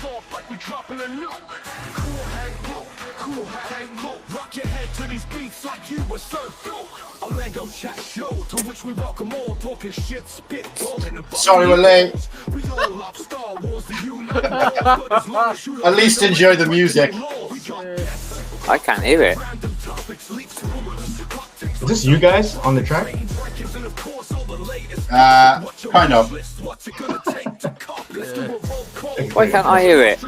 off like we dropping a nuke. Cool, hang low, cool, hang low. Rock your head to these beats like you were served through. A Lego chat show to which we welcome all, talking shit, spit, rolling about. Sorry, we're late. We all love Star Wars, the human. At least enjoy the music. I can't hear it. Is this you guys on the track? Kind of. Why can't I hear it?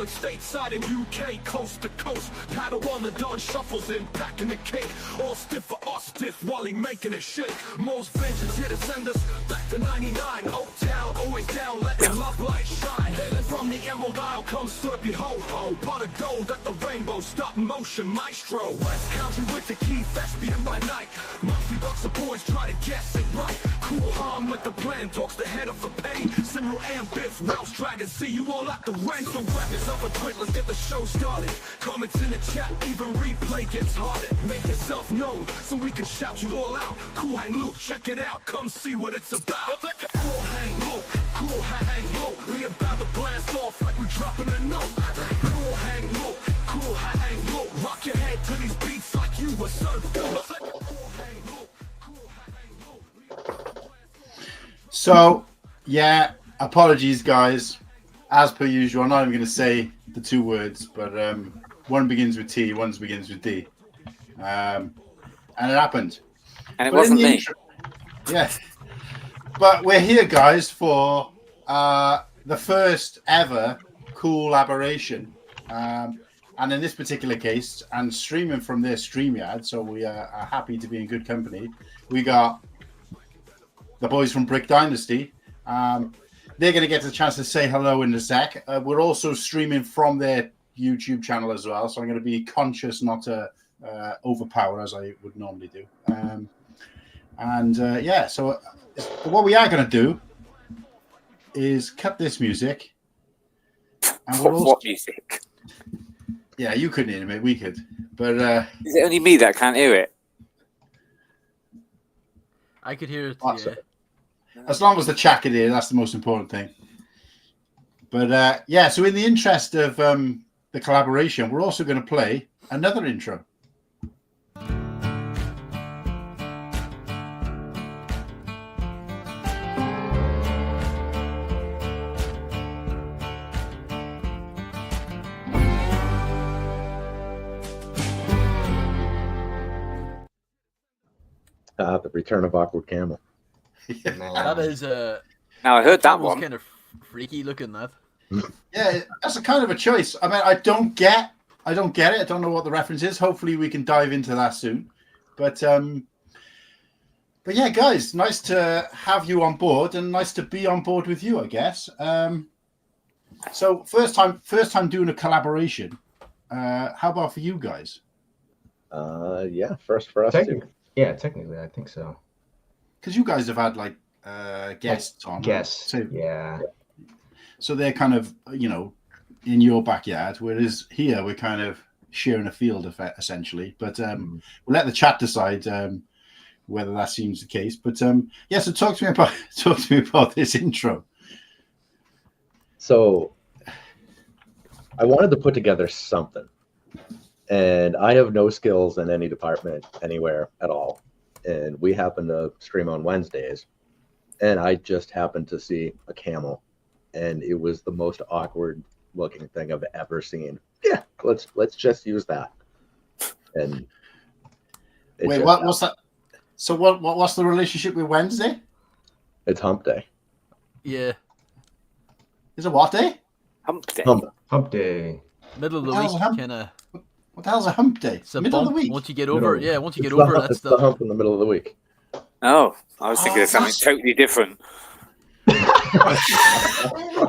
Stateside in UK, coast to coast. Paddle on the dawn, shuffles in, packing the cake. All stiff for us, stiff while he making it shake. Most vengeance here to send us back to 99. Oak Town, always down, letting love light shine. From the Emerald Isle comes Slurpee Ho-Ho. Pot of gold at the rainbow, stop motion maestro. West Country with the key, thespian by night. Monthly bucks of boys try to guess it right. Cool harm with the plan, talks the head of the pain. Cyril and Biff, Rouse Dragon, see you all at the rank. The weapons of a twit, let's get the show started. Comments in the chat, even replay gets harder. Make yourself known, so we can shout you all out. Cool hang low, check it out, come see what it's about. Cool hang low, cool hang low. We about to blast off like we dropping a note. Cool hang low, cool hang low. Rock your head to these beats like you were served. So, yeah, apologies, guys. As per usual, I'm not even going to say the two words, but one begins with T, one begins with D. And it happened. And it wasn't me. Yeah. But we're here, guys, for the first ever cool-laboration. And in this particular case, and streaming from their StreamYard, so we are happy to be in good company, we got the boys from Brick Dynasty. They're going to get the chance to say hello in a sec. We're also streaming from their YouTube channel as well, so I'm going to be conscious not to overpower as I would normally do. Yeah, so what we are going to do is cut this music. And we'll also... What music? Yeah, you couldn't hear it, we could. But is it only me that can't hear it? I could hear it. Yeah. As long as the chat could hear, that's the most important thing. But yeah, so in the interest of the collaboration, we're also going to play another intro. The Return of Awkward Camel. That is now I heard that one. Kind of freaky looking, that. Yeah, that's a kind of a choice. I mean, I don't get it. I don't know what the reference is. Hopefully, we can dive into that soon. But yeah, guys, nice to have you on board, and nice to be on board with you, I guess. So first time doing a collaboration. How about for you guys? Yeah, first for us too. Yeah, technically, I think so. Because you guys have had like guests on. Guests, so, yeah. So they're kind of, you know, in your backyard, whereas here we're kind of sharing a field, essentially. But we'll let the chat decide whether that seems the case. But yeah, so talk to me about this intro. So I wanted to put together something, and I have no skills in any department anywhere at all. And we happen to stream on Wednesdays, and I just happened to see a camel, and it was the most awkward looking thing I've ever seen. Yeah, let's just use that. And wait, what's that? So what's the relationship with Wednesday? It's Hump Day. Yeah. Is it what day? Hump Day. Hump Day. Middle of the week, kind of. What the hell's a hump day? It's a middle bump. of the weck. Once you get over, once you get the over, hump, that's the hump in the middle of the week. Oh, I was thinking of something totally different.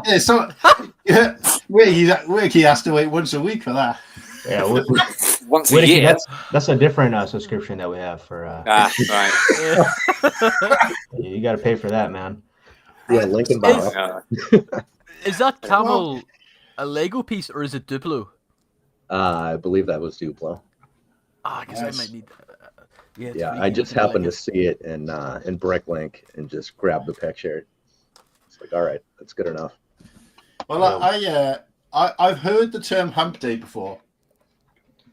Yeah, so Wiki has to wait once a week for that. Yeah, once a year. That's a different subscription that we have for. Right. You got to pay for that, man. Yeah, Lincoln Bio. Is that camel a Lego piece or is it Duplo? I believe that was Duplo. I guess I might need. Yeah, I just happened to see it in Bricklink and just grabbed the picture. It's like, all right, that's good enough. Well, I've heard the term hump day before,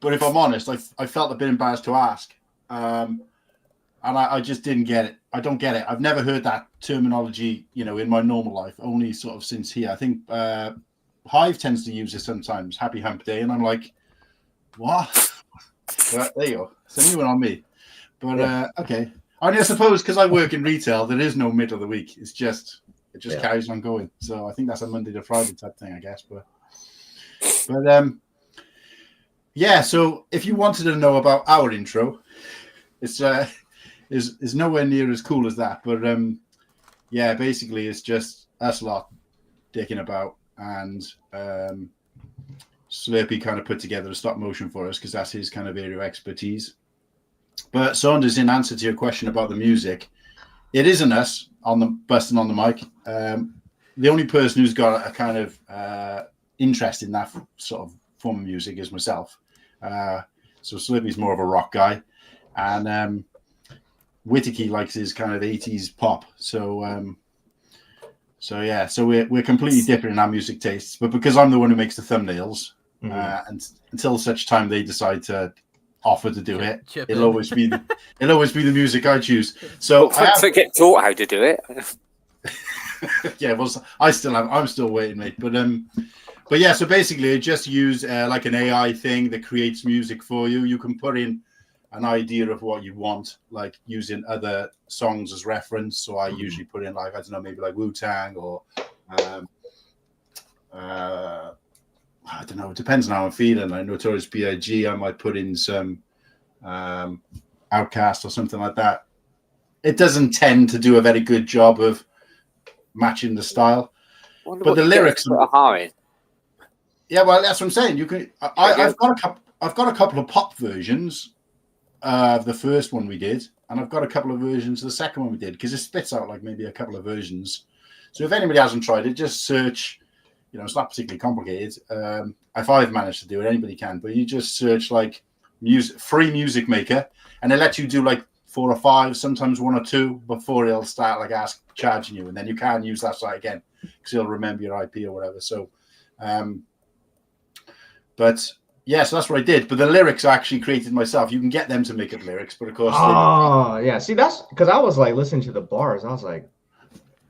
but if I'm honest, I felt a bit embarrassed to ask, and I just didn't get it. I don't get it. I've never heard that terminology, in my normal life. Only sort of since here. I think Hive tends to use it sometimes. Happy hump day, and I'm like, what? But there you go. It's a new one on me. But okay. I suppose because I work in retail, there is no middle of the week. It just carries on going. So I think that's a Monday to Friday type thing, I guess. But yeah. So if you wanted to know about our intro, it's is nowhere near as cool as that. But yeah, basically it's just us lot dicking about, and Slurpee kind of put together a stop motion for us because that's his kind of area of expertise. But Saunders, in answer to your question about the music, it isn't us busting on the mic. The only person who's got a kind of interest in that sort of form of music is myself. So Slurpee's more of a rock guy, and Whittaky likes his kind of 80s pop. So yeah, so we're completely different in our music tastes. But because I'm the one who makes the thumbnails, and until such time they decide to offer to do it, it'll always be the music I choose. So I get taught how to do it. Yeah, well, I'm still waiting, mate. But yeah, so basically, just use like an AI thing that creates music for you. You can put in an idea of what you want, like using other songs as reference. So I usually put in like, I don't know, maybe like Wu-Tang or I don't know. It depends on how I'm feeling. Like Notorious B.I.G. I might put in some Outkast or something like that. It doesn't tend to do a very good job of matching the style, but the lyrics are high. Yeah, well, that's what I'm saying. You can. I've got a couple of pop versions of the first one we did, and I've got a couple of versions of the second one we did because it spits out like maybe a couple of versions. So if anybody hasn't tried it, just search. It's not particularly complicated. If I've managed to do it, anybody can. But you just search like free music maker, and it lets you do like 4 or 5, sometimes 1 or 2 before it'll start like charging you, and then you can use that site again because it'll remember your IP or whatever. So, but yeah, so that's what I did. But the lyrics I actually created myself. You can get them to make up lyrics, but of course, yeah. See, that's because I was like listening to the bars. I was like,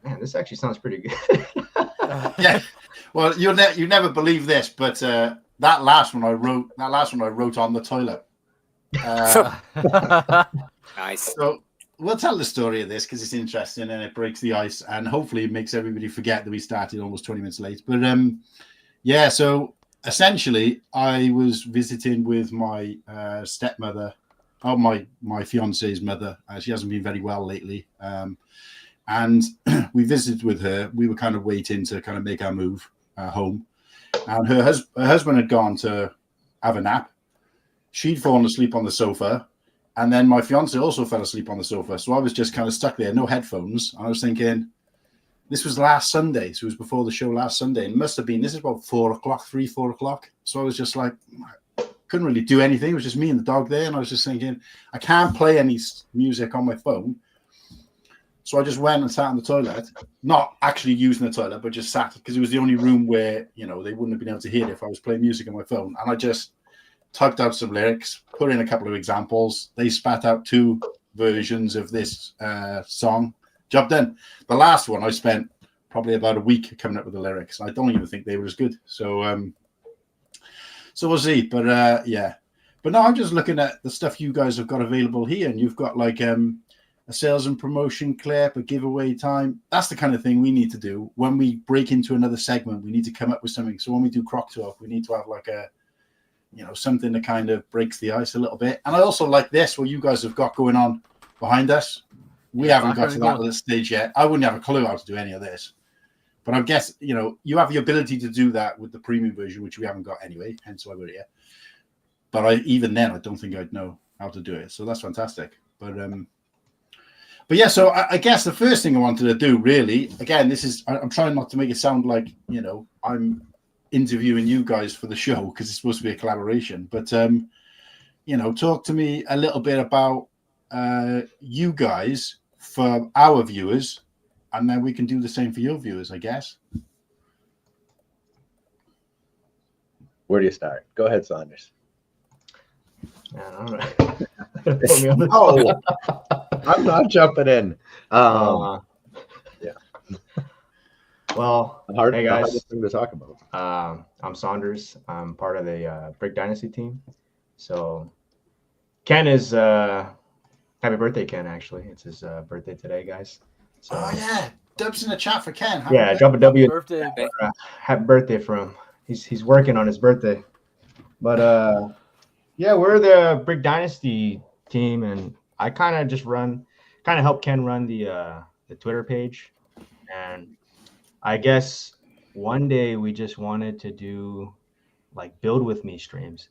man, this actually sounds pretty good. Yeah. Well, you never believe this, but that last one I wrote on the toilet. Nice. So we'll tell the story of this because it's interesting and it breaks the ice and hopefully it makes everybody forget that we started almost 20 minutes late. But yeah, so essentially I was visiting with my stepmother, my fiance's mother. She hasn't been very well lately. And we visited with her. We were kind of waiting to kind of make our move home. And her husband had gone to have a nap. She'd fallen asleep on the sofa. And then my fiance also fell asleep on the sofa. So I was just kind of stuck there, no headphones. And I was thinking, this was last Sunday. So it was before the show last Sunday. It must have been, this is about 4 o'clock. So I was just like, couldn't really do anything. It was just me and the dog there. And I was just thinking, I can't play any music on my phone. So I just went and sat in the toilet, not actually using the toilet, but just sat because it was the only room where, they wouldn't have been able to hear it if I was playing music on my phone. And I just typed out some lyrics, put in a couple of examples. They spat out 2 versions of this song. Job done. The last one, I spent probably about a week coming up with the lyrics. I don't even think they were as good. So we'll see. But yeah. But no, I'm just looking at the stuff you guys have got available here. And you've got like a sales and promotion clip, a giveaway time. That's the kind of thing we need to do. When we break into another segment, we need to come up with something. So when we do Croc Talk, we need to have like a, something that kind of breaks the ice a little bit. And I also like this, what you guys have got going on behind us. We haven't got to that stage yet. I wouldn't have a clue how to do any of this. But I guess, you have the ability to do that with the premium version, which we haven't got anyway, hence why we're here. But even then, I don't think I'd know how to do it. So that's fantastic. But yeah, so I guess the first thing I wanted to do, really, again, I'm trying not to make it sound like, I'm interviewing you guys for the show because it's supposed to be a collaboration. But, talk to me a little bit about you guys for our viewers, and then we can do the same for your viewers, I guess. Where do you start? Go ahead, Saunders. Man, I don't know. Put me on the Oh, I'm not jumping in. yeah. Well, The hey guys, hardest thing to talk about. I'm Saunders. I'm part of the Brick Dynasty team. So Ken is happy birthday, Ken. Actually, it's his birthday today, guys. So Oh yeah, Dub's in the chat for Ken. yeah, drop a W. Birthday. Happy birthday for him. He's working on his birthday. But yeah, we're the Brick Dynasty team, and I kind of help Ken run the Twitter page. And I guess one day we just wanted to do like build with me streams,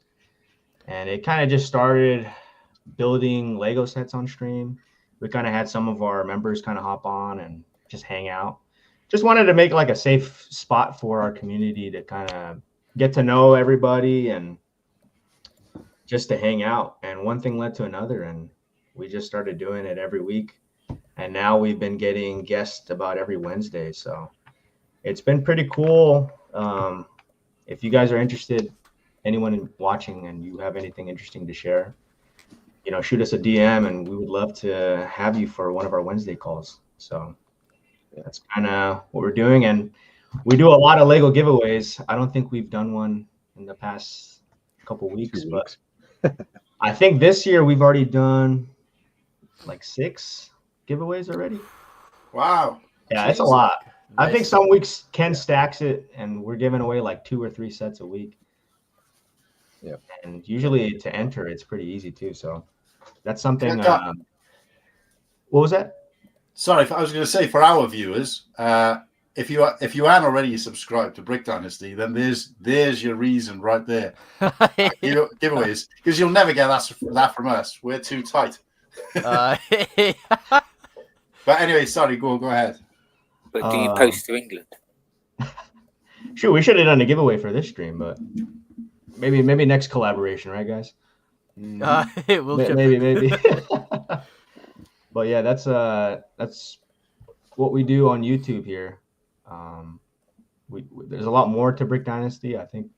and it kind of just started building Lego sets on stream. We kind of had some of our members kind of hop on and just hang out. Just wanted to make like a safe spot for our community to kind of get to know everybody and just to hang out. And one thing led to another, and we just started doing it every week. And now we've been getting guests about every Wednesday. So it's been pretty cool. If you guys are interested, anyone watching, and you have anything interesting to share, shoot us a DM, and we would love to have you for one of our Wednesday calls. So that's kind of what we're doing. And we do a lot of Lego giveaways. I don't think we've done one in the past couple weeks, but I think this year we've already done like 6 giveaways already. Wow. Yeah, it's a lot. I think some weeks Ken stacks it, and we're giving away like 2 or 3 sets a week. Yeah. And usually to enter, it's pretty easy too. So that's something. What was that? Sorry, I was going to say for our viewers, if you aren't already subscribed to Brick Dynasty, then there's your reason right there. Giveaways, because you'll never get that from us. We're too tight. But anyway, sorry, go ahead. But do you post to England? Sure, we should have done a giveaway for this stream, but maybe next collaboration, right, guys? Maybe. But yeah, that's what we do on YouTube here. There's a lot more to Brick Dynasty. I think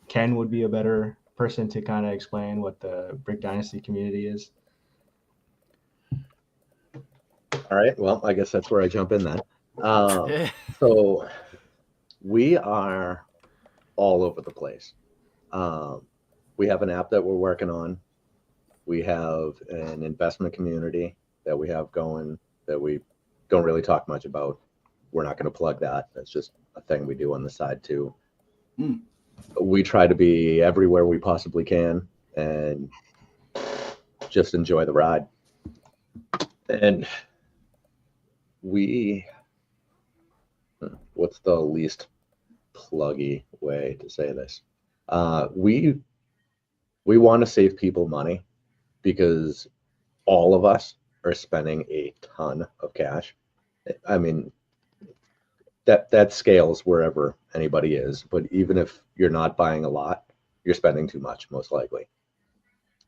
Ken would be a better person to kind of explain what the Brick Dynasty community is. All right. Well, I guess that's where I jump in then. So we are all over the place. We have an app that we're working on. We have an investment community that we have going that we don't really talk much about. We're not going to plug that. That's just a thing we do on the side too. We try to be everywhere we possibly can and just enjoy the ride. And what's the least pluggy way to say this? We want to save people money because all of us are spending a ton of cash. I mean, that scales wherever anybody is, but even if you're not buying a lot, you're spending too much, most likely.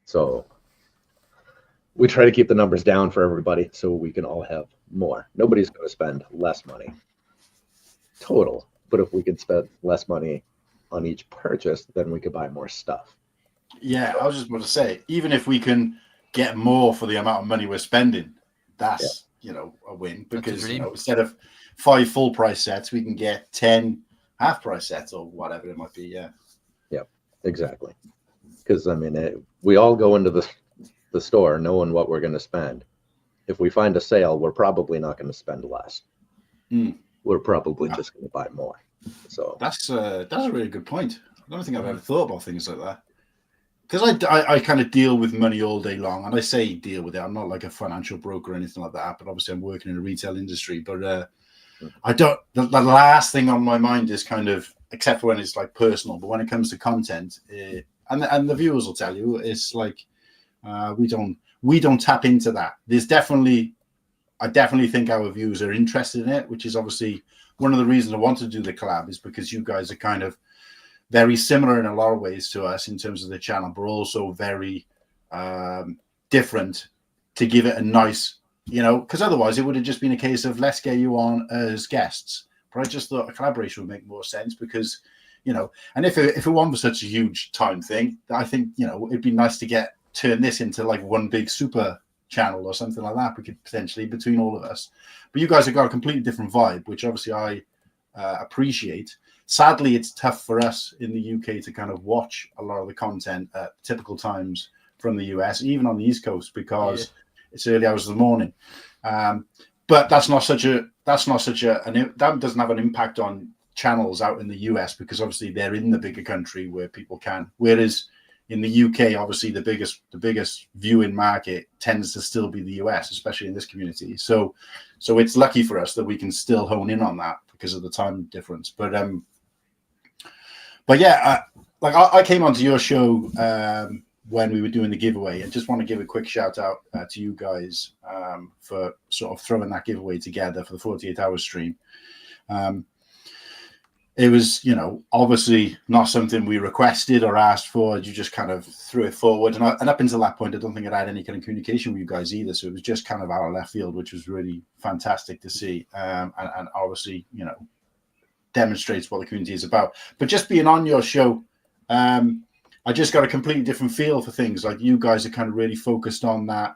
So we try to keep the numbers down for everybody so we can all have more. Nobody's going to spend less money total, but if we can spend less money on each purchase, then we could buy more stuff. Yeah, I was just about to say, even if we can get more for the amount of money we're spending, that's a win, because instead of 5 full price sets, we can get 10 half price sets or whatever it might be. Yeah, exactly. Because I mean, we all go into the store knowing what we're going to spend. If we find a sale, we're probably not going to spend less. We're probably just going to buy more. So that's a really good point. I don't think I've ever thought about things like that, because I kind of deal with money all day long, and I say deal with it. I'm not like a financial broker or anything like that, but obviously I'm working in the retail industry. But I don't. The last thing on my mind is kind of, except for when it's like personal, but when it comes to content, and the viewers will tell you, it's like we don't tap into that. I definitely think our viewers are interested in it, which is obviously one of the reasons I want to do the collab, is because you guys are kind of very similar in a lot of ways to us in terms of the channel, but also very different, to give it a nice, because otherwise it would have just been a case of let's get you on as guests. But I just thought a collaboration would make more sense because, you know, and if it wasn't for such a huge time thing, I think, you know, it'd be nice to turn this into like one big super channel or something like that. We could potentially, between all of us. But you guys have got a completely different vibe, which obviously I appreciate. Sadly, it's tough for us in the UK to kind of watch a lot of the content at typical times from the US, even on the East Coast, because it's early hours of the morning. But that doesn't have an impact on channels out in the US, because obviously they're in the bigger country where people can. Whereas in the UK, obviously the biggest viewing market tends to still be the US, especially in this community. So it's lucky for us that we can still hone in on that because of the time difference. But yeah, I came onto your show when we were doing the giveaway, and just want to give a quick shout out to you guys for sort of throwing that giveaway together for the 48 hour stream. It was, you know, obviously not something we requested or asked for. You just kind of threw it forward. And up until that point, I don't think I'd had any kind of communication with you guys either. So it was just kind of out of left field, which was really fantastic to see. And obviously, you know, demonstrates what the community is about. But just being on your show, I just got a completely different feel for things. Like, you guys are kind of really focused on that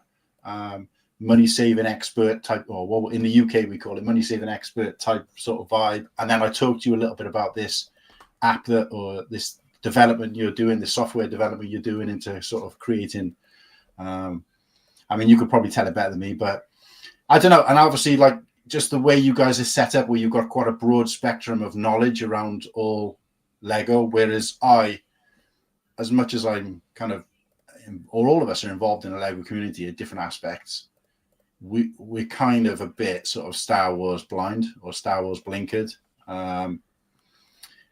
money saving expert type, or what in the UK we call it money saving expert type sort of vibe. And then I talked to you a little bit about this app or this development you're doing, the software development you're doing into sort of creating. I mean, you could probably tell it better than me, but I don't know. And obviously, like, just the way you guys are set up, where you've got quite a broad spectrum of knowledge around all Lego, whereas as much as I'm kind of, or all of us are involved in a Lego community at different aspects, we're kind of a bit sort of Star Wars blind or Star Wars blinkered.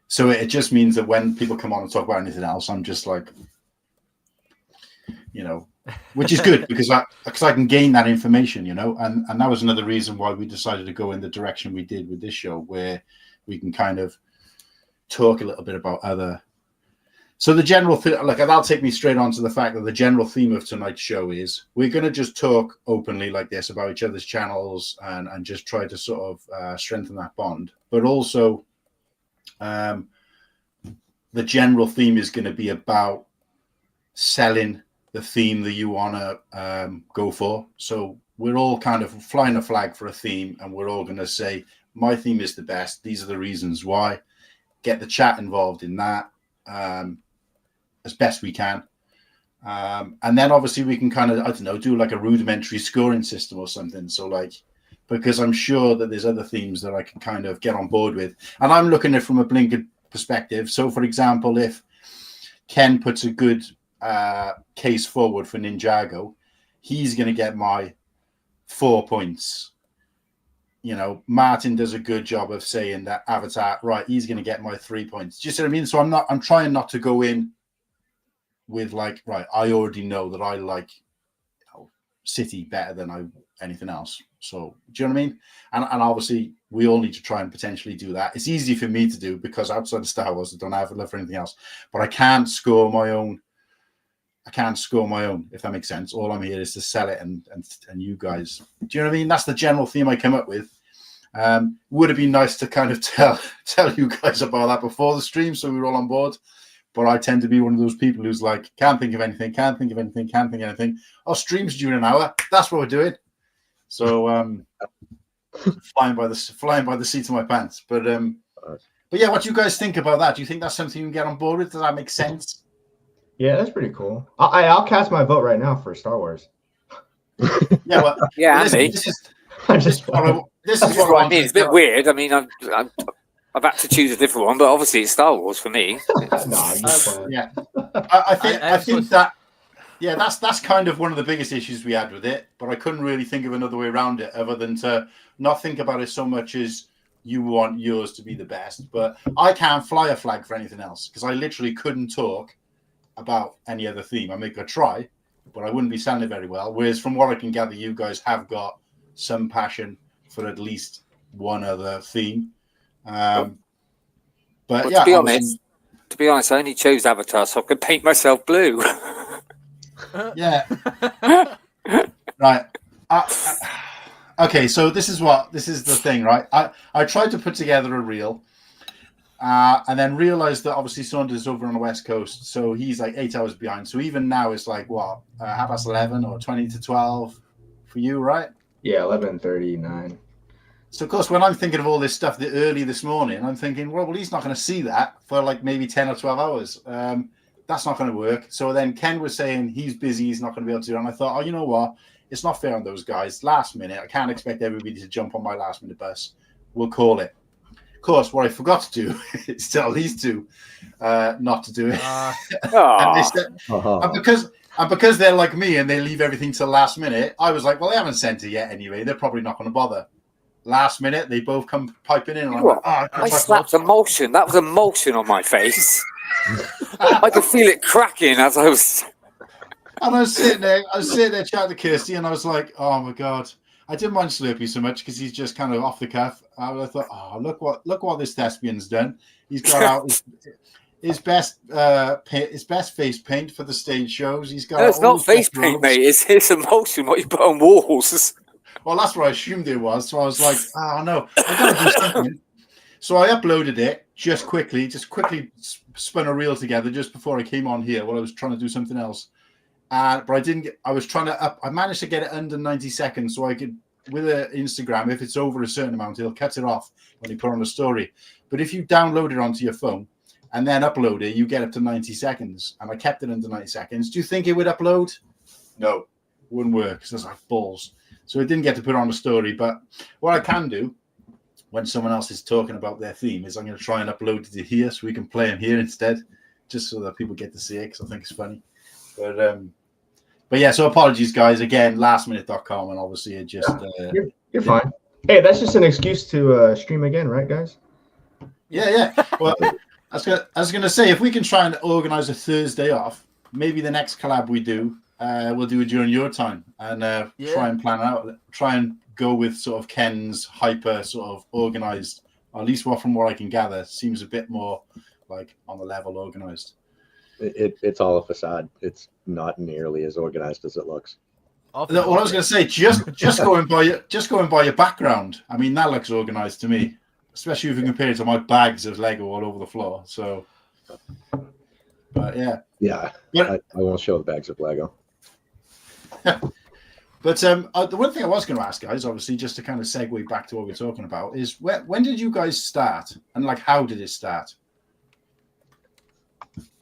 So it just means that when people come on and talk about anything else, I'm just like, you know, which is good because I can gain that information, you know, and that was another reason why we decided to go in the direction we did with this show, where we can kind of talk a little bit about other. So the general thing, like, that'll take me straight on to the fact that the general theme of tonight's show is we're going to just talk openly like this about each other's channels and just try to sort of strengthen that bond. But also the general theme is going to be about selling the theme that you want to go for. So we're all kind of flying a flag for a theme, and we're all going to say, my theme is the best. These are the reasons why. Get the chat involved in that. As best we can. And then obviously we can kind of, I don't know, do like a rudimentary scoring system or something. So like, because I'm sure that there's other themes that I can kind of get on board with. And I'm looking at it from a blinkered perspective. So for example, if Ken puts a good case forward for Ninjago, he's going to get my 4 points. You know, Martin does a good job of saying that Avatar, right, he's going to get my 3 points. Do you see what I mean? So I'm trying not to go in with like, right, I already know that I like, you know, City better than anything else. So do you know what I mean? And obviously we all need to try and potentially do that. It's easy for me to do because outside of Star Wars, I don't have a love for anything else. But I can't score my own. If that makes sense. All I'm here is to sell it and you guys. Do you know what I mean? That's the general theme I came up with. Would it be nice to kind of tell you guys about that before the stream so we were all on board? But I tend to be one of those people who's like, can't think of anything. Oh, streams during an hour. That's what we're doing. So flying by the seat of my pants. But yeah, what do you guys think about that? Do you think that's something you can get on board with? Does that make sense? Yeah, that's pretty cool. I'll cast my vote right now for Star Wars. Yeah, well, yeah, this is what I mean. It's a bit weird. I mean, I've had to choose a different one, but obviously it's Star Wars for me. Yeah, I think that. Yeah, that's kind of one of the biggest issues we had with it, but I couldn't really think of another way around it other than to not think about it so much as you want yours to be the best. But I can't fly a flag for anything else because I literally couldn't talk about any other theme. I make a try, but I wouldn't be selling it very well. Whereas from what I can gather, you guys have got some passion for at least one other theme. But yeah, to be honest, I only chose Avatar so I could paint myself blue. Yeah. Right. Okay, so this is the thing, right? I tried to put together a reel, and then realized that obviously Saunders is over on the West Coast, so he's like 8 hours behind. So even now it's like what, 11:30 or 20 to 12 for you, right? Yeah, 11:39. So of course, when I'm thinking of all this stuff early this morning, I'm thinking, well, he's not going to see that for like maybe 10 or 12 hours. That's not going to work. So then Ken was saying he's busy, he's not going to be able to do it. And I thought, oh, you know what? It's not fair on those guys. Last minute, I can't expect everybody to jump on my last minute bus. We'll call it. Of course, what I forgot to do is tell these two not to do it. And, they said, and because they're like me and they leave everything to the last minute, I was like, well, they haven't sent it yet anyway. They're probably not going to bother. Last minute, they both come piping in. And I'm like, I slapped emotion. That was emotion on my face. I could feel it cracking as I was. And I was sitting there chatting to Kirsty, and I was like, oh my God. I didn't mind Slurpee so much because he's just kind of off the cuff. I thought, oh, look what this thespian's done. He's got out his best face paint for the stage shows. He's got. No, it's not face paint, mate. It's emotion. What you put on walls. Well, that's what I assumed it was. So I was like, oh no, I gotta do something. So I uploaded it just quickly spun a reel together just before I came on here while I was trying to do something else. But I didn't get, I was trying to I managed to get it under 90 seconds so I could, with Instagram, if it's over a certain amount, it'll cut it off when you put on a story. But if you download it onto your phone and then upload it, you get up to 90 seconds. And I kept it under 90 seconds. Do you think it would upload? No, wouldn't work. So it's like balls. So I didn't get to put on a story. But what I can do when someone else is talking about their theme is I'm going to try and upload it to here so we can play them here instead, just so that people get to see it because I think it's funny. But yeah, so apologies, guys. Again, lastminute.com, and obviously it just... You're fine. Hey, that's just an excuse to stream again, right, guys? Yeah. Well, I was going to say, if we can try and organize a Thursday off, maybe the next collab we do, we'll do it during your time and try and plan out, try and go with sort of Ken's hyper sort of organized, or at least from what I can gather, seems a bit more like on the level organized. It's all a facade. It's not nearly as organized as it looks. What I was going to say, just going by your background, I mean, that looks organized to me, especially if you compare it to my bags of Lego all over the floor. So, but yeah. I won't show the bags of Lego. But the one thing I was going to ask, guys, obviously, just to kind of segue back to what we're talking about, is when did you guys start, and like how did it start?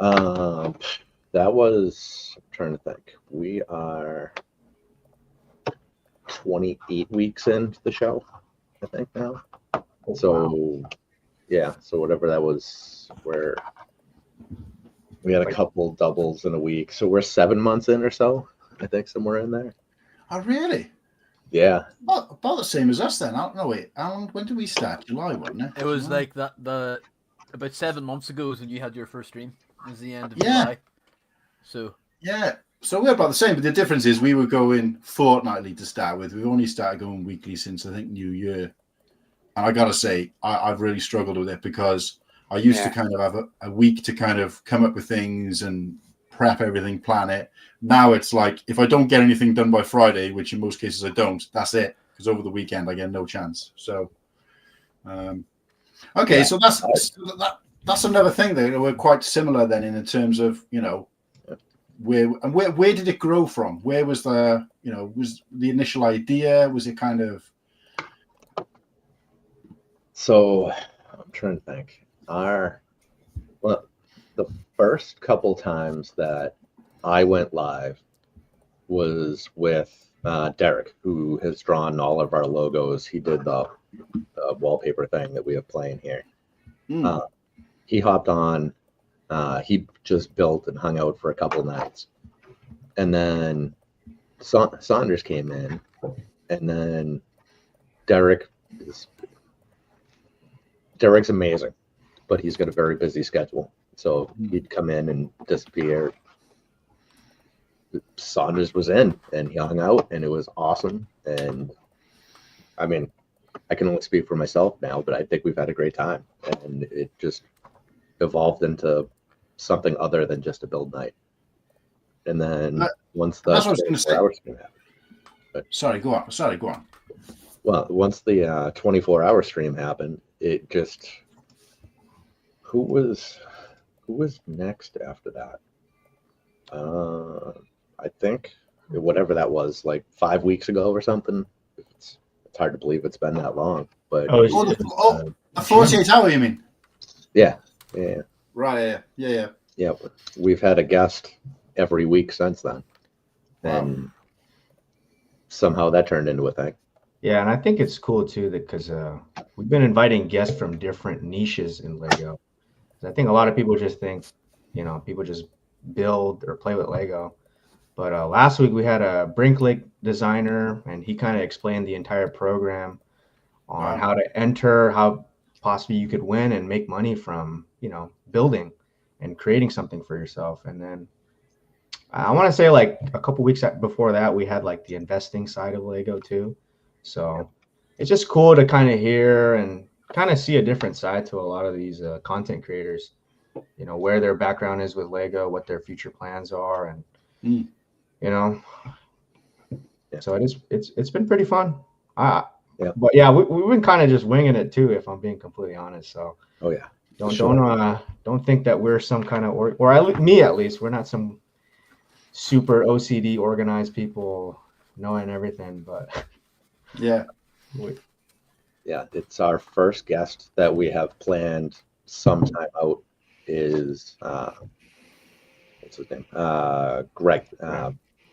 That was, I'm trying to think. We are 28 weeks into the show, I think now. So, yeah, so whatever that was, where we had a couple doubles in a week. So we're 7 months in or so, I think, somewhere in there. Oh, really? Yeah. About the same as us then. No, wait. Alan, when did we start? July, wasn't it? It was like that. About 7 months ago is when you had your first stream. It was the end of July. So yeah, so we're about the same. But the difference is we were going fortnightly to start with. We've only started going weekly since I think New Year. And I gotta say, I've really struggled with it because I used to kind of have a week to kind of come up with things and prep everything, plan it. Now it's like if I don't get anything done by Friday, which in most cases I don't, that's it. Because over the weekend I get no chance. So, okay, so that's another thing that we're quite similar then in terms of, you know, where did it grow from? Where was was the initial idea? Was it kind of? So I'm trying to think. The first couple times that I went live was with Derek, who has drawn all of our logos. He did the wallpaper thing that we have playing here. He hopped on. He just built and hung out for a couple nights, and then Saunders came in, and then Derek's amazing, but he's got a very busy schedule. So he'd come in and disappear. Saunders was in, and he hung out, and it was awesome. And I mean, I can only speak for myself now, but I think we've had a great time, and it just evolved into something other than just a build night. And then once the 24-hour stream happened, Sorry, go on. Well, once the 24-hour stream happened, it just Who was next after that? I think whatever that was, like 5 weeks ago or something. It's hard to believe it's been that long, but Oh, A 48 hour, you mean? yeah. Right. Yeah. We've had a guest every week since then, and somehow that turned into a thing. Yeah, and I think it's cool too because we've been inviting guests from different niches in Lego. I think a lot of people just think, people just build or play with Lego. But last week we had a Brinkley designer, and he kind of explained the entire program on how to enter, how possibly you could win and make money from, building and creating something for yourself. And then I want to say like a couple weeks before that, we had like the investing side of Lego too. So it's just cool to kind of hear and kind of see a different side to a lot of these content creators, where their background is with Lego, what their future plans are. And, so it's been pretty fun. But yeah, we've been kind of just winging it too, if I'm being completely honest. So don't think that we're some kind of, me at least, we're not some super OCD organized people knowing everything, but yeah, it's our first guest that we have planned sometime out is what's his name? Greg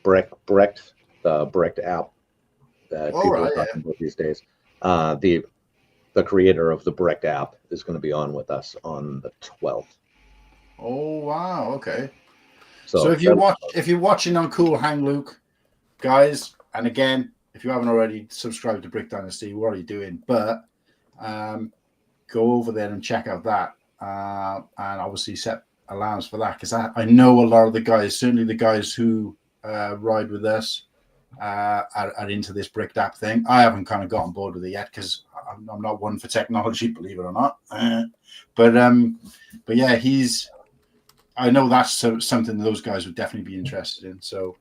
Brecht, the Brecht app that people are talking about these days. The creator of the Brecht app is going to be on with us on the 12th. Oh wow, okay. So if you're watching on Cool Hang Luke, guys, and again, if you haven't already subscribed to Brick Dynasty, what are you doing? But go over there and check out that, and obviously set alarms for that, because I know a lot of the guys, certainly the guys who ride with us, are into this Brick app thing. I haven't kind of got on board with it yet because I'm not one for technology, believe it or not. But yeah, I know that's something those guys would definitely be interested in. So,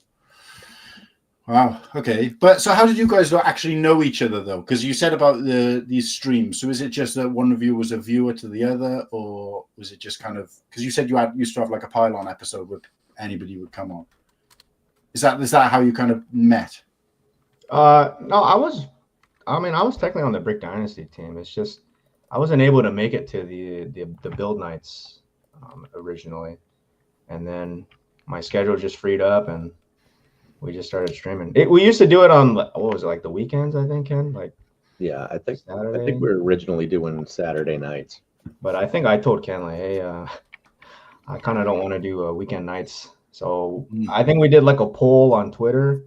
wow, okay. But so, how did you guys actually know each other though? Because you said about these streams. So, is it just that one of you was a viewer to the other, or was it just kind of because you said you used to have like a pylon episode where anybody would come on? Is that how you kind of met? No, I was technically on the Brick Dynasty team. It's just I wasn't able to make it to the build nights originally, and then my schedule just freed up, and we just started streaming. We used to do it on what was it, like the weekends? I think, Ken. Like I think Saturday? I think we were originally doing Saturday nights, but I think I told Ken like, hey, I kind of don't want to do weekend nights. So I think we did like a poll on Twitter,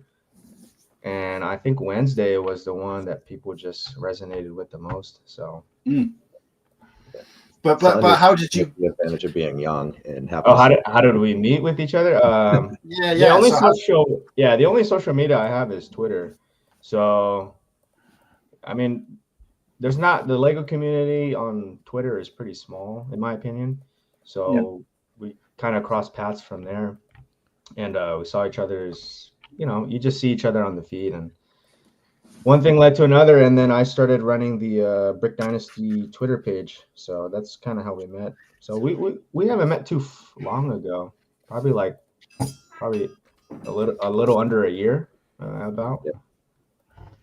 and I think Wednesday was the one that people just resonated with the most. So, but how did you? The advantage of being young and having. Oh, how did we meet with each other? The only social media I have is Twitter. So, I mean, there's not the Lego community on Twitter is pretty small in my opinion. So we kind of crossed paths from there. And we saw each other's, you just see each other on the feed, and one thing led to another, and then I started running the Brick Dynasty Twitter page. So that's kind of how we met. So we haven't met too long ago, probably a little under a year about.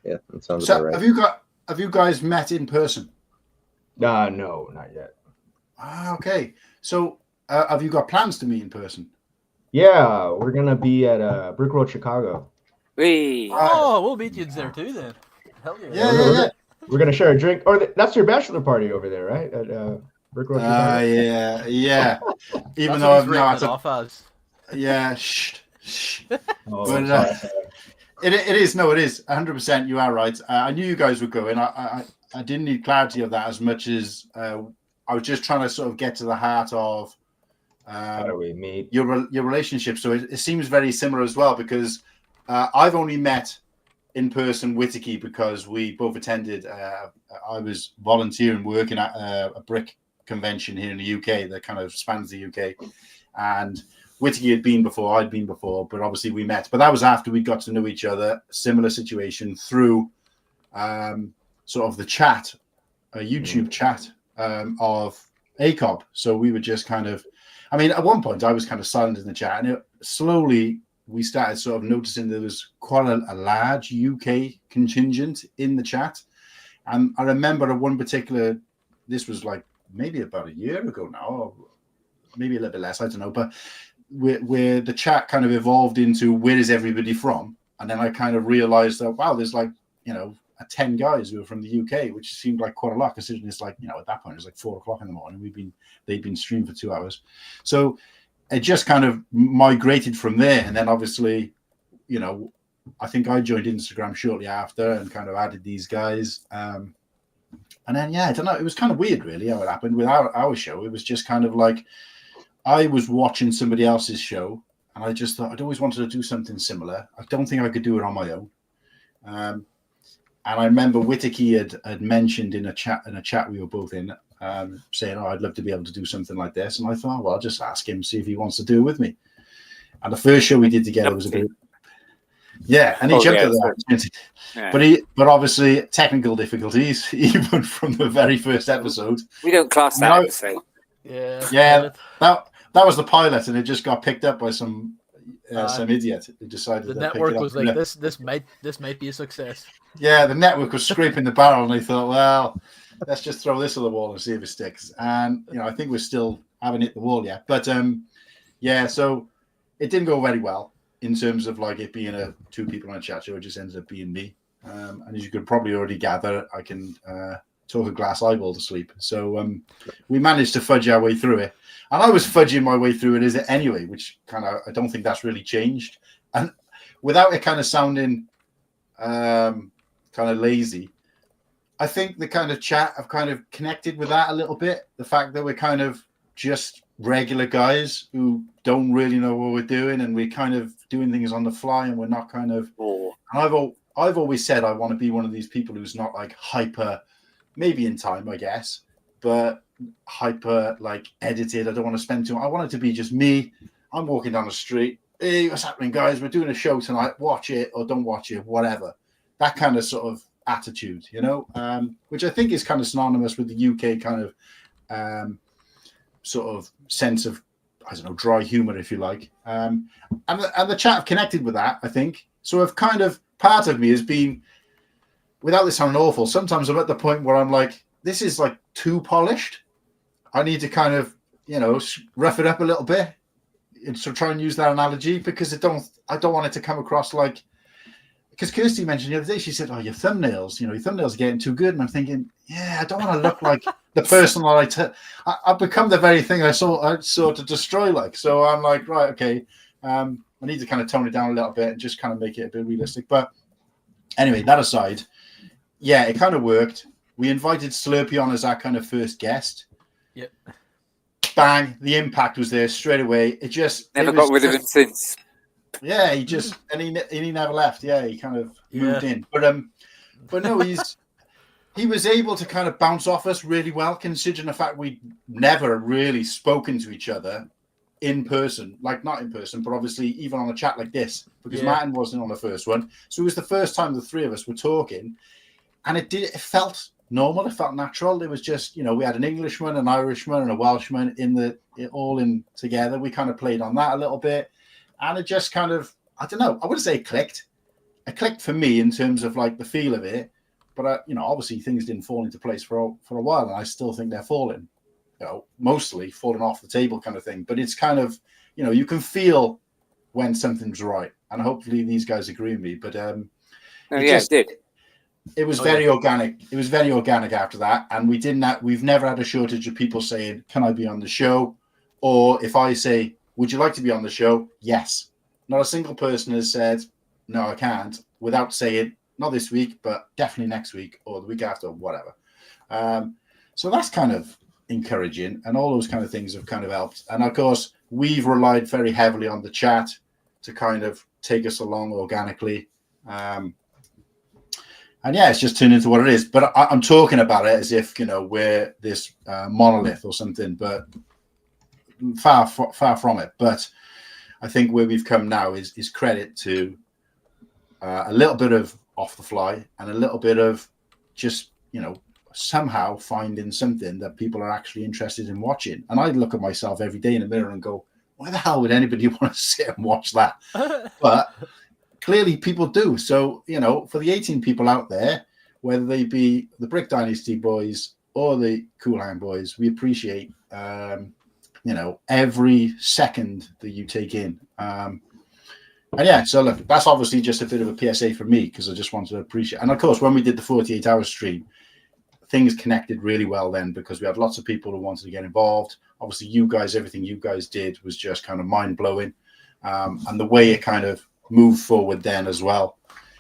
Yeah, that sounds so about right. Have you guys met in person? No, not yet. Okay. So have you got plans to meet in person? Yeah, we're gonna be at Brick Road, Chicago. Oh, we'll meet you there too then. Hell yeah. Yeah. We're gonna share a drink, or that's your bachelor party over there, right? At Brick Road, Chicago. Yeah. Even That's though what I've he's now rating it off as. yeah, shh. Oh, But, it is 100%. You are right. I knew you guys would go in. I didn't need clarity of that as much as I was just trying to sort of get to the heart of how do we meet? your relationship. So it seems very similar as well, because I've only met in person Whittaky because we both attended. I was volunteering working at a brick convention here in the UK that kind of spans the UK, and Whittaky had been before, I'd been before, but obviously we met. But that was after we got to know each other. Similar situation through sort of the chat, a YouTube chat of ACOB. So we were just kind of, I mean, at one point I was kind of silent in the chat, and slowly we started sort of noticing there was quite a large UK contingent in the chat. And I remember at one particular, this was like maybe about a year ago now, or maybe a little bit less, I don't know, but where the chat kind of evolved into where is everybody from? And then I kind of realized that, wow, there's like, 10 guys who are from the UK, which seemed like quite a lot, considering it's like, at that point, it was like 4 o'clock in the morning. They'd been streamed for 2 hours. So it just kind of migrated from there. And then obviously, I think I joined Instagram shortly after and kind of added these guys. And then, I don't know, it was kind of weird, really, how it happened with our show. It was just kind of like, I was watching somebody else's show, and I just thought I'd always wanted to do something similar. I don't think I could do it on my own. And I remember Whittaky had mentioned in a chat we were both in, saying, "Oh, I'd love to be able to do something like this." And I thought, well, I'll just ask him, see if he wants to do it with me. And the first show we did together was a bit, and he jumped at that. Yeah. But obviously technical difficulties, even from the very first episode. We don't class that episode. Yeah. That was the pilot, and it just got picked up by some idiot who decided the to network pick it up. was like, this might be a success. Yeah, the network was scraping the barrel, and they thought, well, let's just throw this on the wall and see if it sticks. And I think we're still haven't hit the wall yet. But so it didn't go very well in terms of like it being 2 people on a chat show. It just ended up being me. And as you could probably already gather, I can talk a glass eyeball to sleep. So we managed to fudge our way through it. And I was fudging my way through it anyway, which kind of, I don't think that's really changed. And without it kind of sounding kind of lazy, I think the kind of chat have kind of connected with that a little bit. The fact that we're kind of just regular guys who don't really know what we're doing, and we're kind of doing things on the fly, and we're not kind of. And I've always said I want to be one of these people who's not like hyper, maybe in time, I guess, but hyper like edited. I don't want to spend too much. I want it to be just me. I'm walking down the street. Hey, what's happening, guys? We're doing a show tonight. Watch it or don't watch it, whatever. That kind of sort of attitude, which I think is kind of synonymous with the UK kind of sort of sense of, I don't know, dry humor, if you like. And the chat have connected with that, I think. So I've kind of, part of me has been, without this sounding awful, sometimes I'm at the point where I'm like, this is like too polished. I need to kind of, rough it up a little bit. And so try and use that analogy, because I don't want it to come across like, because Kirsty mentioned the other day, she said, "Oh, your thumbnails, your thumbnails are getting too good." And I'm thinking, I don't want to look like the person that I've become the very thing I sought to destroy. Like, so I'm like, right, okay, I need to kind of tone it down a little bit and just kind of make it a bit realistic. But anyway, that aside, it kind of worked. We invited Slurpee on as our kind of first guest. Yep. Bang! The impact was there straight away. It just never got rid of him since. Yeah, he just and he never left. Yeah, he kind of moved in. But no, he was able to kind of bounce off us really well, considering the fact we'd never really spoken to each other in person, like not in person, but obviously even on a chat like this, because Martin wasn't on the first one. So it was the first time the 3 of us were talking, and it felt normal. It felt natural. It was just, we had an Englishman, an Irishman, and a Welshman all in together. We kind of played on that a little bit. And it just kind of, I don't know, I wouldn't say it clicked. It clicked for me in terms of like the feel of it. But, obviously things didn't fall into place for a while. And I still think they're falling, mostly falling off the table kind of thing. But it's kind of, you can feel when something's right. And hopefully these guys agree with me. But it did. It was very organic. It was very organic after that. And we've never had a shortage of people saying, "Can I be on the show?" Or if I say, "Would you like to be on the show?" Yes. Not a single person has said, "No, I can't," without saying, "Not this week, but definitely next week or the week after," whatever. So that's kind of encouraging, and all those kind of things have kind of helped. And of course, we've relied very heavily on the chat to kind of take us along organically. And it's just turned into what it is. But I'm talking about it as if, we're this monolith or something, but far from it. But I think where we've come now is credit to a little bit of off the fly and a little bit of just, somehow finding something that people are actually interested in watching. And I look at myself every day in the mirror and go, why the hell would anybody want to sit and watch that? But clearly people do. So, for the 18 people out there, whether they be the Brick Dynasty boys or the Cool Hand boys, we appreciate, every second that you take in. And yeah, so look, that's obviously just a bit of a PSA for me because I just wanted to appreciate. And of course, when we did the 48-hour stream, things connected really well then because we had lots of people who wanted to get involved. Obviously, you guys, everything you guys did was just kind of mind-blowing. And the way it kind of moved forward then as well.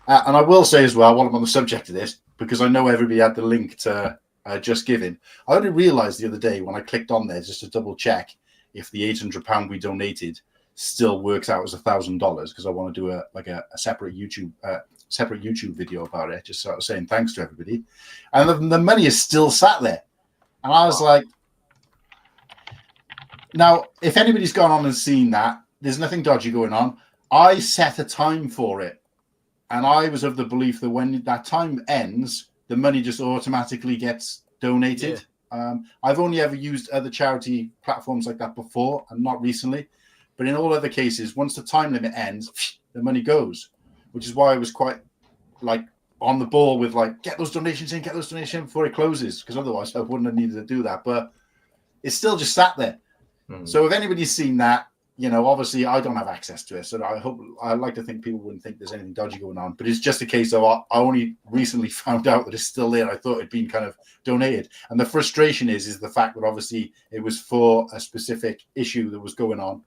And I will say as well, while I'm on the subject of this, because I know everybody had the link to Just Giving, I only realized the other day when I clicked on there just to double check if the £800 we donated still works out as $1,000 because I want to do a separate YouTube video about it, just sort of saying thanks to everybody. And the money is still sat there. And I was like, now, if anybody's gone on and seen that, there's nothing dodgy going on. I set a time for it. And I was of the belief that when that time ends, the money just automatically gets donated. Yeah. I've only ever used other charity platforms like that before and not recently. But in all other cases, once the time limit ends, the money goes, which is why I was quite on the ball with get those donations in before it closes, because otherwise I wouldn't have needed to do that. But it's still just sat there. Mm-hmm. So if anybody's seen that, obviously I don't have access to it. So I'd like to think people wouldn't think there's anything dodgy going on. But it's just a case of I only recently found out that it's still there. I thought it'd been kind of donated. And the frustration is the fact that obviously it was for a specific issue that was going on.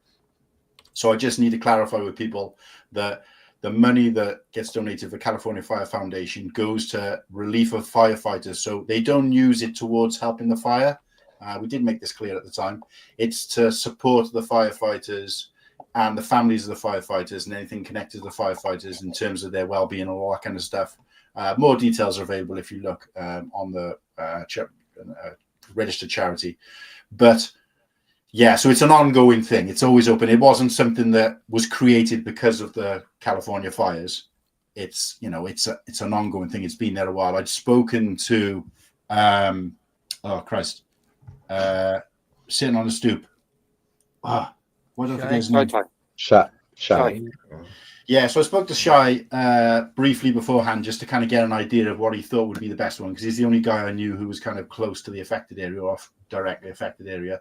So I just need to clarify with people that the money that gets donated for California Fire Foundation goes to relief of firefighters. So they don't use it towards helping the fire. We did make this clear at the time. It's to support the firefighters and the families of the firefighters and anything connected to the firefighters in terms of their well-being and all that kind of stuff. More details are available if you look on the registered charity. But yeah, so it's an ongoing thing. It's always open. It wasn't something that was created because of the California fires. It's an ongoing thing. It's been there a while. I'd spoken to sitting on a stoop. Why don't I forget his name? Shy. Yeah, so I spoke to Shy briefly beforehand just to kind of get an idea of what he thought would be the best one because he's the only guy I knew who was kind of close to the affected area or directly affected area.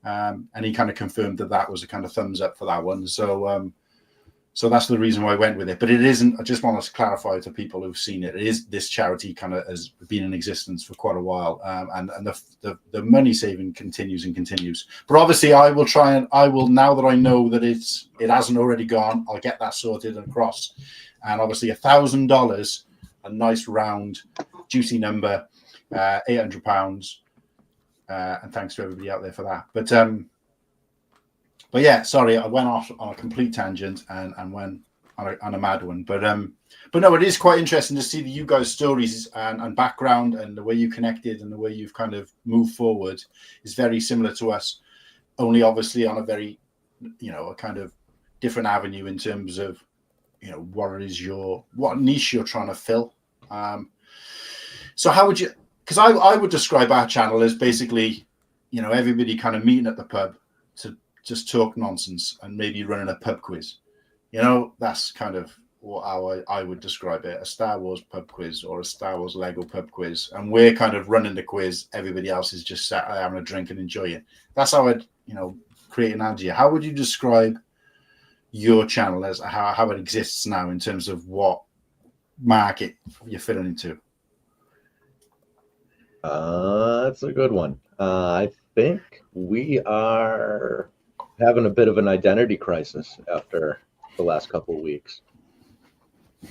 And he kind of confirmed that was a kind of thumbs up for that one. So that's the reason why I went with it. But it isn't. I just want to clarify to people who've seen it. It is this charity kind of has been in existence for quite a while, and the money saving continues and continues. But obviously, I will now that I know that it hasn't already gone. I'll get that sorted across, and obviously $1,000, a nice round, juicy number, £800. And thanks to everybody out there for that. But yeah, sorry, I went off on a complete tangent and went on a mad one. But no, it is quite interesting to see you guys' stories and background and the way you connected and the way you've kind of moved forward is very similar to us, only obviously on a very, a kind of different avenue in terms of, what niche you're trying to fill. So how would you? Because I would describe our channel as basically, everybody kind of meeting at the pub to just talk nonsense and maybe running a pub quiz. That's kind of how I would describe it, a Star Wars pub quiz or a Star Wars Lego pub quiz. And we're kind of running the quiz. Everybody else is just sat there having a drink and enjoy it. That's how I'd, create an idea. How would you describe your channel as how it exists now in terms of what market you're fitting into? That's a good one. I think we are having a bit of an identity crisis after the last couple of weeks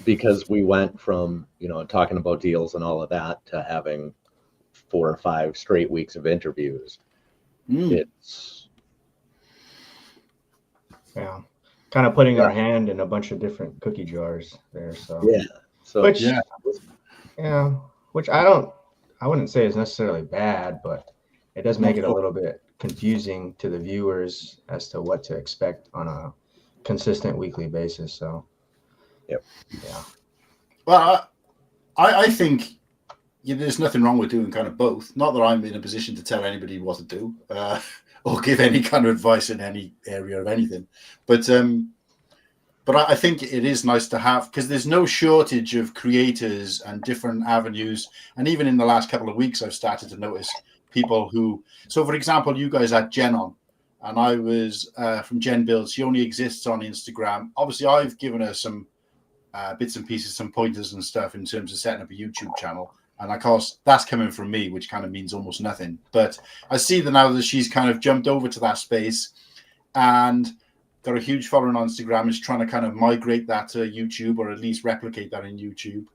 because we went from, talking about deals and all of that to having 4 or 5 straight weeks of interviews. It's kind of putting our hand in a bunch of different cookie jars there. So which I wouldn't say is necessarily bad, but it does make it a little bit confusing to the viewers as to what to expect on a consistent weekly basis. So, yeah. Well, I think there's nothing wrong with doing kind of both. Not that I'm in a position to tell anybody what to do or give any kind of advice in any area of anything. But I think it is nice to have, because there's no shortage of creators and different avenues. And even in the last couple of weeks, I've started to notice people who, so for example, you guys had Jen on, and I was from Jen Builds. She only exists on Instagram. Obviously, I've given her some bits and pieces, some pointers and stuff in terms of setting up a YouTube channel. And of course, that's coming from me, which kind of means almost nothing. But I see that now that she's kind of jumped over to that space and got a huge following on Instagram, is trying to kind of migrate that to YouTube, or at least replicate that in YouTube.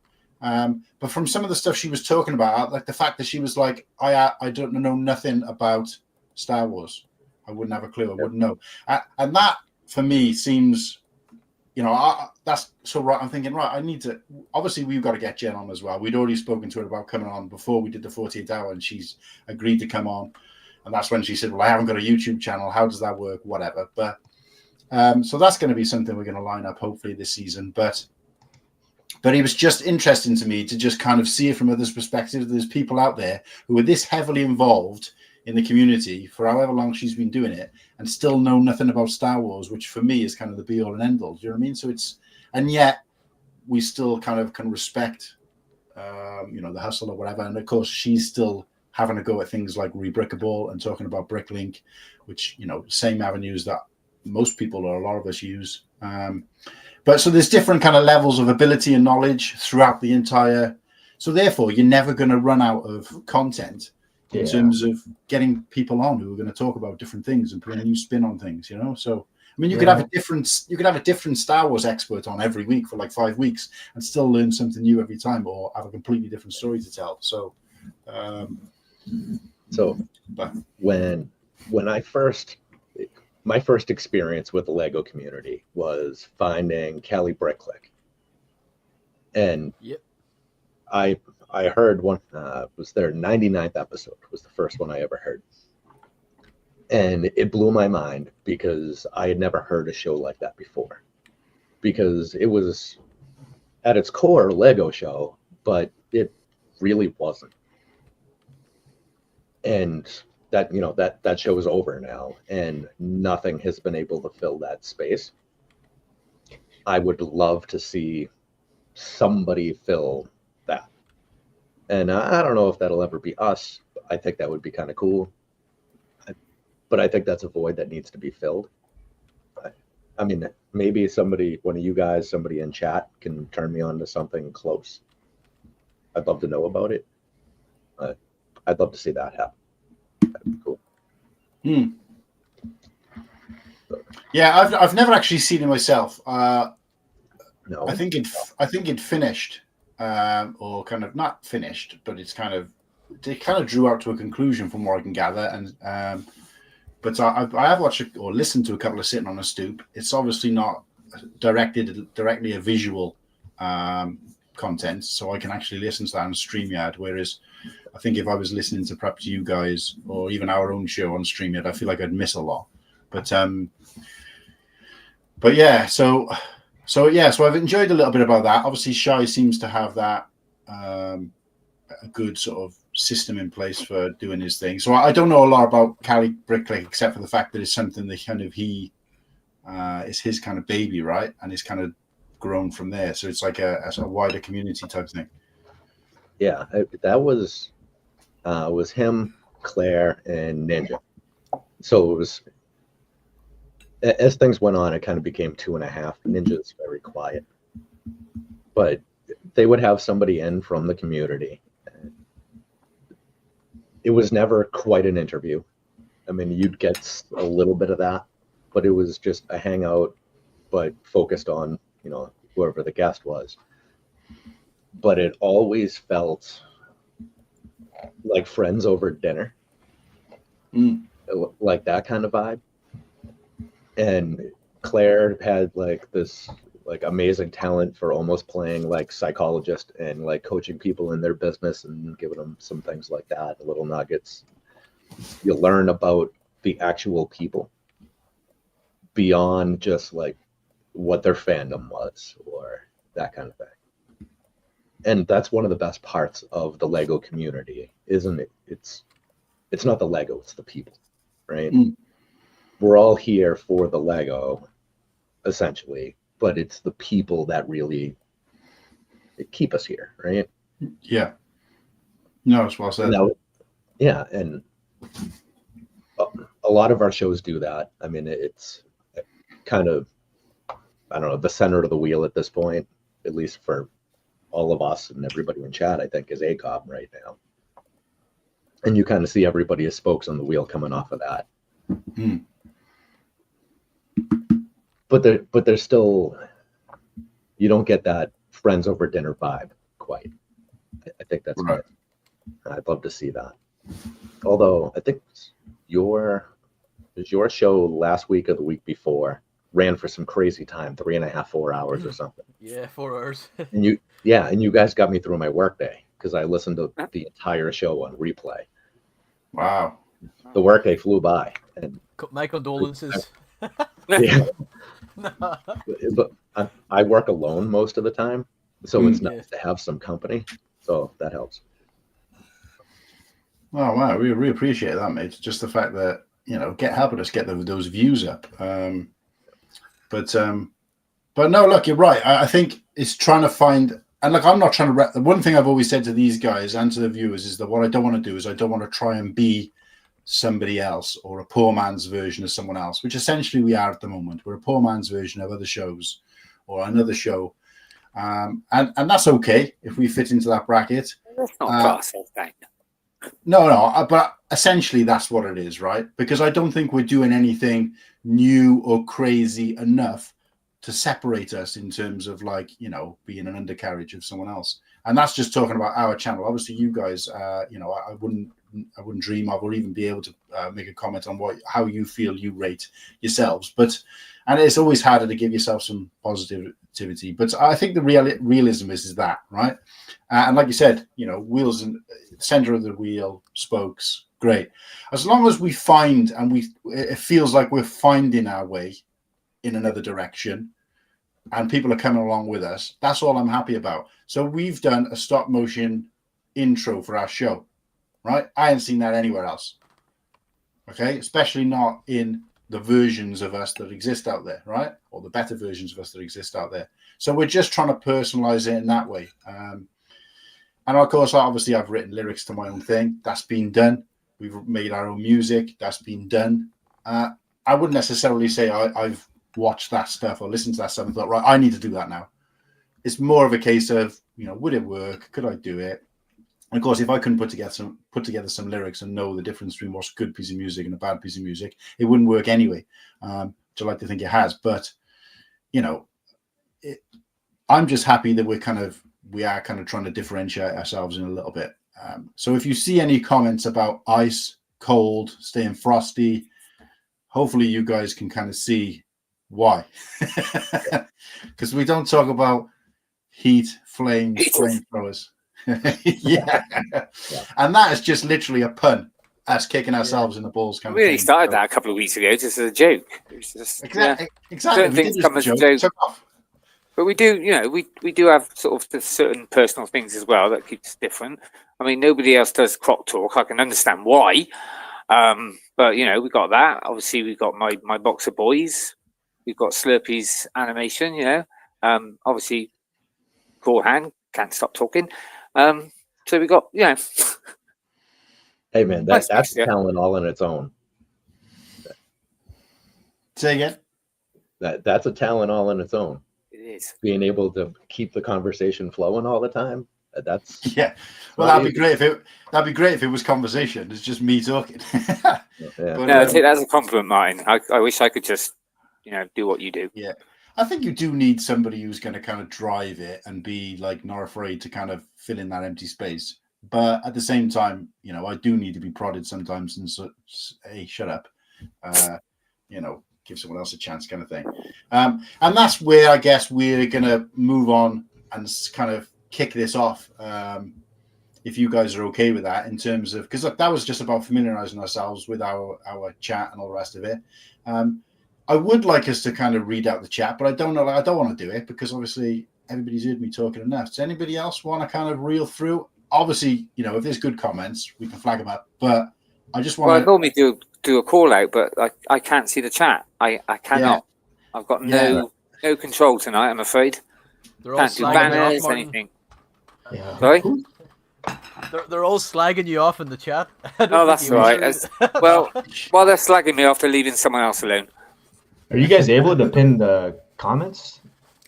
But from some of the stuff she was talking about, like the fact that she was like, I don't know nothing about Star Wars. I wouldn't have a clue. I wouldn't know. And that, for me, seems, that's so right. I'm thinking, right, I need to, obviously we've got to get Jen on as well. We'd already spoken to her about coming on before we did the 48 hour, and she's agreed to come on. And that's when she said, well, I haven't got a YouTube channel. How does that work? Whatever. But so that's going to be something we're going to line up hopefully this season. But it was just interesting to me to just kind of see it from others' perspective. There's people out there who are this heavily involved in the community for however long she's been doing it and still know nothing about Star Wars, which for me is kind of the be all and end all. Do you know what I mean? So and yet we still kind of can respect, the hustle or whatever. And of course, she's still having a go at things like Rebrickable and talking about Bricklink, which, same avenues that most people or a lot of us use. But so there's different kind of levels of ability and knowledge throughout the entire. So therefore, you're never going to run out of content in terms of getting people on who are going to talk about different things and put a new spin on things, So, I mean, you could have a different Star Wars expert on every week for like 5 weeks and still learn something new every time, or have a completely different story to tell. So, when my first experience with the Lego community was finding Kelly Bricklick. And I heard one, was their 99th episode, was the first one I ever heard. And it blew my mind because I had never heard a show like that before. Because it was, at its core, a Lego show, but it really wasn't. And that show is over now, and nothing has been able to fill that space. I would love to see somebody fill that. And I don't know if that'll ever be us. I think that would be kind of cool. But I think that's a void that needs to be filled. I mean, maybe one of you guys, somebody in chat can turn me on to something close. I'd love to know about it. I'd love to see that happen. That'd be cool. Yeah, I've never actually seen it myself. No, I think it finished, or kind of not finished, but it kind of drew out to a conclusion from what I can gather. And but I have watched or listened to a couple of Sitting on a Stoop. It's obviously not directly a visual content, so I can actually listen to that on StreamYard. Whereas I think if I was listening to perhaps you guys or even our own show on StreamYard, I feel like I'd miss a lot. But yeah, so I've enjoyed a little bit about that. Obviously, Shy seems to have that a good sort of system in place for doing his thing. So I don't know a lot about Cali Bricklick except for the fact that it's something that kind of it's his kind of baby, right? And it's kind of grown from there. So it's like a sort of wider community type thing. Yeah, that was him, Claire, and Ninja. So it was, as things went on, it kind of became 2.5. Ninja's very quiet, but they would have somebody in from the community. It was never quite an interview. I mean, you'd get a little bit of that, but it was just a hangout, but focused on, whoever the guest was. But it always felt like friends over dinner, like that kind of vibe. And Claire had like this amazing talent for almost playing like psychologist and like coaching people in their business and giving them some things like that, little nuggets. You learn about the actual people beyond just like what their fandom was or that kind of thing. And that's one of the best parts of the Lego community, isn't it? It's not the Lego, it's the people, right? We're all here for the Lego, essentially, but it's the people that really keep us here, right? Yeah. No, it's well said. Yeah, and a lot of our shows do that. I mean, it's kind of, I don't know, the center of the wheel at this point, at least for all of us and everybody in chat, I think, is ACOM right now. And you kind of see everybody as spokes on the wheel coming off of that. But there's still, you don't get that friends over dinner vibe quite. I think that's right. I'd love to see that. Although I think your show last week or the week before ran for some crazy time, 3.5, 4 hours or something. Yeah, 4 hours. and you guys got me through my workday because I listened to the entire show on replay. Wow. The workday flew by. And my condolences. yeah. But I work alone most of the time, so it's nice to have some company. So that helps. Oh wow, we really appreciate that, mate. Just the fact that helping us get those views up. But no, look, you're right. I think it's trying to find, and look, I'm not trying to. One thing I've always said to these guys and to the viewers is that what I don't want to do is I don't want to try and be somebody else or a poor man's version of someone else, which essentially we are at the moment. We're a poor man's version of other shows or another show, and that's okay if we fit into that bracket. That's not class, No, but essentially that's what it is, right? Because I don't think we're doing anything new or crazy enough to separate us in terms of being an undercarriage of someone else. And that's just talking about our channel. Obviously, you guys, I wouldn't dream of or even be able to make a comment on how you feel you rate yourselves. And it's always harder to give yourself some positivity. But I think the realism is that, right? And like you said, wheels in the center of the wheel, spokes, great. As long as we find it feels like we're finding our way in another direction and people are coming along with us, that's all I'm happy about. So we've done a stop motion intro for our show, right? I haven't seen that anywhere else. Okay, especially not in the versions of us that exist out there, right? Or the better versions of us that exist out there. So we're just trying to personalize it in that way. And of course, obviously, I've written lyrics to my own thing. That's been done. We've made our own music. That's been done. I wouldn't necessarily say I've watched that stuff or listened to that stuff and thought, right, I need to do that now. It's more of a case of, would it work? Could I do it? And of course, if I couldn't put together some lyrics and know the difference between what's a good piece of music and a bad piece of music, it wouldn't work anyway. Which I like to think it has. But I'm just happy that we are kind of trying to differentiate ourselves in a little bit. So if you see any comments about ice, cold, staying frosty, hopefully you guys can kind of see why. Because we don't talk about heat, flames, flamethrowers. Yeah. And that is just literally a pun. Us kicking ourselves in the balls. We really started that a couple of weeks ago just as a joke. It was just, exactly. Certain things come as a joke. But we do, we do have sort of certain personal things as well that keeps us different. I mean, nobody else does croc talk. I can understand why. But, we got that. Obviously, we've got my box of boys. We've got Slurpee's animation, obviously, Gorhan can't stop talking. So we got, Hey, man, that's talent all in its own. Say again? That's a talent all in its own. It is. Being able to keep the conversation flowing all the time. That's Well, that'd be great if it was conversation. It's just me talking. No, I take that as a compliment, Martin. I wish I could just, do what you do. Yeah. I think you do need somebody who's going to kind of drive it and be not afraid to kind of fill in that empty space. But at the same time, I do need to be prodded sometimes and hey, shut up. Give someone else a chance kind of thing. And that's where I guess we're going to move on and kind of kick this off. If you guys are okay with that in terms of, because that was just about familiarizing ourselves with our chat and all the rest of it. I would like us to kind of read out the chat, but I don't know. I don't want to do it because obviously everybody's heard me talking enough. Does anybody else want to kind of reel through? Obviously, if there's good comments, we can flag them up. But I just want Well, I to. normally do a call out, but I can't see the chat. I cannot. Yeah. I've got no control tonight, I'm afraid. They're all Can't do slagging you off, banners, Martin. anything. Yeah. Sorry? They're all slagging you off in the chat. Oh, that's all right. Well, while they're slagging me off, they're leaving someone else alone. Are you guys able to pin the comments?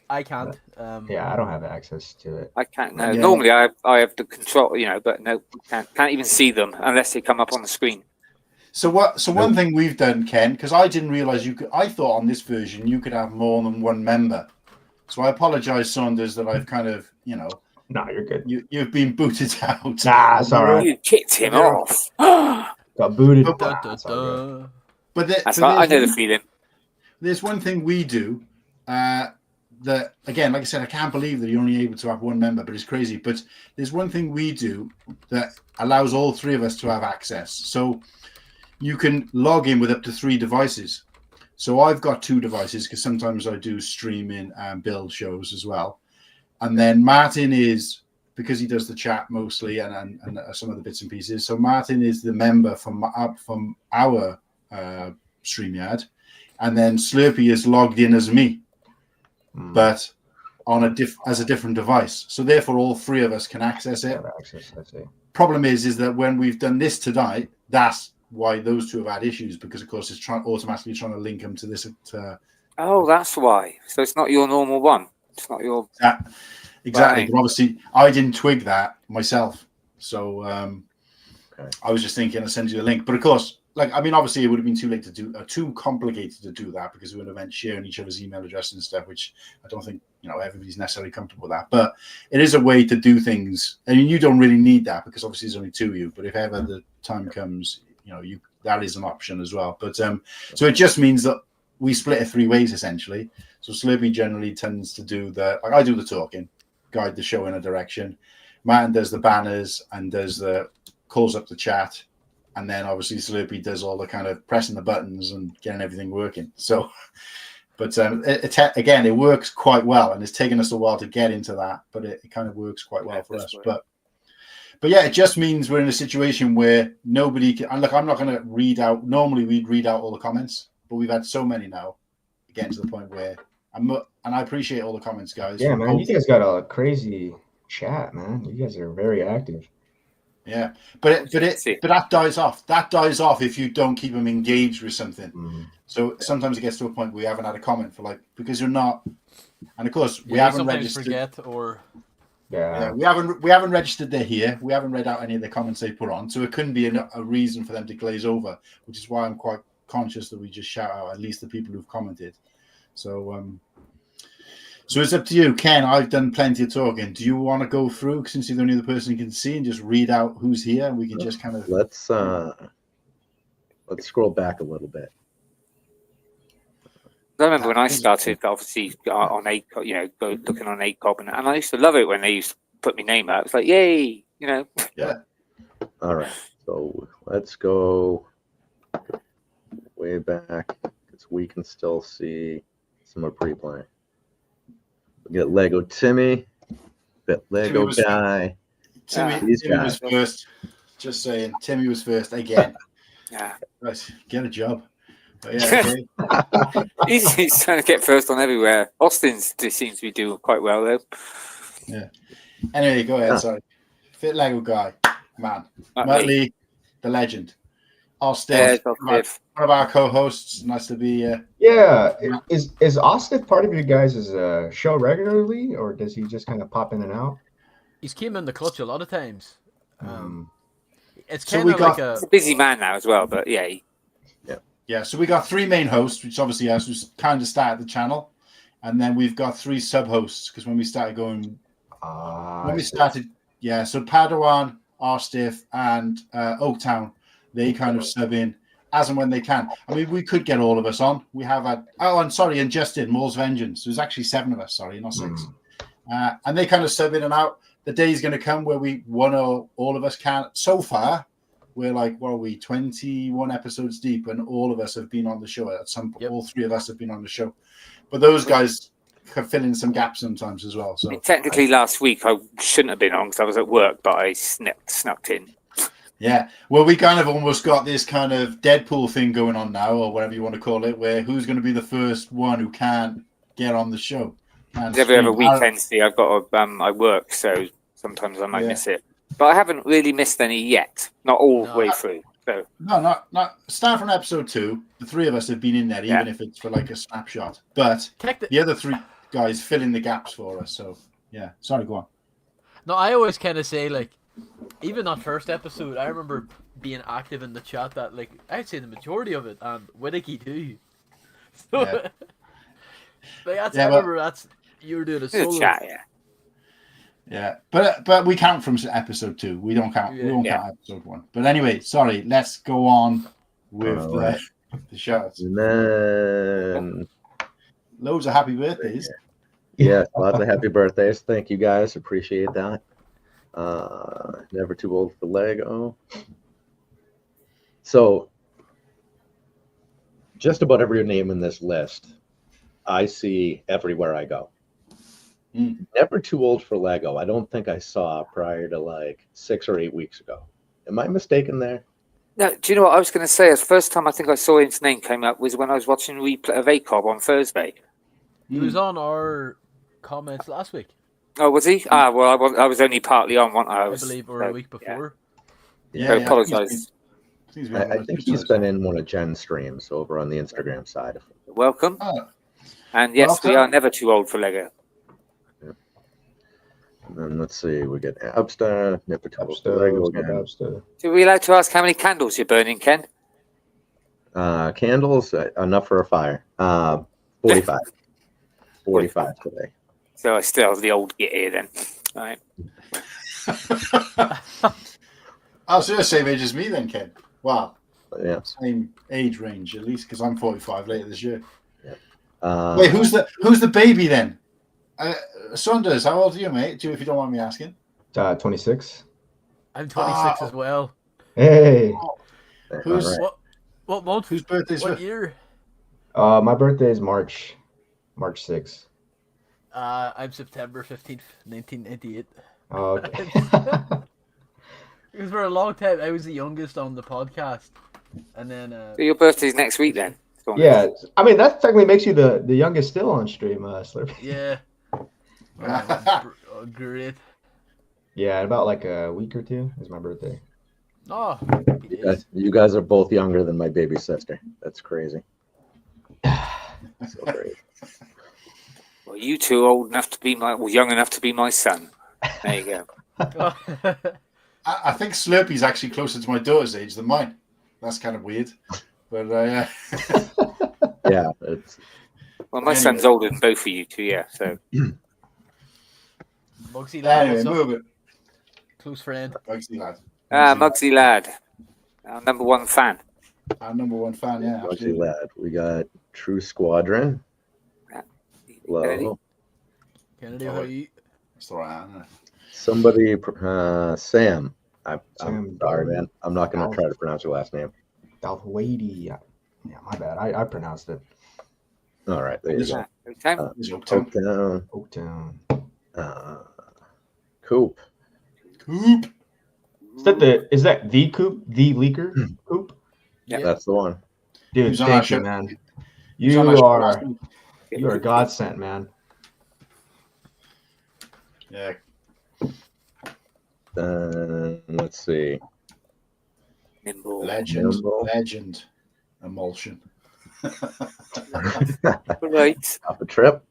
I can't. Yeah, I don't have access to it. I can't. No, Yeah. normally I have the control, but no, can't even see them unless they come up on the screen. So one thing we've done, Ken, because I didn't realize you could. I thought on this version you could have more than one member. So I apologize, Saunders, that I've kind of, No, you're good. you've been booted out. Nah, it's all right. You kicked him off. Got booted. But I know the feeling. There's one thing we do that, again, like I said, I can't believe that you're only able to have one member, but it's crazy. But there's one thing we do that allows all three of us to have access. So you can log in with up to 3 devices. So I've got 2 devices because sometimes I do streaming and build shows as well. And then Martin is, because he does the chat mostly and some of the bits and pieces. So Martin is the member from our StreamYard. And then Slurpee is logged in as me, but on as a different device. So therefore, all 3 of us can access it. Problem is that when we've done this tonight, that's why those 2 have had issues, because of course it's automatically trying to link them to this. Oh, that's why. So it's not your normal one. It's not your exactly. Right. But obviously, I didn't twig that myself, so I was just thinking I'd send you the link. But of course, obviously it would have been too late to do, too complicated to do that, because it would have meant sharing each other's email addresses and stuff, which I don't think everybody's necessarily comfortable with that. But it is a way to do things. I mean, you don't really need that because obviously there's only 2 of you. But if ever the time comes, that is an option as well. But so it just means that we split it 3 ways essentially. So Slurpee generally tends to do I do the talking, guide the show in a direction. Martin does the banners and calls up the chat. And then obviously Slurpee does all the kind of pressing the buttons and getting everything working. So, but again, it works quite well, and it's taken us a while to get into that, but it kind of works quite well for us. But yeah, it just means we're in a situation where nobody can. And look, I'm not going to read out. Normally, we'd read out all the comments, but we've had so many now, getting to the point where and I appreciate all the comments, guys. Yeah, man, you guys got a crazy chat, man. You guys are very active. Yeah, but that dies off. That dies off if you don't keep them engaged with something. Mm-hmm. So sometimes it gets to a point where we haven't had a comment for because you're not. And of course, we haven't registered. Forget or. Yeah, we haven't registered they're here. We haven't read out any of the comments they put on, so it couldn't be a reason for them to glaze over. Which is why I'm quite conscious that we just shout out at least the people who've commented. So it's up to you, Ken. I've done plenty of talking. Do you want to go through, since you're the only other person who can see, and just read out who's here? And we can just kind of let's scroll back a little bit. I remember when I started, obviously on looking on ACOB, and I used to love it when they used to put my name out. It's like, yay, Yeah. All right, so let's go way back because we can still see some more pre-playing. We get Lego Timmy, bit Lego guy. Timmy was first. Just saying, Timmy was first again. Yeah, right, get a job. But yeah, okay. he's trying to get first on everywhere. Austin seems to be doing quite well though. Yeah. Anyway, go ahead. Sorry, fit Lego guy, man. Muttley, the legend. Austin, one of our co-hosts. Nice to be here. Yeah, is Austin part of you guys' show regularly, or does he just kind of pop in and out? He's came in the clutch a lot of times. It's So kind of like He's a busy man now as well, but yeah. Yeah, so we got 3 main hosts, which obviously us, who's kind of started the channel, and then we've got 3 sub-hosts because when we started going, so Padawan, Arstiff, and Oaktown, they kind of sub in as and when they can. I mean, we could get all of us on. We have had, and Justin, Moore's Vengeance. There's actually 7 of us, sorry, not 6. And they kind of sub in and out. The day's going to come where one or all of us can. So far, we're 21 episodes deep, and all of us have been on the show at some point. Yep. All 3 of us have been on the show. But those guys, fill in some gaps sometimes as well. So technically, last week I shouldn't have been on because I was at work, but I snuck in. Yeah, well, we kind of almost got this kind of Deadpool thing going on now, or whatever you want to call it, where who's going to be the first one who can't get on the show? Every other weekend, see, I've got I work, so sometimes I might miss it. But I haven't really missed any yet, not all the way through. So not start from episode 2. The 3 of us have been in there, even if it's for like a snapshot. But the other 3 guys fill in the gaps for us. So yeah, sorry, go on. No, I always kind of say like, even that first episode, I remember being active in the chat. That like I'd say the majority of it, and Whittaky too. So, like, I remember you were doing a solo chat, Yeah, but we count from episode 2. We don't count. We won't count episode 1. But anyway, sorry. Let's go on with the shots. And then loads of happy birthdays. Yeah, lots of happy birthdays. Thank you guys. Appreciate that. Never too old for Lego. So, just about every name in this list, I see everywhere I go. Never too old for Lego. I don't think I saw prior to like 6 or 8 weeks ago. Am I mistaken there? No, do you know what I was going to say? The first time I think I saw his name came up was when I was watching replay of ACOB on Thursday. He was on our comments last week. Oh, was he? Well, I was only partly on one. I believe, or a week before. Yeah, I apologise. I think he's been in one of Jen's streams over on the Instagram side. Welcome. And yes, we are never too old for Lego. And then let's see, we get Abster, never too old for Lego again. So we like to ask how many candles you're burning, Ken? Candles, enough for a fire. 45. 45 today. So I still have the old git here then. All right. Oh, so you're the same age as me then, Ken. Wow. Yeah. Same age range, at least, because I'm 45 later this year. Yeah. Wait, who's the baby then? Saunders, how old are you, mate? If you don't mind me asking. 26. I'm 26 as well. Hey. Who's what month? Whose birthday's what year? My birthday is March 6th. I'm September 15th, 1998. Oh, okay. Because for a long time I was the youngest on the podcast, and then. So your birthday's next week then? Yeah, I mean that technically makes you the youngest still on stream, Slurpee. Yeah. Great. Yeah, in about like a week or 2 is my birthday. Oh, you guys are both younger than my baby sister. That's crazy. So great. Well, you two are old enough to be young enough to be my son. There you go. I think Slurpee's actually closer to my daughter's age than mine. That's kind of weird, but yeah. It's... Well, my son's older than both of you two, yeah. So. Mugsy lad, anyway, move it. Close friend. Mugsy lad. Mugsy lad, our number 1 fan. Our number 1 fan, yeah. Mugsy lad. We got True Squadron. Hello. Kennedy, how are you? That's all right, isn't it? Somebody, Sam. I'm Sam sorry, man. I'm not going to try to pronounce your last name. Dalthwaite. Yeah, my bad. I pronounced it. All right, there you go. Oaktown. Coop. Is that the Coop? The leaker? Coop? Yeah, that's the one. Dude, thank you, man. You are a godsend, man. Yeah. Let's see. Legend. Emulsion. Right. Off a trip.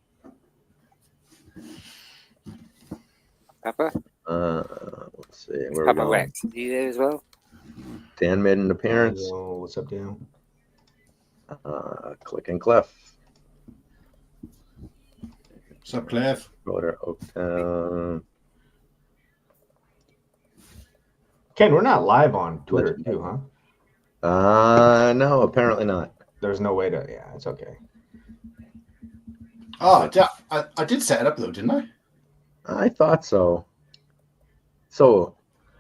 Papa. Let's see. Where Papa we Rex. Are you there as well? Dan made an appearance. Hello, what's up, Dan? Click and Clef. What's up, Cliff? Rotor Oaktown. Ken, we're not live on Twitter, too, huh? No, apparently not. There's no way to. Yeah, it's okay. Oh, I did set it up though, didn't I? I thought so. So,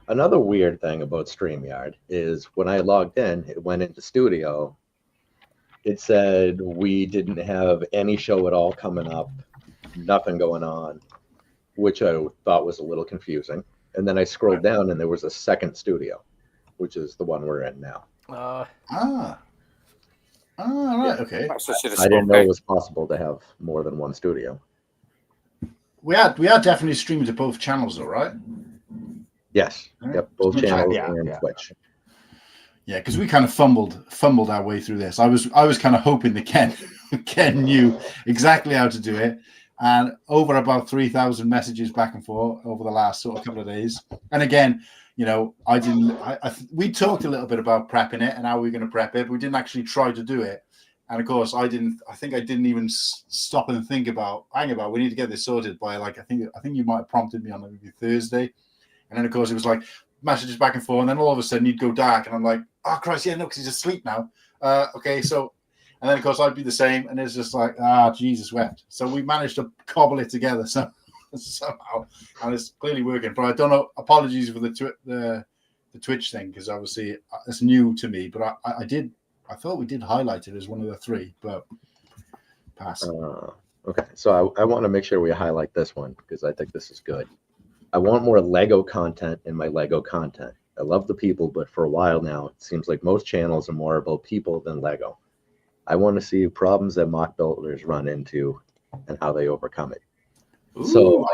another weird thing about StreamYard is when I logged in, it went into studio. It said we didn't have any show at all coming up nothing going on, which I thought was a little confusing. And then I scrolled down and there was a second studio, which is the one we're in now. Right, okay. I didn't know it was possible to have more than one studio. We are definitely streaming to both channels, though, right? Yes. Yep. Both channels and Twitch. Yeah, because we kind of fumbled our way through this. I was kind of hoping that Ken knew exactly how to do it, and over about 3,000 messages back and forth over the last sort of couple of days. And again, you know, we talked a little bit about prepping it and how we were going to prep it, but we didn't actually try to do it. And of course, I think I didn't even stop and think about. We need to get this sorted by I think you might have prompted me on maybe Thursday, and then of course it was like messages back and forth, and then all of a sudden you'd go dark, and I'm like, oh Christ, yeah, no, because he's asleep now. Okay, so, and then of course I'd be the same, and it's just like, Jesus wept. So we managed to cobble it together somehow, and it's clearly working. But I don't know. Apologies for the Twitch thing, because obviously it's new to me. But I thought we did highlight it as one of the three, but pass. Okay, so I want to make sure we highlight this one because I think this is good. I want more Lego content in my Lego content. I love the people, but for a while now, it seems like most channels are more about people than Lego. I want to see problems that mock builders run into and how they overcome it. Ooh, so,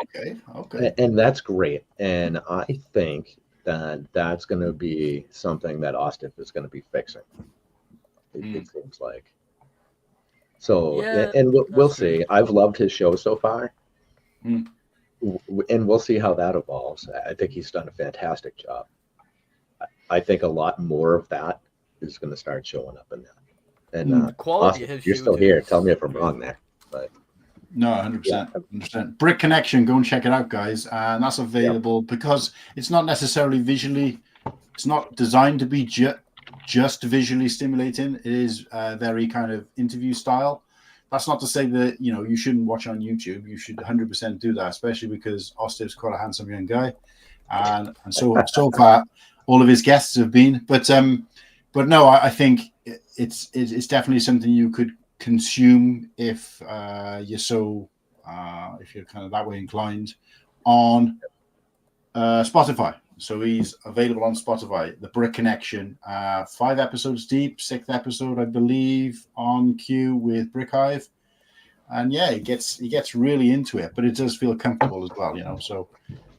okay. And that's great. And I think that that's going to be something that Ostif is going to be fixing. It seems like. So, yeah, and we'll see. I've loved his show so far. And we'll see how that evolves. I think he's done a fantastic job. I think a lot more of that is going to start showing up in that. And quality Ostif, you're still here. Tell me if I'm wrong there. But no, 100%. 100%. Brick Connection, go and check it out, guys. And that's available because it's not necessarily visually, it's not designed to be just visually stimulating. It is very kind of interview style. That's not to say that, you know, you shouldn't watch on YouTube. You should 100% do that, especially because Ostif's quite a handsome young guy. And so far, all of his guests have been. But no, I think it's definitely something you could consume if if you're kind of that way inclined on Spotify. So he's available on Spotify. The Brick Connection, 5 episodes deep, 6th episode, I believe, on cue with Brick Hive. And yeah, he gets really into it, but it does feel comfortable as well, you know. So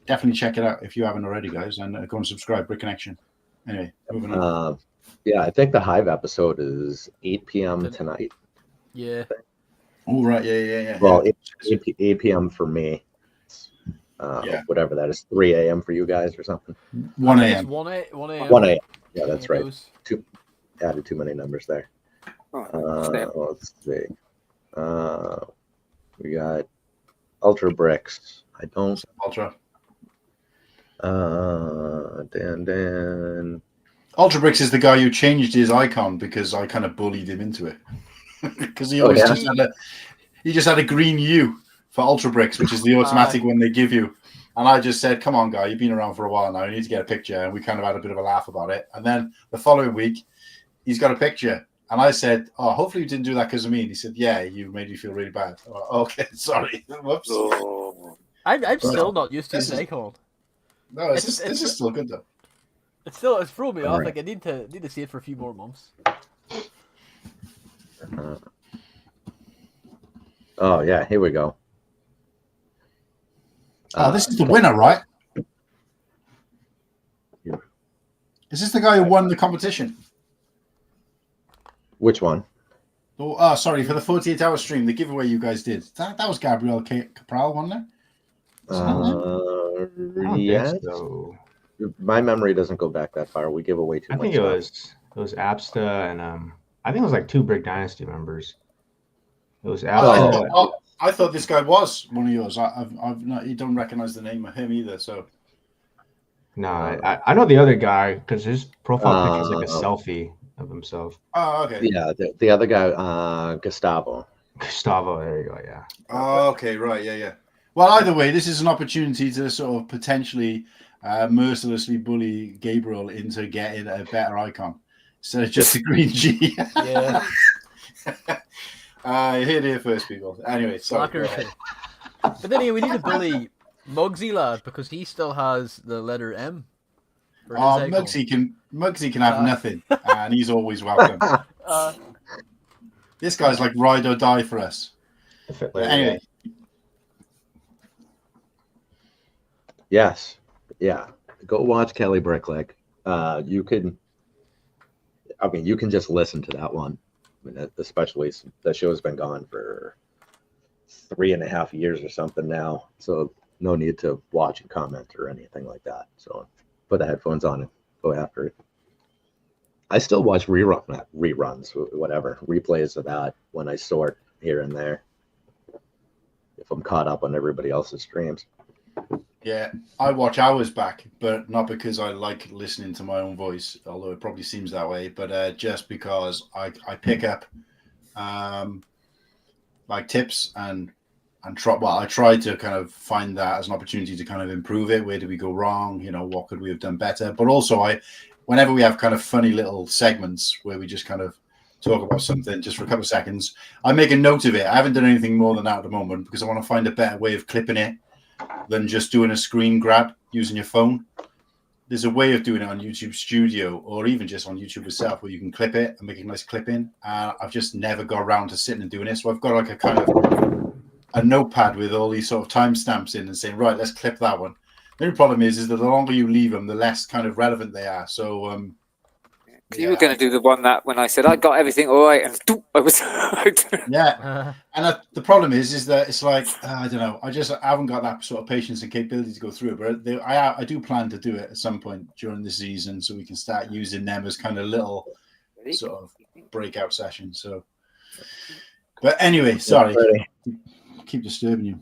definitely check it out if you haven't already, guys, and go and subscribe. Brick Connection. Anyway, moving on. Yeah, I think the Hive episode is 8 p.m. tonight. Yeah. Oh, right. Yeah. Well, 8 p.m. for me. Whatever that is, 3 a.m. for you guys or something. 1 a.m. 1 a.m. 1 a.m. Yeah, that's right. Added too many numbers there. Let's see. We got Ultra Bricks. I don't. Ultra. Dan. Ultra Bricks is the guy who changed his icon because I kind of bullied him into it. Because he always just had a green U for Ultra Bricks, which is the automatic one they give you. And I just said, come on, guy, you've been around for a while now. You need to get a picture. And we kind of had a bit of a laugh about it. And then the following week, he's got a picture. And I said, oh, hopefully you didn't do that because of me. And he said, yeah, you made me feel really bad. Okay, sorry. Whoops. I'm still not used to his icon. No, this is still good, though. It's thrown me off. Right. Like, I need to see it for a few more months. Oh, yeah, here we go. This is the winner, right? Is this the guy who won the competition? Which one? Oh, sorry, for the 48-hour stream, the giveaway you guys did. That was Gabriel Capral, wasn't it? Yes. So. My memory doesn't go back that far. We give away too much. I think it was Absta and I think it was like 2 Brick Dynasty members. It was Absta. I thought this guy was one of yours. I've not. You don't recognize the name of him either. So. No, I know the other guy because his profile picture is like a selfie of himself. Oh, okay. Yeah, the other guy, Gustavo. Gustavo, there you go. Yeah. Oh, okay, right, yeah. Well, either way, this is an opportunity to sort of potentially mercilessly bully Gabriel into getting a better icon instead of just a green G. Yeah. You heard it here first, people. Anyway, sorry. But then again, we need to bully Muggsy lad because he still has the letter M. For his icon. Muggsy can have nothing, and he's always welcome. This guy's like ride or die for us. But anyway. Yes. Yeah. Go watch Kelly Bricklick. You can just listen to that one. I mean, especially the show's been gone for 3.5 years or something now. So no need to watch and comment or anything like that. So put the headphones on and go after it. I still watch reruns, whatever, replays of that when I sort here and there. If I'm caught up on everybody else's streams. Yeah, I watch hours back, but not because I like listening to my own voice, although it probably seems that way, but just because I pick up like tips and I try to kind of find that as an opportunity to kind of improve it. Where did we go wrong? You know, what could we have done better? But also whenever we have kind of funny little segments where we just kind of talk about something just for a couple of seconds, I make a note of it. I haven't done anything more than that at the moment because I want to find a better way of clipping it than just doing a screen grab using your phone. There's a way of doing it on YouTube Studio or even just on YouTube itself where you can clip it and make a nice clip in. I've just never got around to sitting and doing it. So I've got like a kind of a notepad with all these sort of timestamps in and saying, right, let's clip that one. The only problem is that the longer you leave them, the less kind of relevant they are. So you were going to do the one that when I said I got everything all right, and I was yeah. And the problem is that it's like I don't know. I haven't got that sort of patience and capability to go through it. But I do plan to do it at some point during the season, so we can start using them as kind of little sort of breakout sessions. So, but anyway, sorry, keep disturbing you.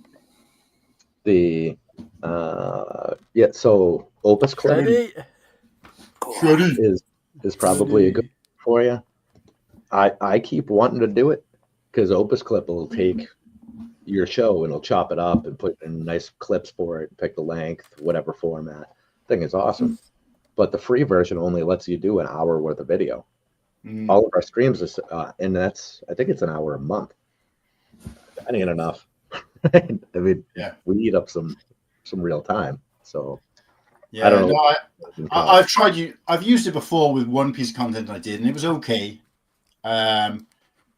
So Opus Clip is probably a good for you. I keep wanting to do it because Opus Clip will take your show and it'll chop it up and put in nice clips for it, pick the length, whatever format. I think it's awesome. But the free version only lets you do an hour worth of video. All of our streams is and that's I think it's an hour a month. That ain't enough. I mean, we eat up some real time. So yeah, I don't know. I've tried I've used it before with one piece of content I did, and it was okay. But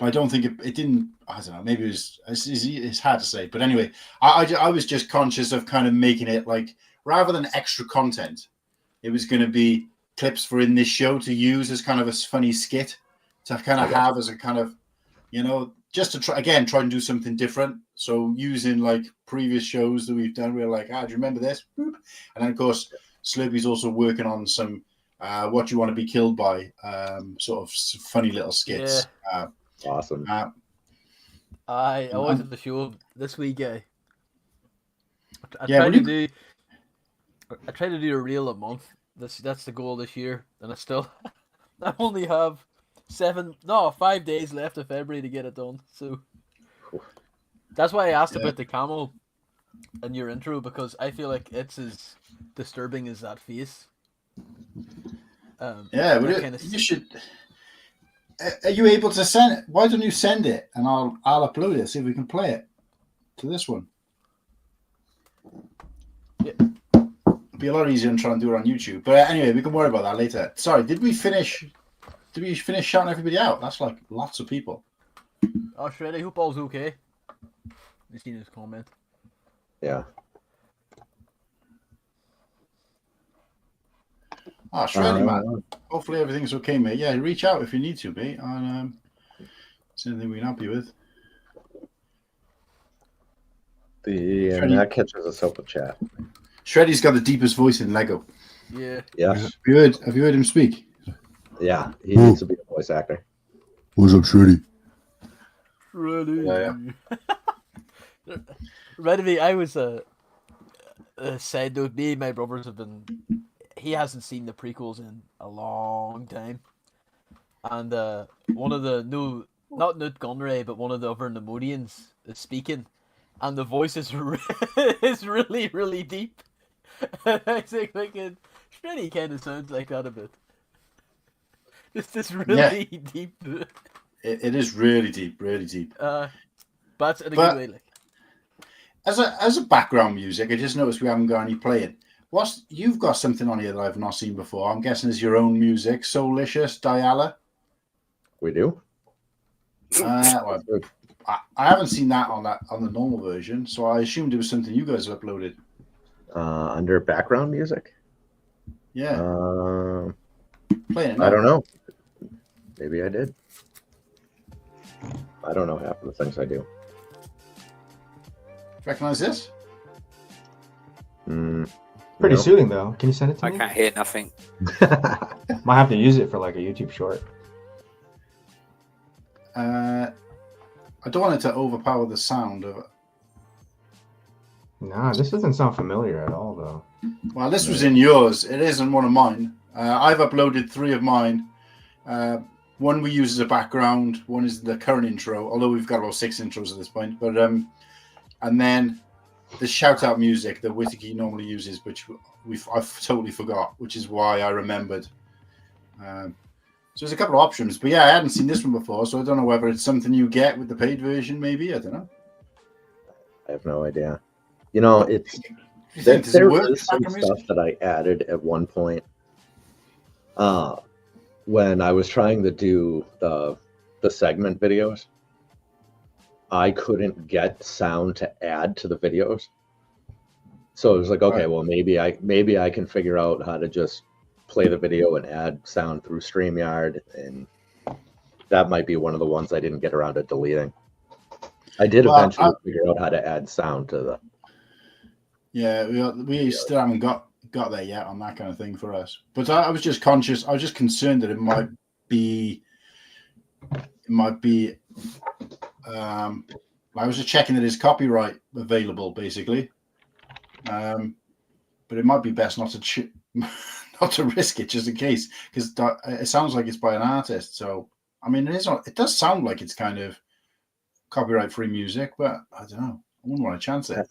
I don't think it didn't. I don't know. Maybe it's hard to say. But anyway, I was just conscious of kind of making it like rather than extra content, it was going to be clips for in this show to use as kind of a funny skit to kind of have as a kind of, just to try and do something different. So using like previous shows that we've done, we're like, do you remember this? Boop. And then of course, Slurpy's also working on some what you want to be killed by sort of funny little skits. Yeah. Awesome. I wanted to show him this week. I try to do a reel a month. That's the goal this year, and I only have 5 days left of February to get it done. So that's why I asked about the camel in your intro, because I feel like it's as disturbing as that face. You should. Are you able to send it? Why don't you send it and I'll upload it, see if we can play it to this one. Yeah. It'd be a lot easier than trying to do it on YouTube. But anyway, we can worry about that later. Sorry, did we finish shouting everybody out? That's like lots of people. Oh, Shreddy, hope all's okay. I've seen his comment. Yeah. Shreddy, man. Hopefully everything's okay, mate. Yeah, reach out if you need to, mate. And it's anything we can help you with. And that catches us up with chat. Shreddy's got the deepest voice in Lego. Yeah. Yes. Have you heard him speak? Yeah, he needs to be a voice actor. What's up, Shreddy? Shreddy. Yeah. Right, I was a side note. Me and my brothers have been. He hasn't seen the prequels in a long time, and one of the not Newt Gunray, but one of the other Nemodians is speaking, and the voice is is really, really deep. I was thinking, Shreddy kind of sounds like that a bit. Just this really deep. It is really deep, really deep. But in a good way, like. as a background music, I just noticed we haven't got any playing. You've got something on here that I've not seen before. I'm guessing it's your own music, Soulicious, Diala. We do. Well, I haven't seen that on the normal version, so I assumed it was something you guys have uploaded. Under background music. Yeah. Playing it now. I don't know. Maybe I did. I don't know half of the things I do. Recognize this? Pretty soothing though. Can you send it to I me? can't hear nothing. Might have to use it for like a YouTube short. I don't want it to overpower the sound of it. Nah, this doesn't sound familiar at all though. Well, this was in yours. It isn't one of mine. I've uploaded 3 of mine. One we use as a background. One is the current intro, although we've got about 6 intros at this point. But and then the shout out music that Whittaky normally uses, which I've totally forgot, which is why I remembered. So there's a couple of options, but yeah, I hadn't seen this one before, so I don't know whether it's something you get with the paid version. Maybe, I don't know. I have no idea. You know, it's there is some stuff that I added at one point when I was trying to do the segment videos. I couldn't get sound to add to the videos, so it was like, okay, well, maybe I can figure out how to just play the video and add sound through StreamYard, and that might be one of the ones I didn't get around to deleting. I did eventually figure out how to add sound to the. Yeah, we still haven't got there yet on that kind of thing for us. But I was just conscious. I was just concerned that it might be. I was just checking that there's copyright available, basically. But it might be best not to not to risk it, just in case, because it sounds like it's by an artist. So I mean, it does sound like it's kind of copyright-free music, but I don't know. I wouldn't want to chance it.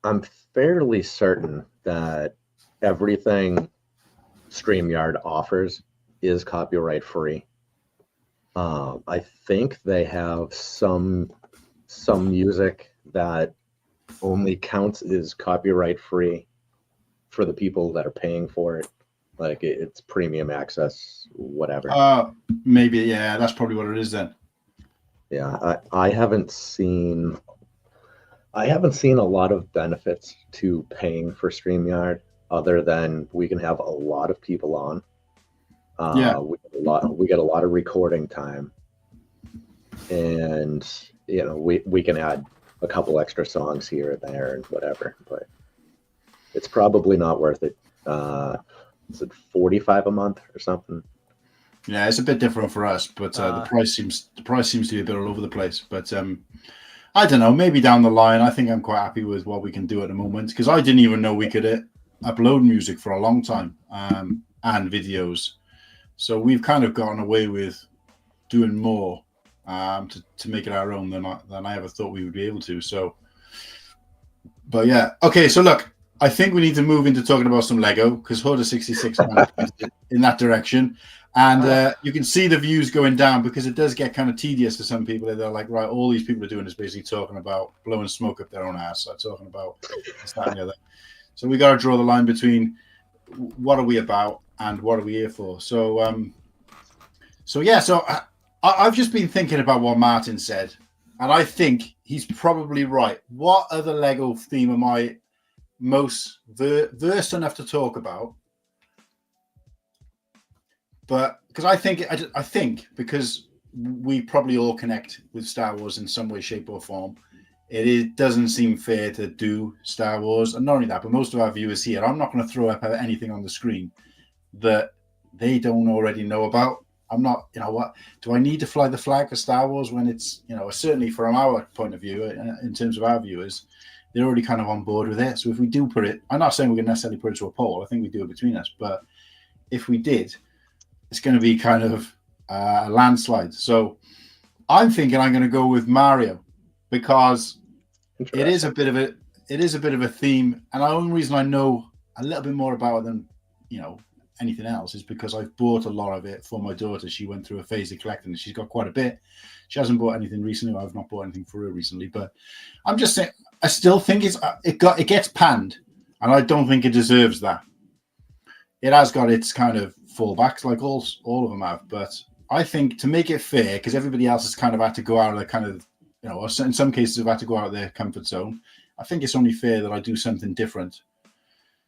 I'm fairly certain that everything StreamYard offers is copyright-free. I think they have some music that only counts as copyright-free for the people that are paying for it. Like it's premium access, whatever. Maybe, yeah, that's probably what it is then. Yeah, I haven't seen a lot of benefits to paying for StreamYard other than we can have a lot of people on. We get a lot of recording time, and we can add a couple extra songs here and there and whatever, but it's probably not worth it. Is it $45 a month or something? Yeah, it's a bit different for us, but the price seems to be a bit all over the place. But I don't know, maybe down the line. I think I'm quite happy with what we can do at the moment, because I didn't even know we could upload music for a long time and videos. So we've kind of gotten away with doing more to make it our own than I ever thought we would be able to. So, but yeah, okay. So look, I think we need to move into talking about some Lego, because Hoda 66 kind of in that direction. And you can see the views going down, because it does get kind of tedious for some people. They're like, right, all these people are doing is basically talking about blowing smoke up their own ass. They're talking about this, that, and the other. So we got to draw the line between what are we about and what are we here for. So, I've just been thinking about what Martin said, and I think he's probably right. What other Lego theme am I most versed enough to talk about? But because I think because we probably all connect with Star Wars in some way, shape, or form, it doesn't seem fair to do Star Wars. And not only that, but most of our viewers here, I'm not going to throw up anything on the screen that they don't already know about. I'm not, what? Do I need to fly the flag for Star Wars when it's, certainly from our point of view, in terms of our viewers, they're already kind of on board with it. So if we do put it, I'm not saying we're going to necessarily put it to a poll. I think we do it between us. But if we did, it's going to be kind of a landslide. So I'm thinking I'm going to go with Mario, because it is a bit of a theme, and the only reason I know a little bit more about it than anything else is because I've bought a lot of it for my daughter. She went through a phase of collecting and she's got quite a bit. She hasn't bought anything recently. I've not bought anything for her recently, but I'm just saying, I still think it gets panned, and I don't think it deserves that. It has got its kind of fallbacks, like all of them have, but I think to make it fair, because everybody else has kind of had to go out of their kind of, or in some cases have had to go out of their comfort zone. I think it's only fair that I do something different.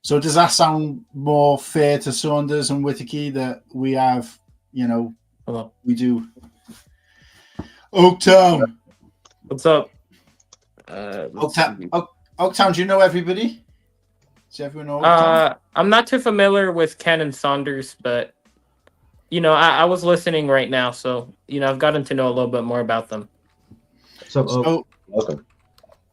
So does that sound more fair to Saunders and Whittaky that we have, Hello. We do Oaktown. What's up? Oaktown, do you know everybody? Does everyone know Oaktown? I'm not too familiar with Ken and Saunders, but I was listening right now, so I've gotten to know a little bit more about them. So Welcome.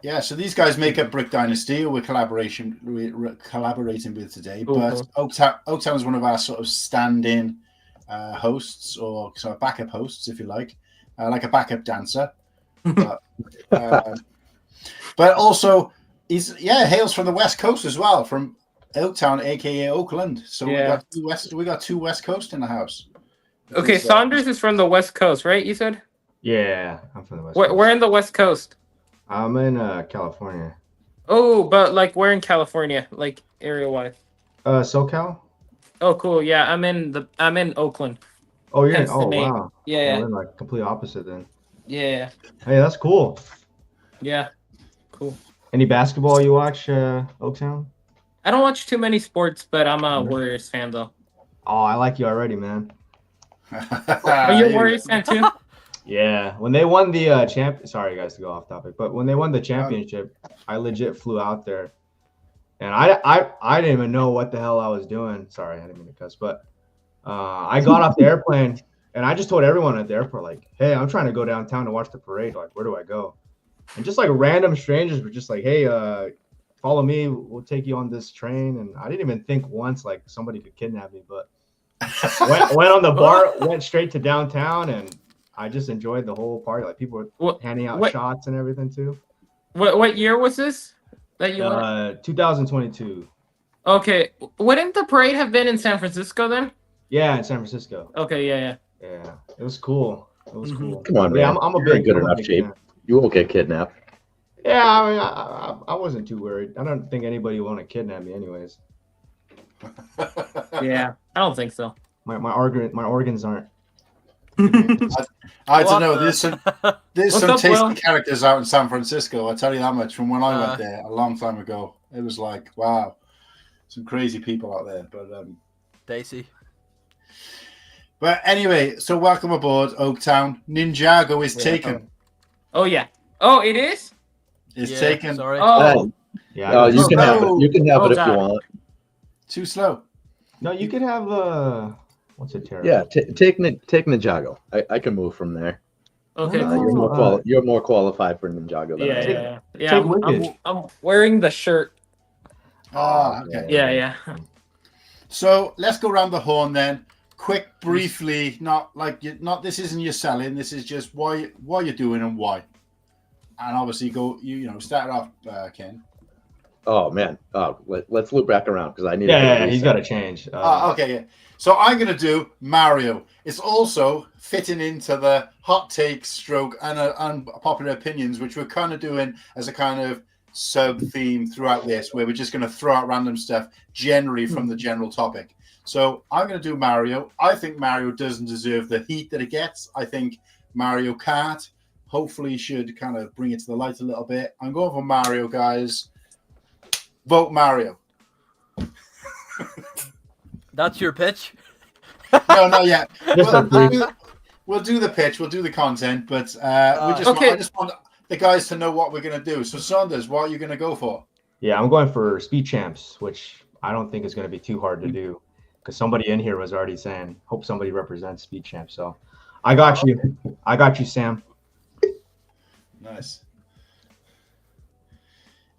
yeah, so these guys make up Brick Dynasty, who we're collaborating with today. Cool, But Oaktown is one of our sort of stand-in hosts, or sort of backup hosts, if you like a backup dancer. But also, hails from the West Coast as well, from Oaktown, aka Oakland. So we got two West Coast in the house. Okay, Saunders is from the West Coast, right? You said? Yeah, I'm from the West Coast. Where in the West Coast? I'm in California. Oh, but like where in California, like area-wise? SoCal. Oh, cool. Yeah, I'm in Oakland. Oh, you're Hence the name. wow. Yeah. We're like complete opposite then. Yeah. Hey, that's cool. Yeah. Cool. Any basketball you watch, Oaktown? I don't watch too many sports, but I'm a Warriors fan though. Oh, I like you already, man. Are you a Warriors fan too? Yeah, when they won the sorry guys to go off topic, but when they won the championship, I legit flew out there, and I didn't even know what the hell I was doing. Sorry, I didn't mean to cuss, but I got off the airplane and I just told everyone at the airport, like, hey, I'm trying to go downtown to watch the parade. Like, where do I go? And just like random strangers were just like, hey, follow me. We'll take you on this train. And I didn't even think once like somebody could kidnap me, but went on the bar, went straight to downtown, and I just enjoyed the whole party. Like people were handing out shots and everything too. What year was this that you went? 2022. Okay, wouldn't the parade have been in San Francisco then? Yeah, in San Francisco. Okay, yeah. Yeah, it was cool. It was cool. Come on, man. Yeah, I'm a You're in big good enough shape. fan. You won't get kidnapped. Yeah, I mean, I wasn't too worried. I don't think anybody would want to kidnap me, anyways. Yeah, I don't think so. My organs aren't. I don't know. There's some tasty Will? characters out in San Francisco. I tell you that much. From when I went there a long time ago, it was like, wow, some crazy people out there. But Daisy. But anyway, so welcome aboard, Oaktown. Ninjago is taken. Oh yeah. Oh, it is. It's taken. Sorry. Oh, Yeah. You can have it. You can have it if God. you want. Too slow. No, you could have what's it? Terrible. Yeah, take Ninjago. I can move from there. okay. You're more qualified for Ninjago than I am. Yeah. Take Wicked. I'm wearing the shirt. Oh, okay. Yeah. So let's go around the horn then. Quick, briefly, this isn't your selling. This is just why you're doing and why. And obviously, start it off, Ken. Oh man. Let's loop back around because I need. Yeah, he's got to change. Okay, yeah. So I'm going to do Mario. It's also fitting into the hot take stroke and unpopular opinions, which we're kind of doing as a kind of sub theme throughout this, where we're just going to throw out random stuff generally from the general topic. So I'm going to do Mario. I think Mario doesn't deserve the heat that it gets. I think Mario Kart hopefully should kind of bring it to the light a little bit. I'm going for Mario, guys. Vote Mario. That's your pitch? No, not yet. We'll do the pitch. We'll do the content, but I just want the guys to know what we're going to do. So, Saunders, what are you going to go for? Yeah, I'm going for Speed Champs, which I don't think is going to be too hard to do because somebody in here was already saying, hope somebody represents Speed Champs. So I got you. I got you, Sam. Nice.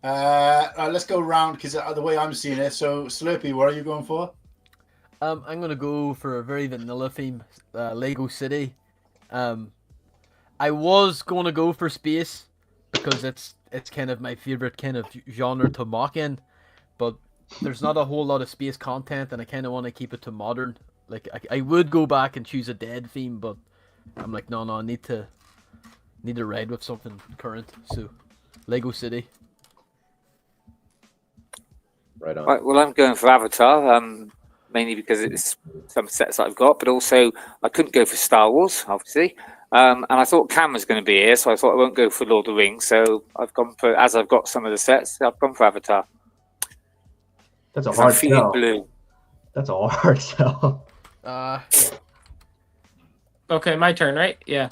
Let's go around because the way I'm seeing it. So, Slurpee, what are you going for? I'm gonna go for a very vanilla theme, Lego City. I was gonna go for space because it's kind of my favorite kind of genre to mock in, but there's not a whole lot of space content, and I kind of want to keep it to modern. Like I would go back and choose a dead theme, but I'm like, no, I need to ride with something current. So, Lego City. Right on. Right, well, I'm going for Avatar, mainly because it's some sets that I've got, but also I couldn't go for Star Wars, obviously. And I thought Cam was going to be here, so I thought I won't go for Lord of the Rings. So I've gone for, as I've got some of the sets, I've gone for Avatar. That's a 'Cause I'm hard feeling sell. blue. That's a hard sell. Okay, my turn, right? Yeah.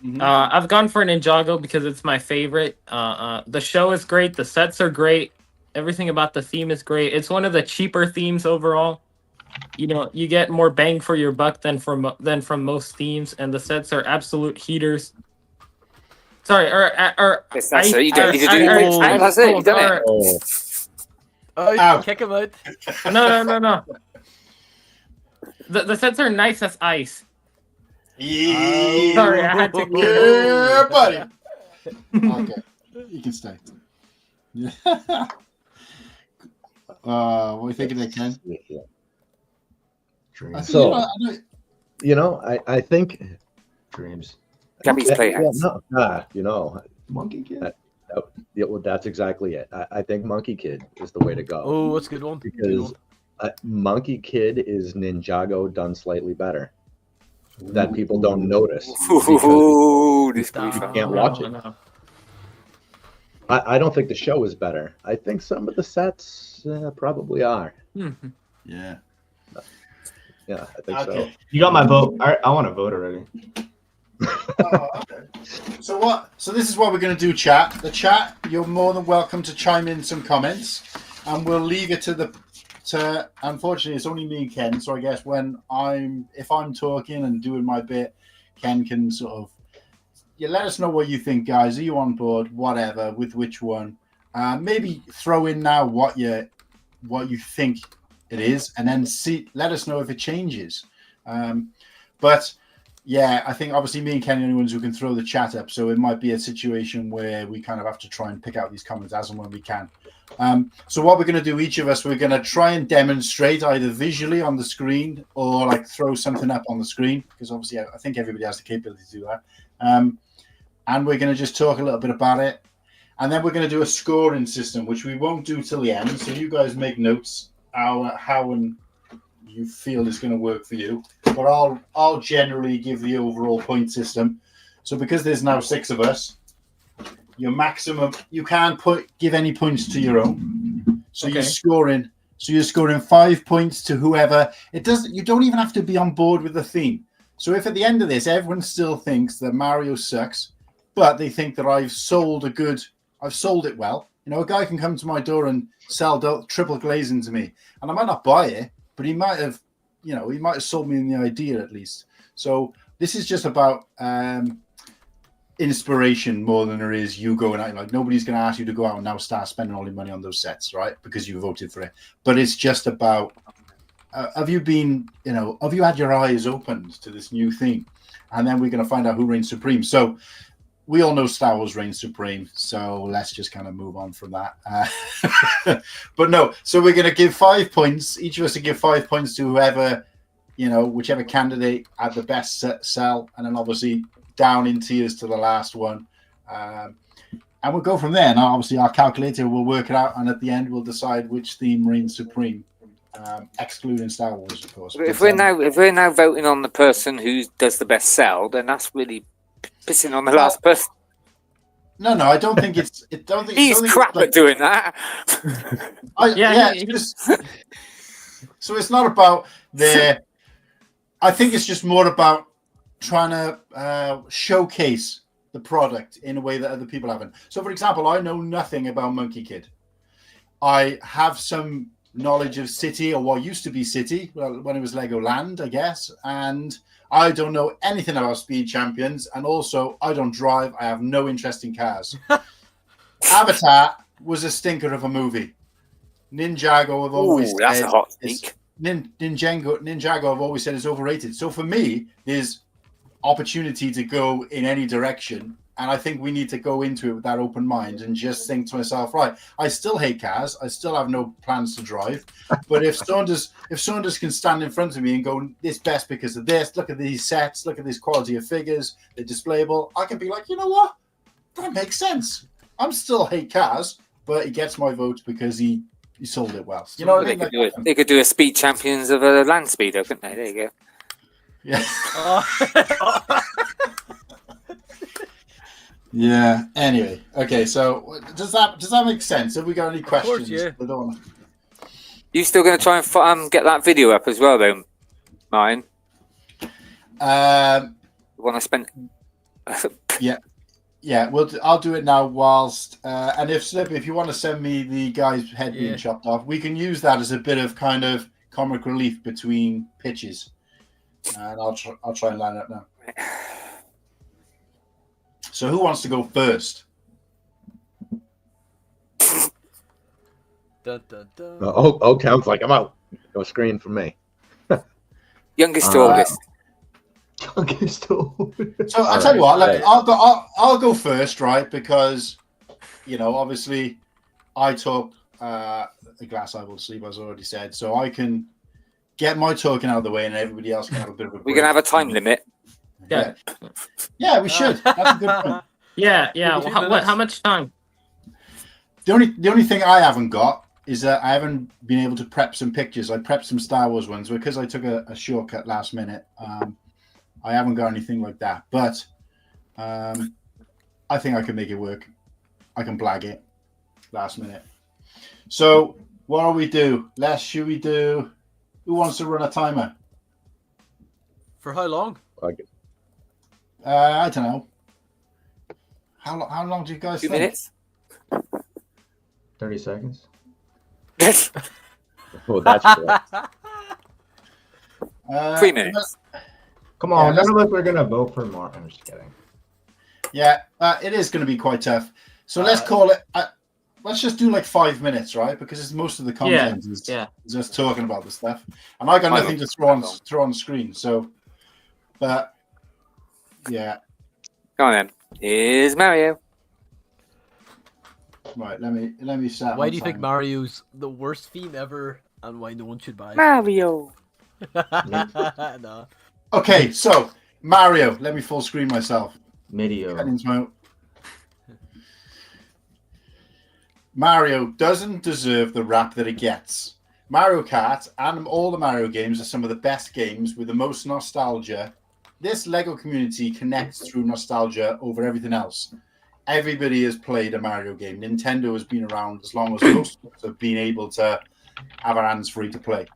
Mhm. I've gone for Ninjago because it's my favorite. The show is great. The sets are great. Everything about the theme is great. It's one of the cheaper themes overall. You know, you get more bang for your buck than from most themes, and the sets are absolute heaters. Sorry, or Yes, that's it. You don't need to do it. it. That's it. You've done it. Oh, Oh, kick him out. No. The sets are nice as ice. Yeah, Sorry, I had to. yeah, buddy. Okay, you can stay. Yeah. What are you thinking there, Ken? yeah. I think, So- you know, I I think. Dreams. Gabby's Playhouse. Monkey Kid. Well, that's exactly it. I think Monkey Kid is the way to go. Oh, that's a good one. Good Because one. Monkey Kid is Ninjago done slightly better. That people don't notice. Ooh, this could be You fun. can't watch it. No. I don't think the show is better. I think some of the sets probably are. Mhm. yeah. Yeah, I think so. Okay. You got my vote. I want to vote already. Oh, okay. So this is what we're going to do, chat. The chat, you're more than welcome to chime in some comments, and we'll leave it to unfortunately it's only me and Ken, so I guess if I'm talking and doing my bit, Ken can sort of let us know what you think, guys. Are you on board? Whatever, with which one? Maybe throw in now what you think it is, and then let us know if it changes. But yeah, I think obviously me and Ken are the only ones who can throw the chat up, so it might be a situation where we kind of have to try and pick out these comments as and when we can. So what we're going to do, each of us, we're going to try and demonstrate either visually on the screen or like throw something up on the screen, because obviously I think everybody has the capability to do that. And we're going to just talk a little bit about it, and then we're going to do a scoring system, which we won't do till the end. So you guys make notes how and you feel is going to work for you, but I'll generally give the overall point system. So because there's now 6 of us, your maximum, you can't give any points to your own. So Okay. you're scoring 5 points to whoever. You don't even have to be on board with the theme. So if at the end of this everyone still thinks that Mario sucks, but they think that I've sold it well, you know, a guy can come to my door and sell triple glazing to me, and I might not buy it, but he might have sold me in the idea at least. So this is just about inspiration more than there is you going out. Like, nobody's going to ask you to go out and now start spending all your money on those sets, right? Because you voted for it. But it's just about, have you had your eyes opened to this new thing? And then we're going to find out who reigns supreme. So we all know Star Wars reigns supreme, so let's just kind of move on from that. But no, so we're going to give 5 points. Each of us will give 5 points to whoever, whichever candidate had the best sell, and then obviously down in tiers to the last one. And we'll go from there. Now, obviously, our calculator will work it out, and at the end, we'll decide which theme reigns supreme, excluding Star Wars, of course. But if we're now voting on the person who does the best sell, then that's really pissing on the last person. No, I don't think it's. He's crap at doing that. So it's not about I think it's just more about trying to showcase the product in a way that other people haven't. So, for example, I know nothing about Monkey Kid. I have some knowledge of City, or what used to be City, when it was Legoland, I guess, and I don't know anything about Speed Champions, and also I don't drive. I have no interest in cars. Avatar was a stinker of a movie. Ninjago have always that's said a hot take. Ninjago have always said it's overrated. So for me, there's opportunity to go in any direction, And I think we need to go into it with that open mind and just think to myself, right, I still hate cars. I still have no plans to drive. But if Saunders can stand in front of me and go, this best because of this, look at these sets, look at this quality of figures, they're displayable, I can be like, you know what? That makes sense. I'm still hate cars, but he gets my vote because he sold it well. You know what I mean? They could do a speed champions of a land speeder, couldn't they? There you go. Yeah. Yeah. Anyway, okay. So does that make sense? Have we got any questions? Of course, yeah. You still going to try and get that video up as well, though, Martin? The one I spent. Yeah. I'll do it now. Whilst and if Slippy, if you want to send me the guy's head being chopped off, we can use that as a bit of kind of comic relief between pitches, and I'll try and line it up now. So who wants to go first? Dun, dun, dun. Oaktown's like, I'm out. No screen for me. Youngest to oldest. Youngest to oldest. So I'll tell you what. Like, I'll go first, right? Because obviously, I took a glass eye will sleep, as I already said, so I can get my token out of the way, and everybody else can have a bit of a break. We're gonna have a time limit. Yeah, we should. That's a good point. Yeah. How much time? The only thing I haven't got is that I haven't been able to prep some pictures. I prepped some Star Wars ones because I took a shortcut last minute. I haven't got anything like that, but I think I can make it work. I can blag it last minute. So what do we do? Should we do? Who wants to run a timer? For how long? I don't know. How long do you guys 2 think? minutes. 30 seconds. Oh, that's correct. 3 minutes. Come on, none of us are gonna vote for Martin. I'm just kidding. Yeah, it is going to be quite tough. So let's call it. Let's just do like 5 minutes, right? Because it's most of the content is just talking about the stuff, and I got nothing to throw on the screen. So, but yeah. Go on then. Here's Mario. Right. Let me start. Why do you think Mario's the worst theme ever, and why no one should buy it? Mario. No. Okay, so Mario. Let me full screen myself. Medio. Mario doesn't deserve the rap that it gets. Mario Kart and all the Mario games are some of the best games with the most nostalgia. This LEGO community connects through nostalgia over everything else. Everybody has played a Mario game. Nintendo has been around as long as most of us have been able to have our hands free to play.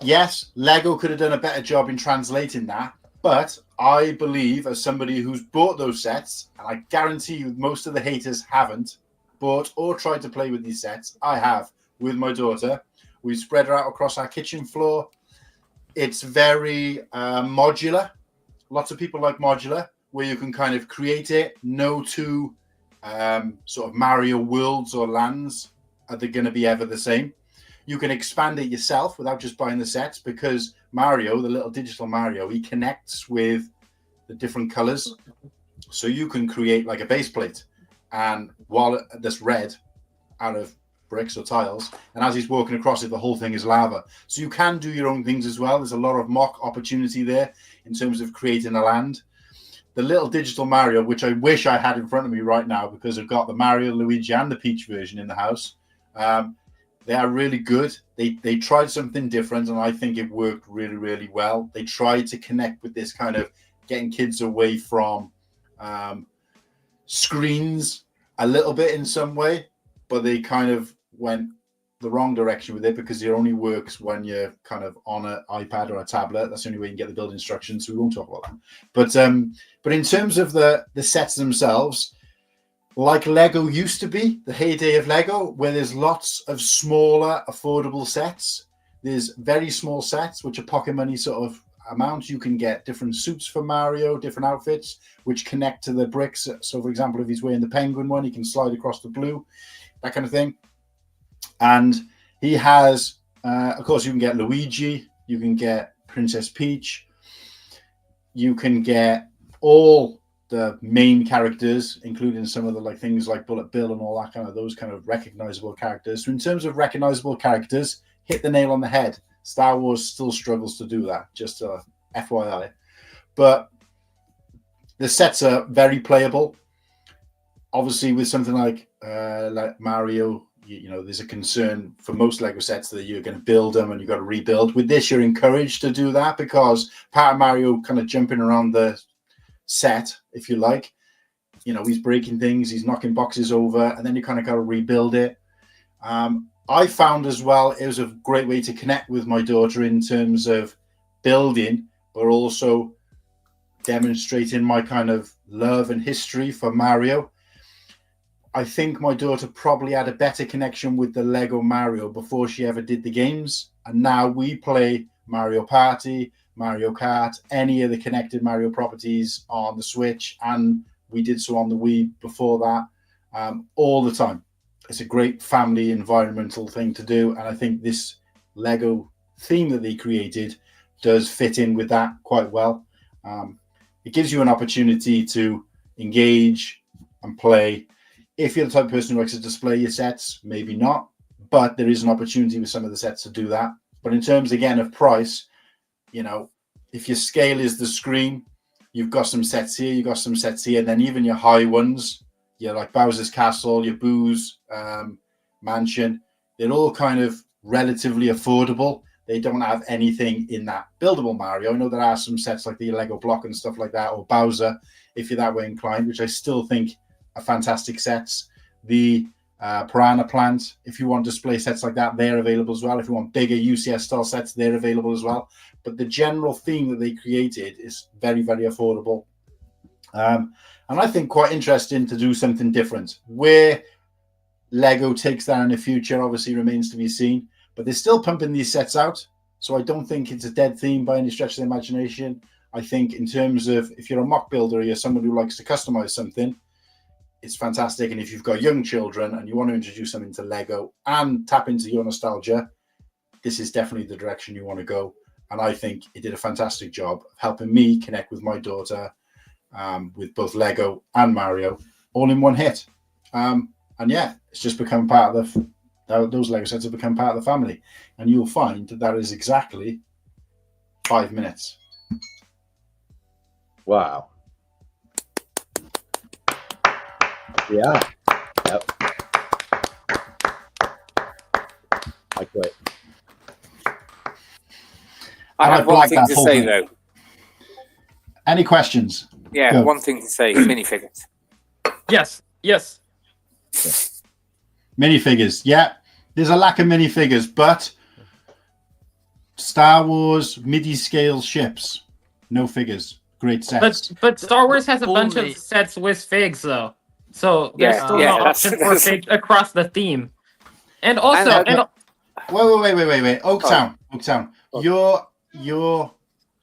Yes, LEGO could have done a better job in translating that, but I believe, as somebody who's bought those sets, and I guarantee you most of the haters haven't bought or tried to play with these sets, I have with my daughter. We spread her out across our kitchen floor. It's very modular. Lots of people like modular, where you can kind of create it. No two sort of Mario worlds or lands are they going to be ever the same. You can expand it yourself without just buying the sets, because Mario, the little digital Mario, he connects with the different colors. So you can create like a base plate, and while that's red out of bricks or tiles, and as he's walking across it, the whole thing is lava. So you can do your own things as well. There's a lot of mock opportunity there in terms of creating a land. The little digital Mario, which I wish I had in front of me right now, because I've got the Mario, Luigi, and the Peach version in the house. They are really good. They tried something different, and I think it worked really, really well. They tried to connect with this kind of getting kids away from screens a little bit in some way, but they kind of went the wrong direction with it, because it only works when you're kind of on an iPad or a tablet. That's the only way you can get the build instructions, so we won't talk about that. But in terms of the sets themselves, like Lego used to be, the heyday of Lego, where there's lots of smaller, affordable sets. There's very small sets, which are pocket money sort of amounts. You can get different suits for Mario, different outfits, which connect to the bricks. So, for example, if he's wearing the penguin one, he can slide across the blue, that kind of thing. And he has, of course, you can get Luigi, you can get Princess Peach, you can get all the main characters, including some of the like things like Bullet Bill and all that kind of those kind of recognizable characters. So in terms of recognizable characters, hit the nail on the head. Star Wars still struggles to do that, just FYI. But the sets are very playable. Obviously, with something like Mario, you know, there's a concern for most Lego sets that you're going to build them and you've got to rebuild. With this, you're encouraged to do that because part of Mario kind of jumping around the set, if you like, you know, he's breaking things, he's knocking boxes over, and then you kind of got to rebuild it. I found as well it was a great way to connect with my daughter in terms of building, but also demonstrating my kind of love and history for Mario. I think my daughter probably had a better connection with the Lego Mario before she ever did the games. And now we play Mario Party, Mario Kart, any of the connected Mario properties on the Switch. And we did so on the Wii before that, all the time. It's a great family environmental thing to do. And I think this Lego theme that they created does fit in with that quite well. It gives you an opportunity to engage and play. If you're the type of person who likes to display your sets, maybe not, but there is an opportunity with some of the sets to do that. But in terms, again, of price, you know, if your scale is the screen, you've got some sets here, you've got some sets here, and then even your high ones, you're like Bowser's Castle, your Boo's Mansion, they're all kind of relatively affordable. They don't have anything in that buildable Mario. I know there are some sets like the Lego block and stuff like that, or Bowser, if you're that way inclined, which I still think are fantastic sets. The Piranha Plant, if you want display sets like that, they're available as well. If you want bigger UCS style sets, they're available as well. But the general theme that they created is very, very affordable. And I think quite interesting to do something different. Where Lego takes that in the future obviously remains to be seen. But they're still pumping these sets out. So I don't think it's a dead theme by any stretch of the imagination. I think in terms of if you're a mock builder or you're someone who likes to customize something, it's fantastic. And if you've got young children and you want to introduce them into Lego and tap into your nostalgia, this is definitely the direction you want to go. And I think it did a fantastic job of helping me connect with my daughter with both Lego and Mario all in one hit. And yeah, it's just become part of those Lego sets have become part of the family. And you'll find that is exactly 5 minutes. Wow. Yeah. Yep. I quit. I have one thing to say, though. Any questions? Yeah, Go. one thing to say, minifigures. Yes. Minifigures, yeah. There's a lack of minifigures, but Star Wars MIDI-scale ships, no figures. Great sets. But Star Wars has a bunch of sets with figs, though. So there's still no option for figs across the theme. And also... Wait. Oaktown. You're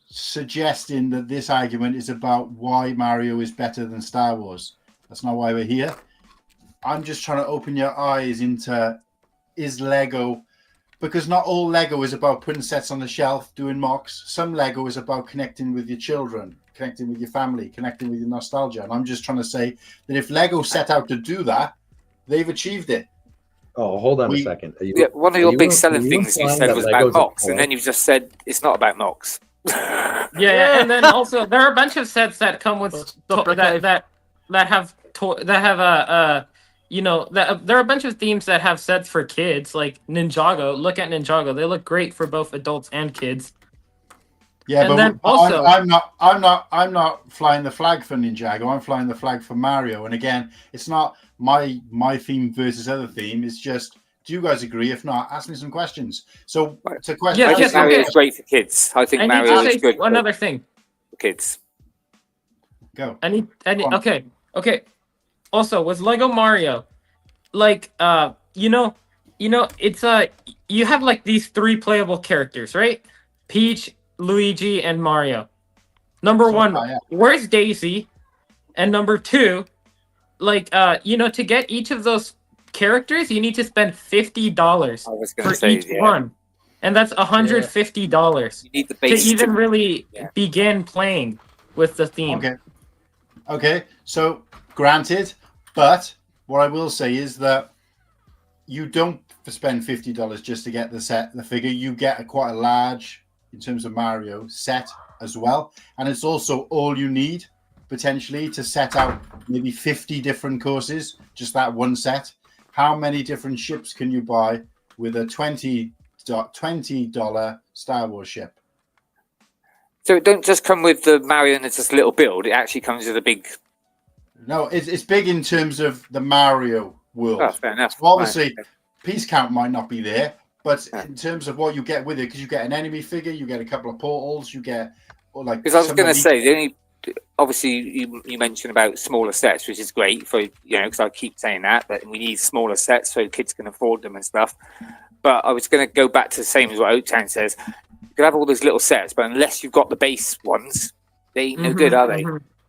suggesting that this argument is about why Mario is better than Star Wars. That's not why we're here. I'm just trying to open your eyes into, is Lego, because not all Lego is about putting sets on the shelf, doing mocks. Some Lego is about connecting with your children, connecting with your family, connecting with your nostalgia. And I'm just trying to say that if Lego set out to do that, they've achieved it. Oh, hold on a second. One of your big selling things you said was about mocks, and then you just said it's not about mocks. Yeah, and then also there are a bunch of sets that come with there are a bunch of themes that have sets for kids, like Ninjago. Look at Ninjago; they look great for both adults and kids. Yeah, and but also, I'm not flying the flag for Ninjago. I'm flying the flag for Mario. And again, it's not my theme versus other theme. It's just, do you guys agree? If not, ask me some questions. So, to question, I think Mario is great for kids. I think Mario is good. Another thing, for kids. Go. Okay. Also, with Lego Mario, like it's you have like these 3 playable characters, right? Peach, Luigi, and Mario. Number 1, where's Daisy? And number 2, to get each of those characters, you need to spend $50 for each one, and that's $150 you need the base to even really begin playing with the theme. Okay. Okay, so granted, but what I will say is that you don't spend $50 just to get the figure. You get quite a large, in terms of Mario, set as well, and it's also all you need potentially to set out maybe 50 different courses. Just that one set. How many different ships can you buy with a $20 Star Wars ship? So it don't just come with the Mario and it's just a little build. It actually comes with a big. No, it's big in terms of the Mario world. Oh, fair enough. So obviously, Right. piece count might not be there, but in terms of what you get with it, because you get an enemy figure, you get a couple of portals, you get like. Because I was going to say, the only obviously you mentioned about smaller sets, which is great for because I keep saying that we need smaller sets so kids can afford them and stuff. But I was going to go back to the same as what Oaktown says. You can have all those little sets, but unless you've got the base ones, they ain't no good, are they?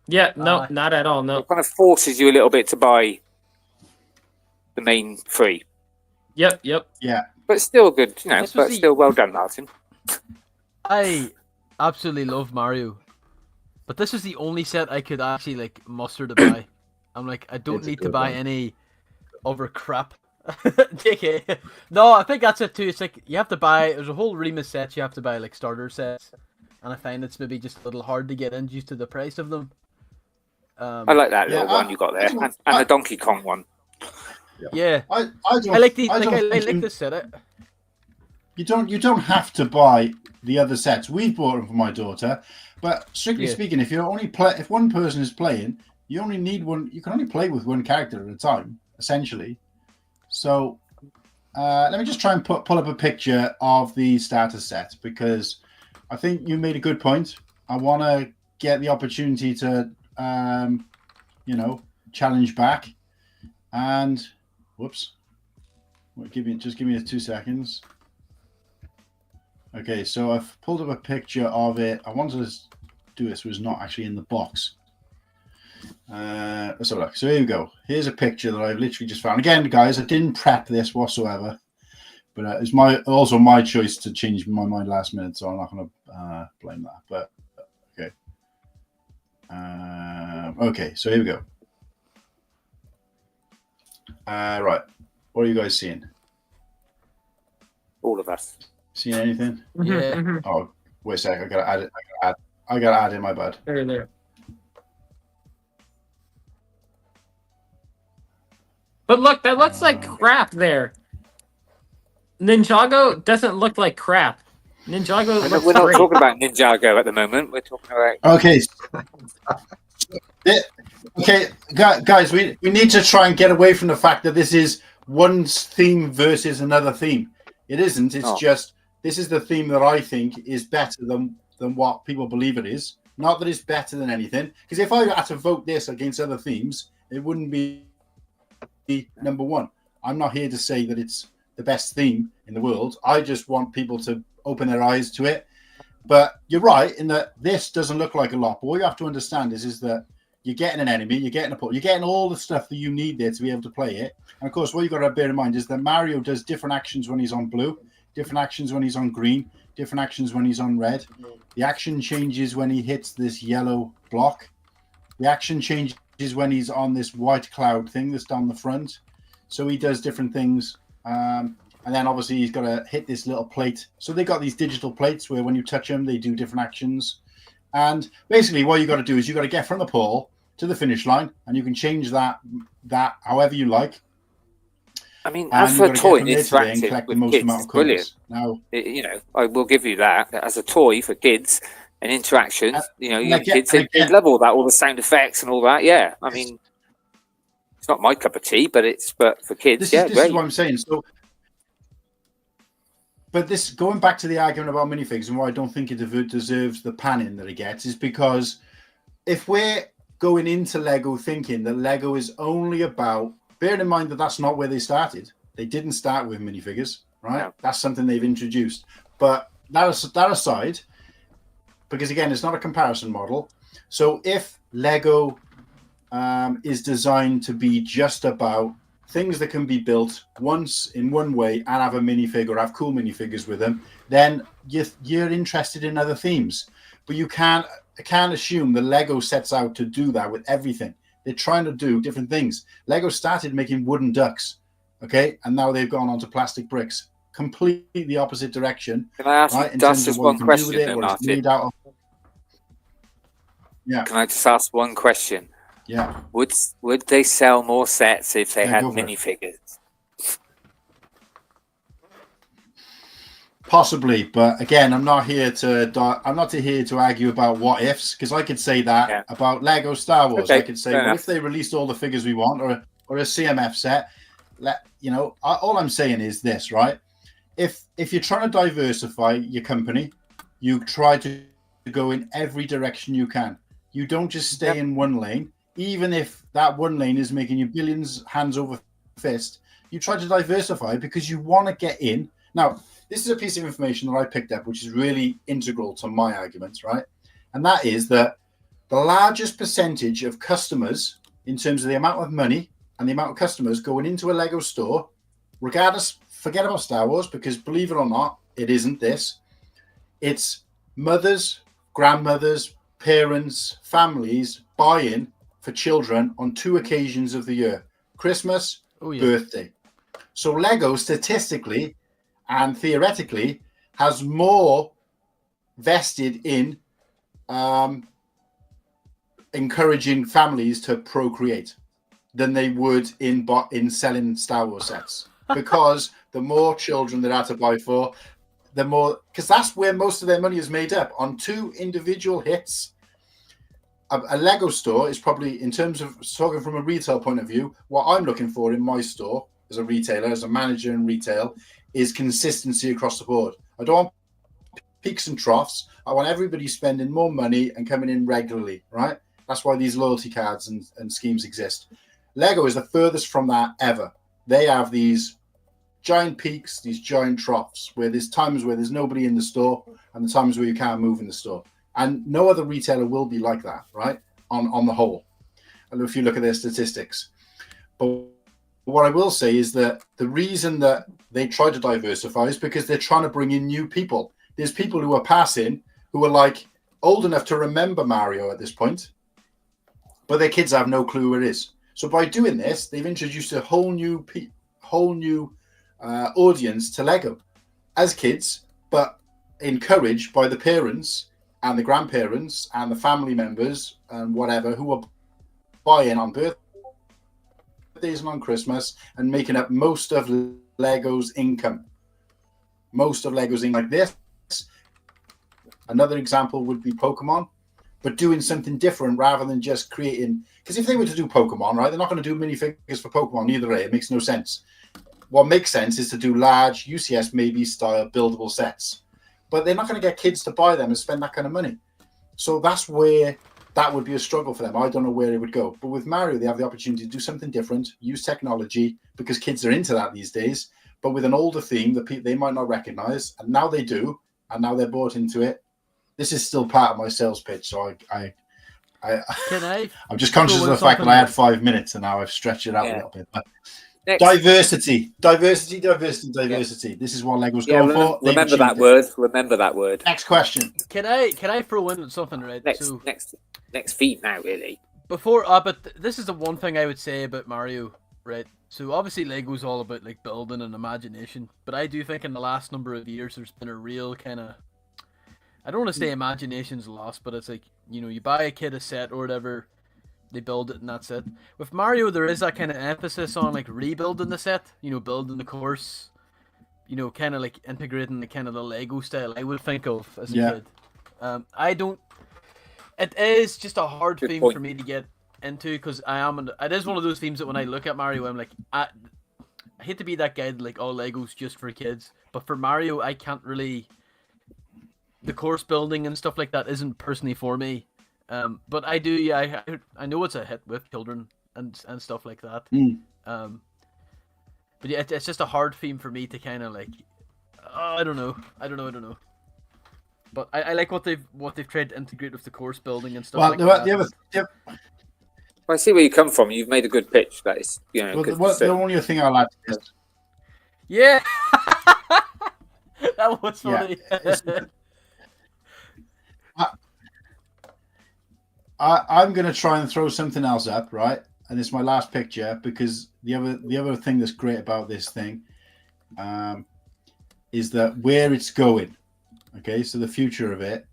Yeah, no, not at all. No, it kind of forces you a little bit to buy the main three. Yep. Yeah, but still good, but still well done, Martin. I absolutely love Mario, but this is the only set I could actually like muster to buy. I'm like, I don't need to buy any other crap. JK. No, I think that's it too. It's like you have to buy. There's a whole ream of sets you have to buy, like starter sets, and I find it's maybe just a little hard to get in due to the price of them. I like that little one you got there, and the Donkey Kong one. Yeah, I like this set. You don't have to buy the other sets. We've bought them for my daughter, but strictly speaking, if one person is playing, you only need one. You can only play with one character at a time, essentially. So let me just try and pull up a picture of the starter set, because I think you made a good point. I want to get the opportunity to, challenge back. And whoops, give me 2 seconds. Okay, so I've pulled up a picture of it. I wanted to do this. It was not actually in the box. Let's have a look. So here we go. Here's a picture that I've literally just found. Again, guys, I didn't prep this whatsoever, but it's also my choice to change my mind last minute, so I'm not going to blame that. But okay, okay. So here we go. Right, what are you guys seeing? All of us. Seeing anything? Yeah. Oh, wait a sec. I gotta add it. I gotta add in my bad. There. But look, that looks like crap there. Ninjago doesn't look like crap. Ninjago looks We're not great. talking about Ninjago at the moment. We're talking about... Okay. Okay, guys, we need to try and get away from the fact that this is one theme versus another theme. It isn't. It's just, this is the theme that I think is better than what people believe it is. Not that it's better than anything. Because if I had to vote this against other themes, it wouldn't be number one. I'm not here to say that it's the best theme in the world. I just want people to open their eyes to it. But you're right in that this doesn't look like a lot. But what you have to understand is that you're getting an enemy, you're getting a port, you're getting all the stuff that you need there to be able to play it. And of course, what you've got to bear in mind is that Mario does different actions when he's on blue, different actions when he's on green, different actions when he's on red. The action changes when he hits this yellow block. The action changes when he's on this white cloud thing that's down the front. So he does different things. And then obviously he's got to hit this little plate. So they've got these digital plates where when you touch them, they do different actions. And basically what you got to do is you got to get from the pole to the finish line, and you can change that however you like. I mean, as for a toy and interactive with kids, it's brilliant. Now, I will give you that. As a toy for kids and interactions, kids, they love all that, all the sound effects and all that. Yeah, I mean, it's not my cup of tea, but for kids, this great. is what I'm saying. So, but this, going back to the argument about minifigs and why I don't think it deserves the panning that it gets, is because if we're going into Lego thinking that Lego is only about, bearing in mind that that's not where they started. They didn't start with minifigures, right? No. That's something they've introduced. But that aside, because again, it's not a comparison model. So if Lego is designed to be just about things that can be built once in one way and have a minifig or have cool minifigures with them, then you're interested in other themes. But you can't, can't assume the Lego sets out to do that with everything. They're trying to do different things. Lego started making wooden ducks, okay, and now they've gone on to plastic bricks. Completely the opposite direction. Can I ask right, you just one question, then, what it's Martin? made out of. Yeah. Can I just ask one question? Yeah. Would they sell more sets if they had go for it. minifigures? Possibly, but again, I'm not here to argue about what ifs, because I could say that about Lego Star Wars. Okay, I could say, well, if they released all the figures we want, or a CMF set, all I'm saying is this, right? If you're trying to diversify your company, you try to go in every direction you can. You don't just stay in one lane, even if that one lane is making you billions hands over fist. You try to diversify because you want to get in. Now, this is a piece of information that I picked up, which is really integral to my arguments, right? And that is that the largest percentage of customers, in terms of the amount of money and the amount of customers going into a Lego store, regardless, forget about Star Wars, because believe it or not, it isn't this. It's mothers, grandmothers, parents, families buying for children on 2 occasions of the year: Christmas, birthday. So Lego statistically and theoretically has more vested in encouraging families to procreate than they would in selling Star Wars sets, because the more children there are to buy for, the more, because that's where most of their money is made up, on 2 individual hits. A Lego store is probably, in terms of talking from a retail point of view, what I'm looking for in my store as a retailer, as a manager in retail, is consistency across the board. I don't want peaks and troughs. I want everybody spending more money and coming in regularly, right? That's why these loyalty cards and schemes exist. Lego is the furthest from that ever. They have these giant peaks, these giant troughs, where there's times where there's nobody in the store and the times where you can't move in the store. And no other retailer will be like that, right? On the whole, and if you look at their statistics. But what I will say is that the reason that they try to diversify is because they're trying to bring in new people. There's people who are passing who are like old enough to remember Mario at this point, but their kids have no clue who it is. So by doing this, they've introduced a whole new audience to Lego as kids, but encouraged by the parents and the grandparents and the family members and whatever who are buying on birthdays and on Christmas and making up most of Lego's income. Most of Lego's income like this. Another example would be Pokemon, but doing something different rather than just creating, because if they were to do Pokemon, right, they're not going to do minifigures for Pokemon either way. It makes no sense. What makes sense is to do large UCS maybe style buildable sets, but they're not going to get kids to buy them and spend that kind of money. So that's where that would be a struggle for them. I don't know where it would go. But with Mario, they have the opportunity to do something different, use technology, because kids are into that these days, but with an older theme that they might not recognize. And now they do, and now they're bought into it. This is still part of my sales pitch. So I'm just conscious of the fact that I had 5 minutes and now I've stretched it out a little bit. But diversity. This is what Lego's going for. Remember that word. Remember that word. Next question. Can I throw in something, right? Next feed now, really. But this is the one thing I would say about Mario, right? So obviously Lego's all about like building and imagination, but I do think in the last number of years there's been a real kind of, I don't want to say imagination's lost, but it's like, you buy a kid a set or whatever, they build it and that's it. With Mario, there is that kind of emphasis on like rebuilding the set, building the course, kind of like integrating the kind of the Lego style I would think of as a kid. It is just a hard theme for me to get into, because it is one of those themes that when I look at Mario, I'm like, I hate to be that guy that like, oh, Lego's just for kids, but for Mario, I can't really, the course building and stuff like that isn't personally for me. But I do, I know it's a hit with children and stuff like that. But yeah, it's just a hard theme for me to kind of like, I don't know. But I like what they've tried to integrate with the course building and stuff like that. I see where you come from. You've made a good pitch. That is, the only thing I like is, yeah, that was funny. Yeah, I'm going to try and throw something else up, right? And it's my last picture because the other thing that's great about this thing is that where it's going. Okay, so the future of it,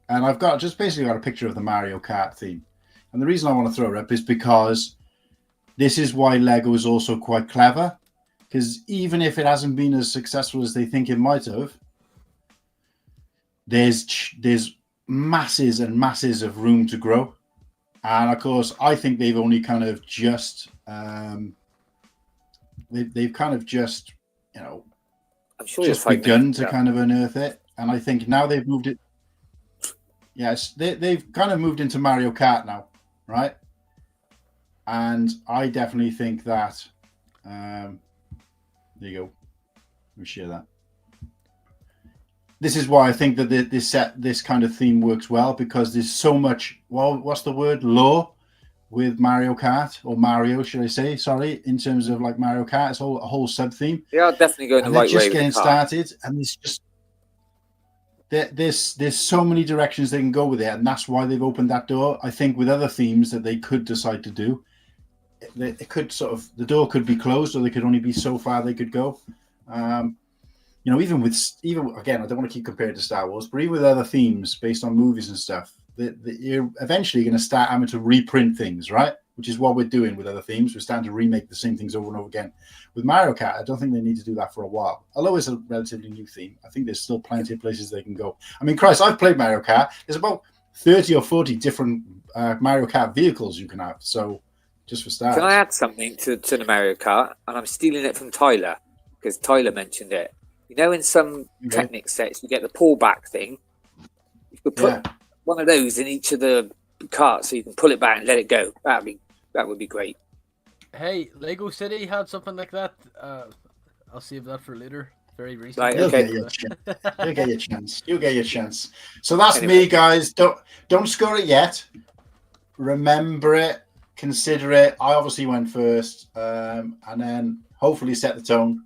and I've got basically got a picture of the Mario Kart theme, and the reason I want to throw it up is because this is why Lego is also quite clever, because even if it hasn't been as successful as they think it might have, there's masses and masses of room to grow. And of course, I think they've only kind of just they've kind of just, you know, I'm sure just begun to kind of unearth it. And I think now they've moved it. Yes, they've kind of moved into Mario Kart now, right? And I definitely think that. There you go. Let me share that. This is why I think that this kind of theme works well, because there's so much. Well, what's the word? Lore with Mario Kart, or Mario, should I say? Sorry, in terms of like Mario Kart, it's a whole sub theme. Yeah, definitely going the right way. They're just getting started, and it's just there's so many directions they can go with it, and that's why they've opened that door. I think with other themes that they could decide to do, it could sort of, the door could be closed, or they could only be so far they could go. You know, even again, I don't want to keep comparing to Star Wars, but even with other themes based on movies and stuff, you're eventually going to start having to reprint things, right? Which is what we're doing with other themes. We're starting to remake the same things over and over again. With Mario Kart, I don't think they need to do that for a while. Although it's a relatively new theme, I think there's still plenty of places they can go. I mean, Christ, I've played Mario Kart. There's about 30 or 40 different Mario Kart vehicles you can have. So, just for starters. Can I add something to the Mario Kart? And I'm stealing it from Tyler, because Tyler mentioned it. You know, in some Technic sets, you get the pullback thing. You could put one of those in each of the carts, so you can pull it back and let it go. That would be great. Hey, Lego City had something like that. I'll save that for later. Very recently. Right, You'll okay. get your chance. You'll get your chance. So that's me, guys. Don't score it yet. Remember it. Consider it. I obviously went first, and then hopefully set the tone.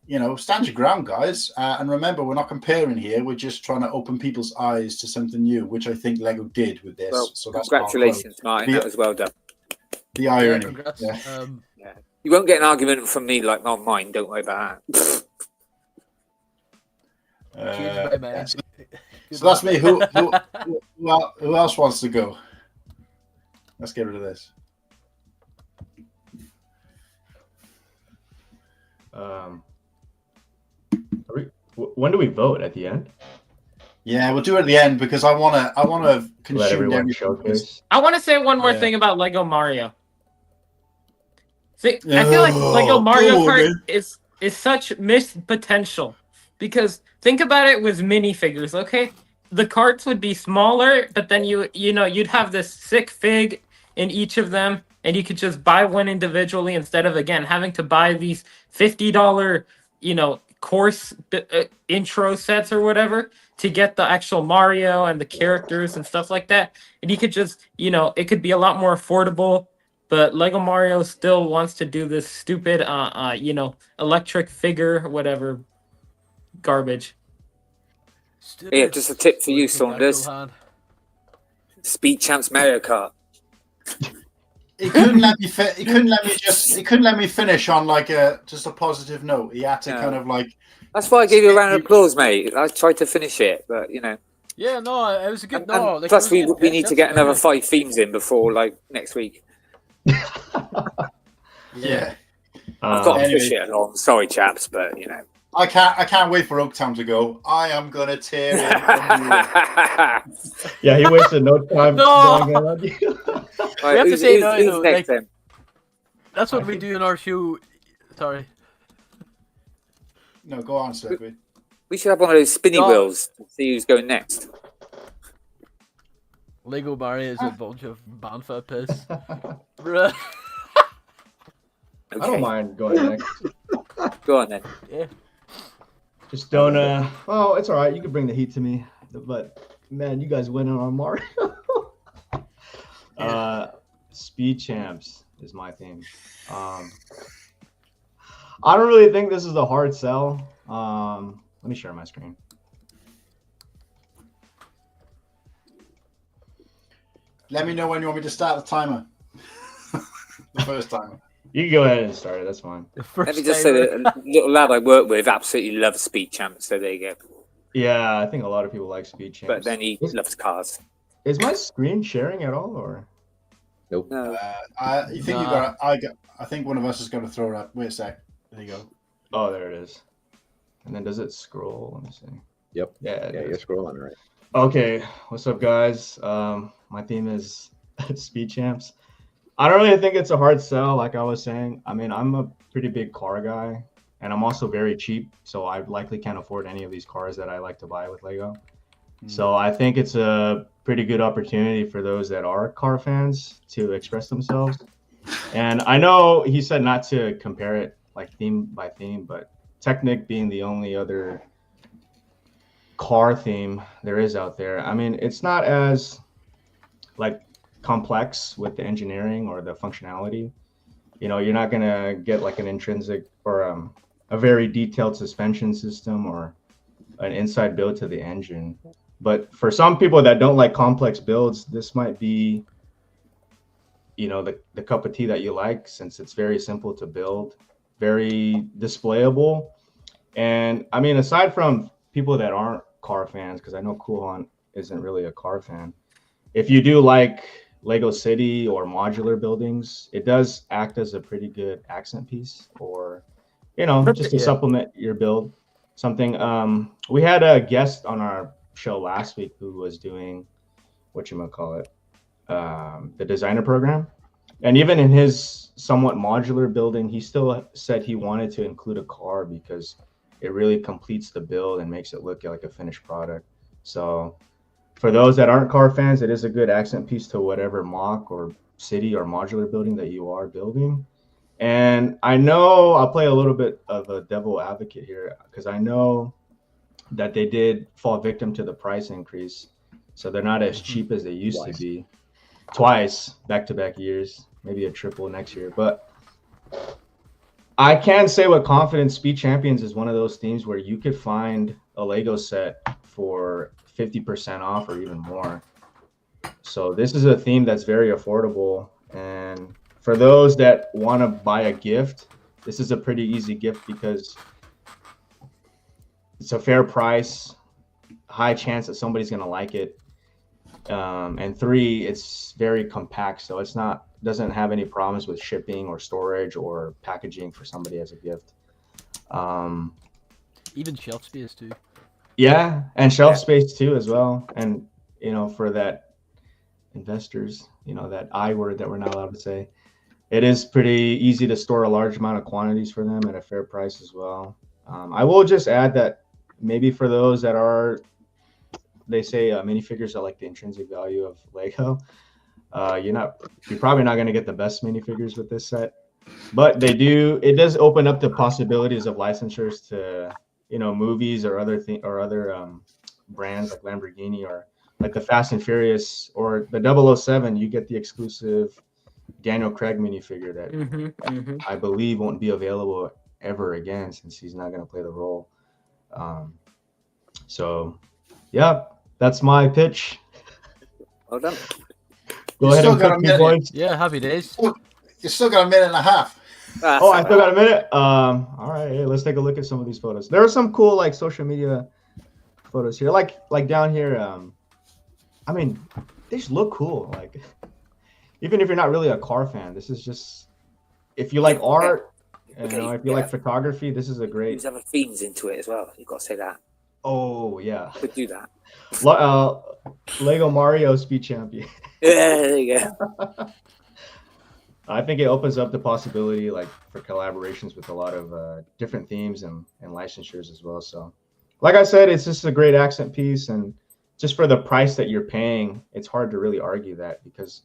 You know, stand your ground, guys. And remember, we're not comparing here. We're just trying to open people's eyes to something new, which I think Lego did with this. Well, so that's congratulations, Martin. That was well done. The irony. Yeah, You won't get an argument from me like on mine. Don't worry about that. So that's me. Who else wants to go? Let's get rid of this. When do we vote? At the end? Yeah, we'll do it at the end because I want to consume every showcase. I want to say one more thing about Lego Mario. See, I feel like Lego Mario Kart is such missed potential, because think about it with minifigures. Okay, the carts would be smaller, but then you'd have this sick fig in each of them, and you could just buy one individually instead of having to buy these $50 course intro sets or whatever to get the actual Mario and the characters and stuff like that. And you could just, it could be a lot more affordable, but Lego Mario still wants to do this stupid, electric figure or whatever garbage. Yeah, just a tip for you, Saunders. Speed Champs Mario Kart. He couldn't let me. He couldn't let me finish on like just a positive note. He had to kind of like. That's why I gave you a round of applause, mate. I tried to finish it, but Yeah, no, it was a good. And plus, we need to get another 5 themes in before next week. Yeah. I've got to push it along. Sorry, chaps, but I can't wait for Oaktown to go. I am gonna tear it. Yeah, he wasted no time. No. We have to say no. Next, then? That's what we do in our show. Sorry. No, go on, Sergey. We should have one of those spinny wheels to see who's going next. Lego Mario is a bunch of Banfa piss. Okay. I don't mind going next. Go on then. Yeah. Just don't. Oh, it's all right. You can bring the heat to me, but man, you guys winning on Mario. Speed Champs is my theme. I don't really think this is a hard sell. Let me share my screen. Let me know when you want me to start the timer. The first timer. You can go ahead and start it. That's fine. Let me just say that a little lad I work with absolutely loves Speed Champs, so there you go. Yeah, I think a lot of people like Speed Champs. But then he loves cars. Is my screen sharing at all, or? Nope. No. You think you got? I think one of us is going to throw it up. Wait a sec. There you go. Oh, there it is. And then does it scroll? Let me see. Yep. Yeah. You're scrolling right. Okay. What's up, guys? My theme is Speed Champs. I don't really think it's a hard sell, like I was saying. I mean, I'm a pretty big car guy, and I'm also very cheap, so I likely can't afford any of these cars that I like to buy with Lego. So I think it's a pretty good opportunity for those that are car fans to express themselves. And I know he said not to compare it like theme by theme, but Technic being the only other car theme there is out there. I mean, it's not as like complex with the engineering or the functionality. You know, you're not gonna get like an intrinsic or a very detailed suspension system or an inside build to the engine. But for some people that don't like complex builds, this might be, you know, the cup of tea that you like, since it's very simple to build, very displayable. And I mean, aside from people that aren't car fans, because I know Cool isn't really a car fan, if you do like Lego City or modular buildings, it does act as a pretty good accent piece, or, you know, just to supplement your build. Something. We had a guest on our show last week who was doing the designer program, and even in his somewhat modular building, he still said he wanted to include a car because it really completes the build and makes it look like a finished product. So for those that aren't car fans, it is a good accent piece to whatever mock or city or modular building that you are building. And I know I'll play a little bit of a devil advocate here, because I know that they did fall victim to the price increase. So they're not as cheap as they used to be. Twice, back-to-back years, maybe a triple next year. But I can say with confidence, Speed Champions is one of those themes where you could find a Lego set for 50% off or even more. So this is a theme that's very affordable. And for those that want to buy a gift, this is a pretty easy gift because it's a fair price, high chance that somebody's going to like it. And 3, it's very compact, so it's doesn't have any problems with shipping or storage or packaging for somebody as a gift. Even shelf space too. Yeah, and shelf space too as well. And, you know, for that investors, you know, that I word that we're not allowed to say, it is pretty easy to store a large amount of quantities for them at a fair price as well. I will just add that maybe for those that are, they say minifigures are like the intrinsic value of Lego. You're probably not going to get the best minifigures with this set, but it does open up the possibilities of licensures to, you know, movies or other brands like Lamborghini, or like the Fast and Furious or the 007. You get the exclusive Daniel Craig minifigure that I believe won't be available ever again, since he's not going to play the role. So yeah, that's my pitch. Well done. Go ahead and cook me, boys. Yeah, happy days. You still got a minute and a half. Oh, I still got a minute. All right, hey, let's take a look at some of these photos. There are some cool like social media photos here, like down here. I mean, they just look cool. Like, even if you're not really a car fan, this is just, if you like art, and you know, if you like photography, this is a great. There's other themes into it as well. You've got to say that. Oh yeah. Could do that. Lego Mario Speed Champion. Yeah, there you go. I think it opens up the possibility, like, for collaborations with a lot of different themes and licensures as well. So, like I said, it's just a great accent piece, and just for the price that you're paying, it's hard to really argue that, because,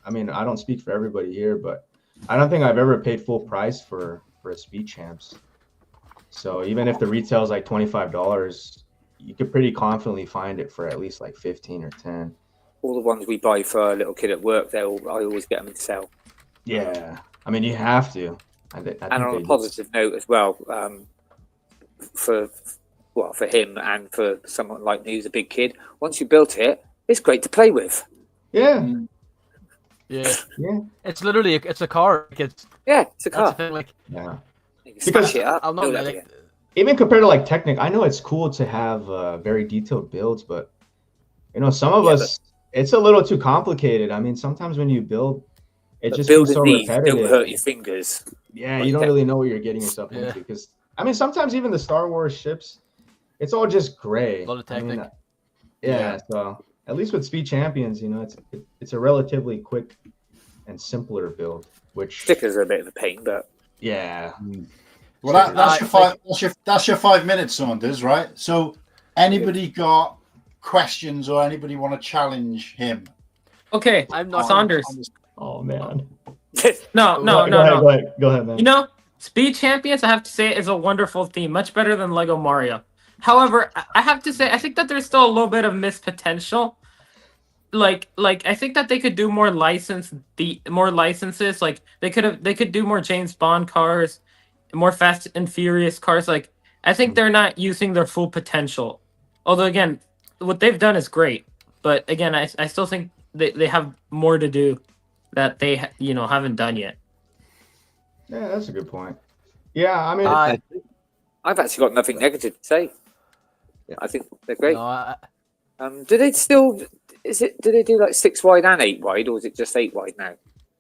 I mean, I don't speak for everybody here, but I don't think I've ever paid full price for a Speed Champs. So even if the retail is like $25, you could pretty confidently find it for at least like 15 or 10. All the ones we buy for a little kid at work, I always get them in sale. Yeah, I mean, you have to. And on a positive note as well, for him and for someone like me who's a big kid, once you built it, it's great to play with. Yeah. Yeah. Yeah. It's literally it's a car. Like, it's Yeah, it's a that's car. the thing. Like Yeah. You can smash it up. I'll not build lie, it like again. Even compared to like Technic, I know it's cool to have very detailed builds, but some of Yeah, us, it's a little too complicated. I mean, sometimes when you build, it But just feels building so these don't repetitive. hurt your fingers. Yeah, Like you don't that. really know what you're getting yourself Yeah. into because I mean, sometimes even the Star Wars ships, it's all just gray. A lot of technic. Yeah, so at least with Speed Champions, it's a relatively quick and simpler build, which Stickers are a bit of a pain, but yeah. Well, that's your 5 minutes, Saunders, right? So, anybody got questions or anybody want to challenge him? Okay, I'm not Saunders. Oh man. No, Go ahead, man. You know, Speed Champions, I have to say, is a wonderful theme, much better than Lego Mario. However, I have to say, I think that there's still a little bit of missed potential. Like I think that they could do more licenses. Like they could do more James Bond cars, more Fast and Furious cars. Like I think they're not using their full potential. Although again, what they've done is great, but again, I still think they have more to do that they haven't done yet. Yeah, that's a good point. Yeah, I mean, I've actually got nothing negative to say. Yeah. I think they're great. No, Do they still? Do they do like 6 wide and 8 wide, or is it just 8 wide now?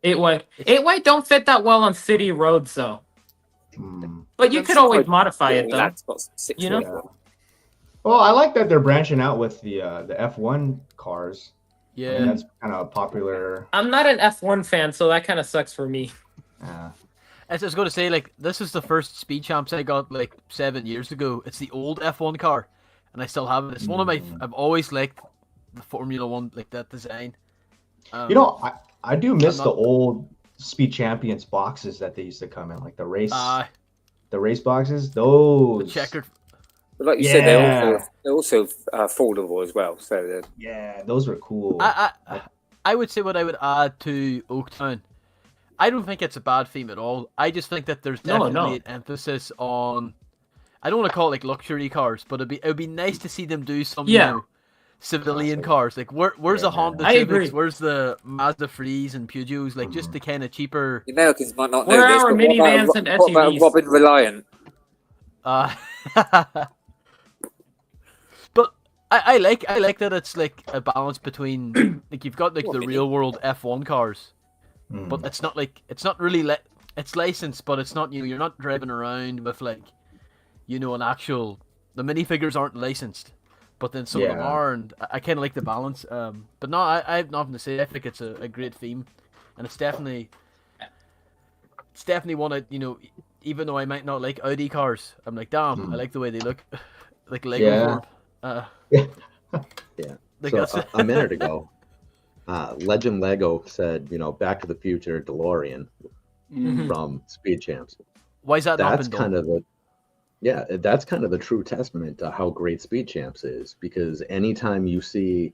8 wide. 8 wide don't fit that well on city roads though. But you I'm could sure always I'd- modify yeah, it though. that's got 6 You know? wide. well, I like that they're branching out with the F1 cars. I yeah. mean, that's kind of popular. I'm not an F1 fan, so that kind of sucks for me. I was going to say, like, this is the first Speed Champs I got, like, 7 years ago. It's the old F1 car, and I still have it. It's one of my... I've always liked the Formula 1, like, that design. I do miss the old Speed Champions boxes that they used to come in, like the race boxes. Those... The checkered... But like you said, they're also foldable as well. So yeah, those were cool. I would say what I would add to Oaktown, I don't think it's a bad theme at all. I just think that there's definitely an emphasis on... I don't want to call it like luxury cars, but it'd be nice to see them do some civilian cars. Like where's the Honda Civics? Where's the Mazda 3s and Peugeots? Like just the kind of cheaper... the Americans might not know Where this. are our But minivans and what about SUVs? Robin Reliant? But I like that it's like a balance between like you've got like the real world F1 cars, but it's not really it's licensed, but it's not you're not driving around with like an actual the minifigures aren't licensed, but then some of them are, and I kind of like the balance. But no, I have nothing to say. I think it's a great theme, and it's definitely one of even though I might not like Audi cars, I'm like damn, I like the way they look, like Lego form. So a minute ago, Legend Lego said, Back to the Future DeLorean from Speed Champs. Why is that not That's been kind done? that's kind of the true testament to how great Speed Champs is, because anytime you see,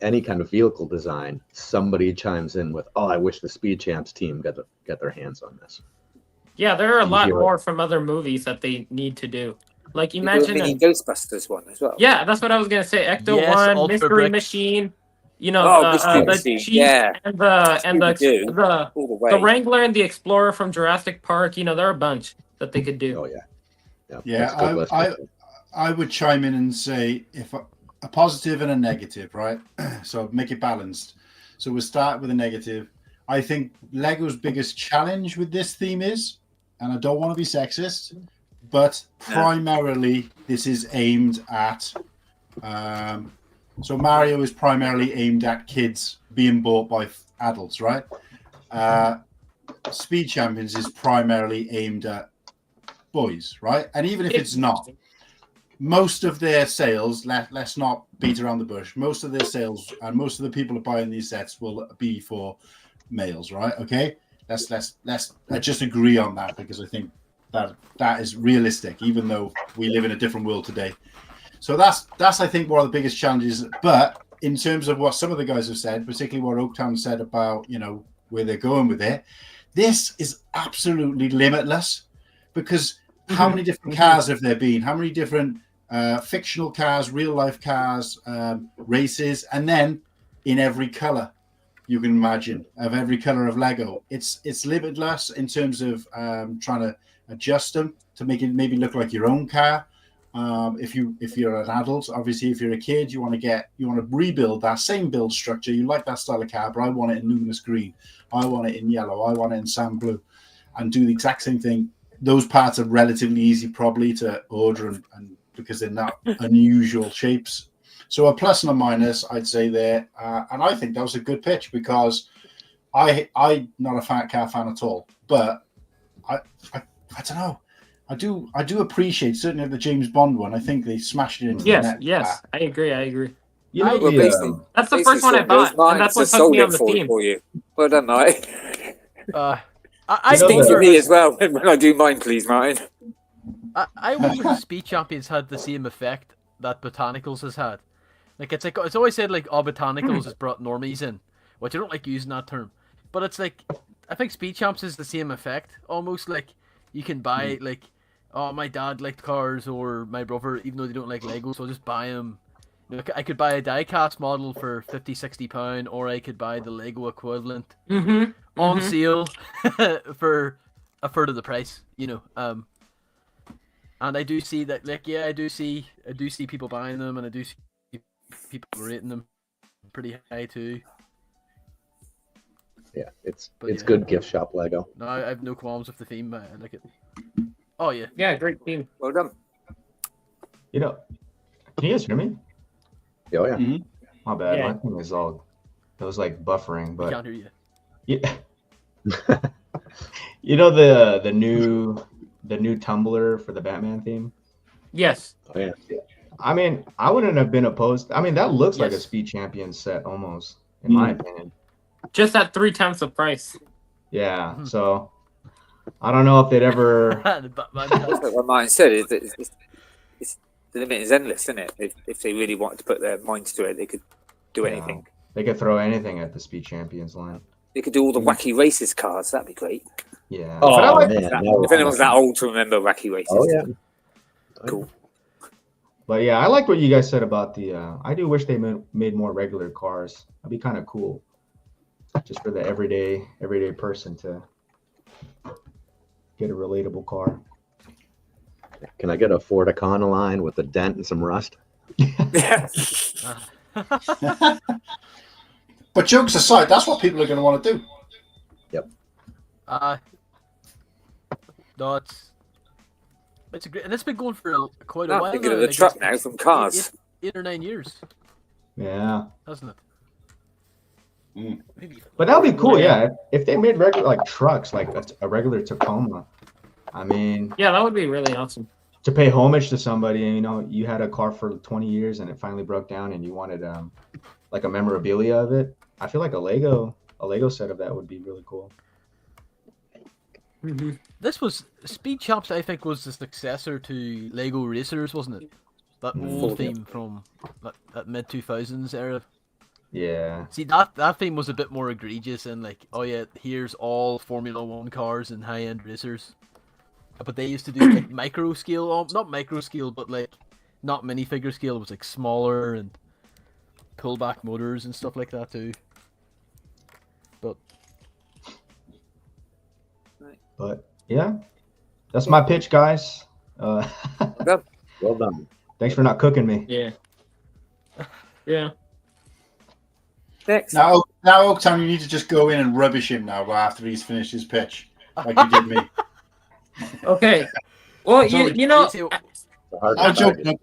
any kind of vehicle design, somebody chimes in with, "Oh, I wish the Speed Champs team get their hands on this." Yeah, there are a lot more from other movies that they need to do. Like imagine a Ghostbusters one as well. Yeah, that's what I was gonna say. Ecto Yes, 1, Ultra Mystery Bricks. Machine, Mystery the Machine, Chief yeah. and the All the way. the Wrangler and the Explorer from Jurassic Park. There are a bunch that they could do. Oh yeah. Yeah, that's a good list. I would chime in and say if a positive and a negative, right? So make it balanced. So we'll start with a negative. I think Lego's biggest challenge with this theme is, and I don't want to be sexist, but primarily this is aimed at so Mario is primarily aimed at kids being bought by adults, right? Speed Champions is primarily aimed at boys, right? And even if it's not, most of their sales, let's not beat around the bush, most of their sales and most of the people who are buying these sets will be for males, right? Okay, let's just agree on that, because I think that is realistic, even though we live in a different world today. So that's I think one of the biggest challenges. But in terms of what some of the guys have said, particularly what Oaktown said about where they're going with it, this is absolutely limitless, because how many different cars have there been? How many different fictional cars, real life cars, races, and then in every color you can imagine, of every color of Lego. It's limitless in terms of trying to adjust them to make it maybe look like your own car. If you're an adult, obviously, if you're a kid, you want to rebuild that same build structure. You like that style of car, but I want it in luminous green. I want it in yellow. I want it in sand blue, and do the exact same thing. Those parts are relatively easy, probably, to order, and because they're not unusual shapes. So a plus and a minus, I'd say there, and I think that was a good pitch because I'm not a car fan at all, but I don't know. I do appreciate, certainly the James Bond one. I think they smashed it into the net. Yes, I agree. You know, that's the first one I bought, and that's what took me on the theme. For you. Well done, Martin. I speak to me as well when I do mine, please, Martin. I wonder if Speed Champions had the same effect that Botanicals has had. Like it's always said like, oh, Botanicals has brought normies in, which I don't like using that term, but it's like I think Speed Champs is the same effect almost. Like you can buy like, oh, my dad liked cars, or my brother, even though they don't like Lego, so I'll just buy them. You know, I could buy a die-cast model for £50-60, or I could buy the Lego equivalent on sale for a third of the price. You know, and I do see that. Like, yeah, I do see people buying them, and I do see people rating them pretty high too. Yeah, it's good gift shop Lego. No, I have no qualms with the theme. I like it. Oh yeah. Yeah, great theme. Well done. You know, can you guys hear me? Oh yeah. Mm-hmm. My bad. Yeah. My thing is all, it was like buffering, I but can't hear you. yeah. You know the new tumbler for the Batman theme? Yes. Oh yeah. I mean, I wouldn't have been opposed. I mean, that looks like a Yes. Speed Champion set almost, in my opinion. Just at 3 times the price. Yeah. So I don't know if they'd ever. That's what Martin said. It's the limit is endless, isn't it? If they really wanted to put their minds to it, they could do anything. They could throw anything at the Speed Champions line. They could do all the wacky races cars. That'd be great. Yeah. Oh But I like, man. If anyone's that old to remember wacky races. Oh yeah. Cool. but yeah, I like what you guys said about the. I do wish they made more regular cars. That'd be kind of cool, just for the everyday person to get a relatable car. Can I get a Ford Econoline with a dent and some rust? Yeah. But jokes aside, that's what people are going to want to do. No, it's a great, and it's been going for quite a I'm while. thinking now, of the like, truck it's now from Cars. 8 or 9 years, Yeah. hasn't it? Mm. Maybe. But that would be cool, yeah. If they made regular like trucks, like a regular Tacoma. I mean, Yeah, that would be really awesome. to pay homage to somebody, and you know, you had a car for 20 years and it finally broke down, and you wanted like a memorabilia of it. I feel like a Lego set of that would be really cool. This was Speed Champs. I think was the successor to Lego Racers, wasn't it? That old theme from that mid 2000s era. Yeah. See, that theme was a bit more egregious, and like, oh yeah, here's all Formula 1 cars and high-end racers. But they used to do like micro scale, not micro scale, but like not minifigure scale. It was like smaller and pullback motors and stuff like that too. But yeah, that's my pitch, guys. Well done. Thanks for not cooking me. Yeah. Yeah. Next. Now, Oaktown, you need to just go in and rubbish him now after he's finished his pitch, like you did me. Okay. Well, you know, I'm joking.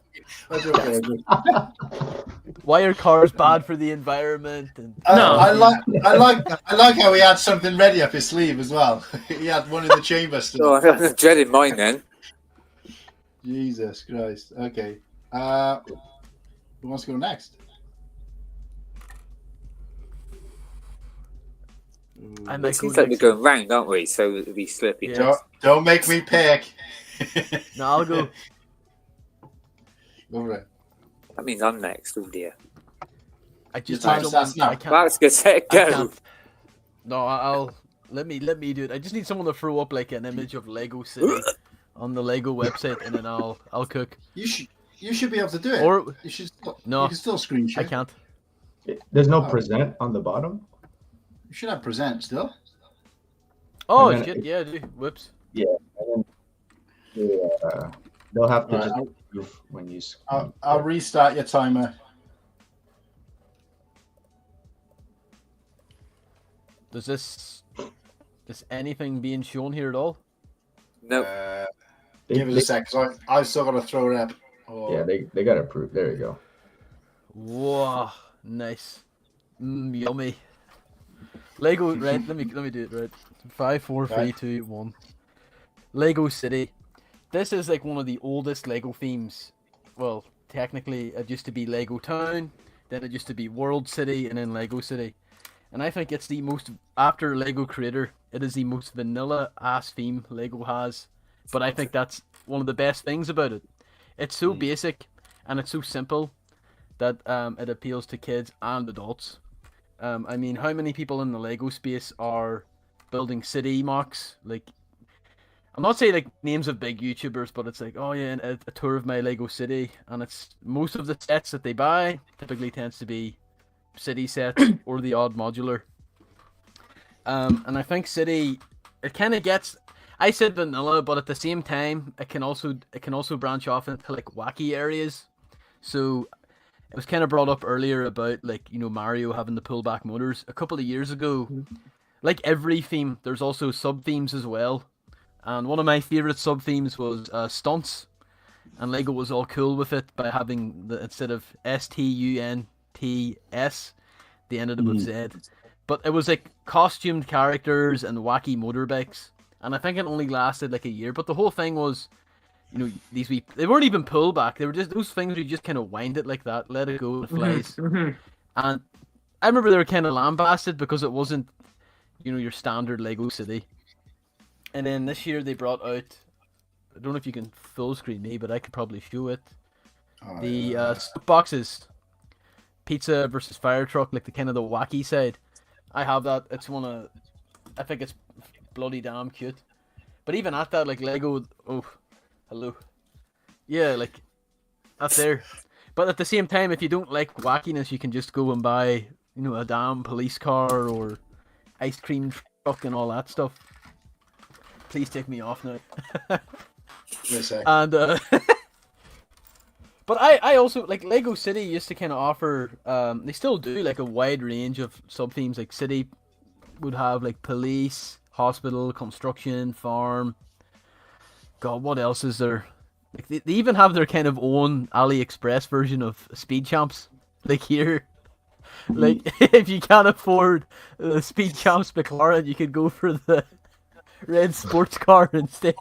Why are cars bad for the environment? And No. I like how he had something ready up his sleeve as well. He had one in the chamber still. Oh, I'm dreading mine then. Jesus Christ. Okay. Who wants to go next? I It might go seems like we're next. going round, aren't we? So it'll be slippy. Yeah. Don't make me pick. No, I'll go. Go for it. That means I'm next. Oh dear. I just Your time need starts someone. now. I can't. Mark's gonna set I go. can't. No, I'll let me do it. I just need someone to throw up like an image of Lego City on the Lego website, and then I'll cook. You should be able to do it. Or you should. no, You can still screenshot. I can't. There's no present on the bottom. You should have present still. Oh And then shit! Yeah, dude. Whoops. Yeah, and then they'll have to Right, just move when you. I'll restart your timer. Does anything being shown here at all? No. Give us a sec, because I've still got to throw it up. Oh. Yeah, they got to approve. There you go. Whoa, nice, yummy. Lego, right? Let me do it right. 5, 4, 3, 2, 1. Lego City. This is like one of the oldest Lego themes. Well, technically, it used to be Lego Town, then it used to be World City, and then Lego City. And I think it's the most, after Lego Creator, it is the most vanilla ass theme Lego has. But I think that's one of the best things about it. It's so basic and it's so simple that it appeals to kids and adults. I mean, how many people in the Lego space are building city mocks? Like, I'm not saying like names of big YouTubers, but it's like, oh yeah, a tour of my Lego city, and it's most of the sets that they buy typically tends to be city sets or the odd modular. And I think city, it kind of gets. I said vanilla, but at the same time, it can also branch off into like wacky areas. So it was kind of brought up earlier about like, you know, Mario having the pullback motors. A couple of years ago, like every theme, there's also sub themes as well. And one of my favorite sub themes was stunts, and Lego was all cool with it by having instead of STUNTS, they ended up with Z. But it was like costumed characters and wacky motorbikes. And I think it only lasted like a year. But the whole thing was, you know, they weren't even pullback. They were just those things where you just kind of wind it like that, let it go, it flies. And I remember they were kind of lambasted because it wasn't, you know, your standard Lego city. And then this year they brought out, I don't know if you can full screen me, but I could probably show it. The boxes, pizza versus fire truck, like the kind of the wacky side. I have that. It's I think it's bloody damn cute. But even at that, like Lego, oh, hello. Yeah, like, that's there. But at the same time, if you don't like wackiness, you can just go and buy, you know, a damn police car or ice cream truck and all that stuff. Please take me off now. And but I also like Lego City used to kind of offer they still do like a wide range of sub themes. Like City would have like police, hospital, construction, farm. God, what else is there? Like they even have their kind of own AliExpress version of Speed Champs. Like here, like if you can't afford the Speed Champs McLaren, you could go for the red sports car instead.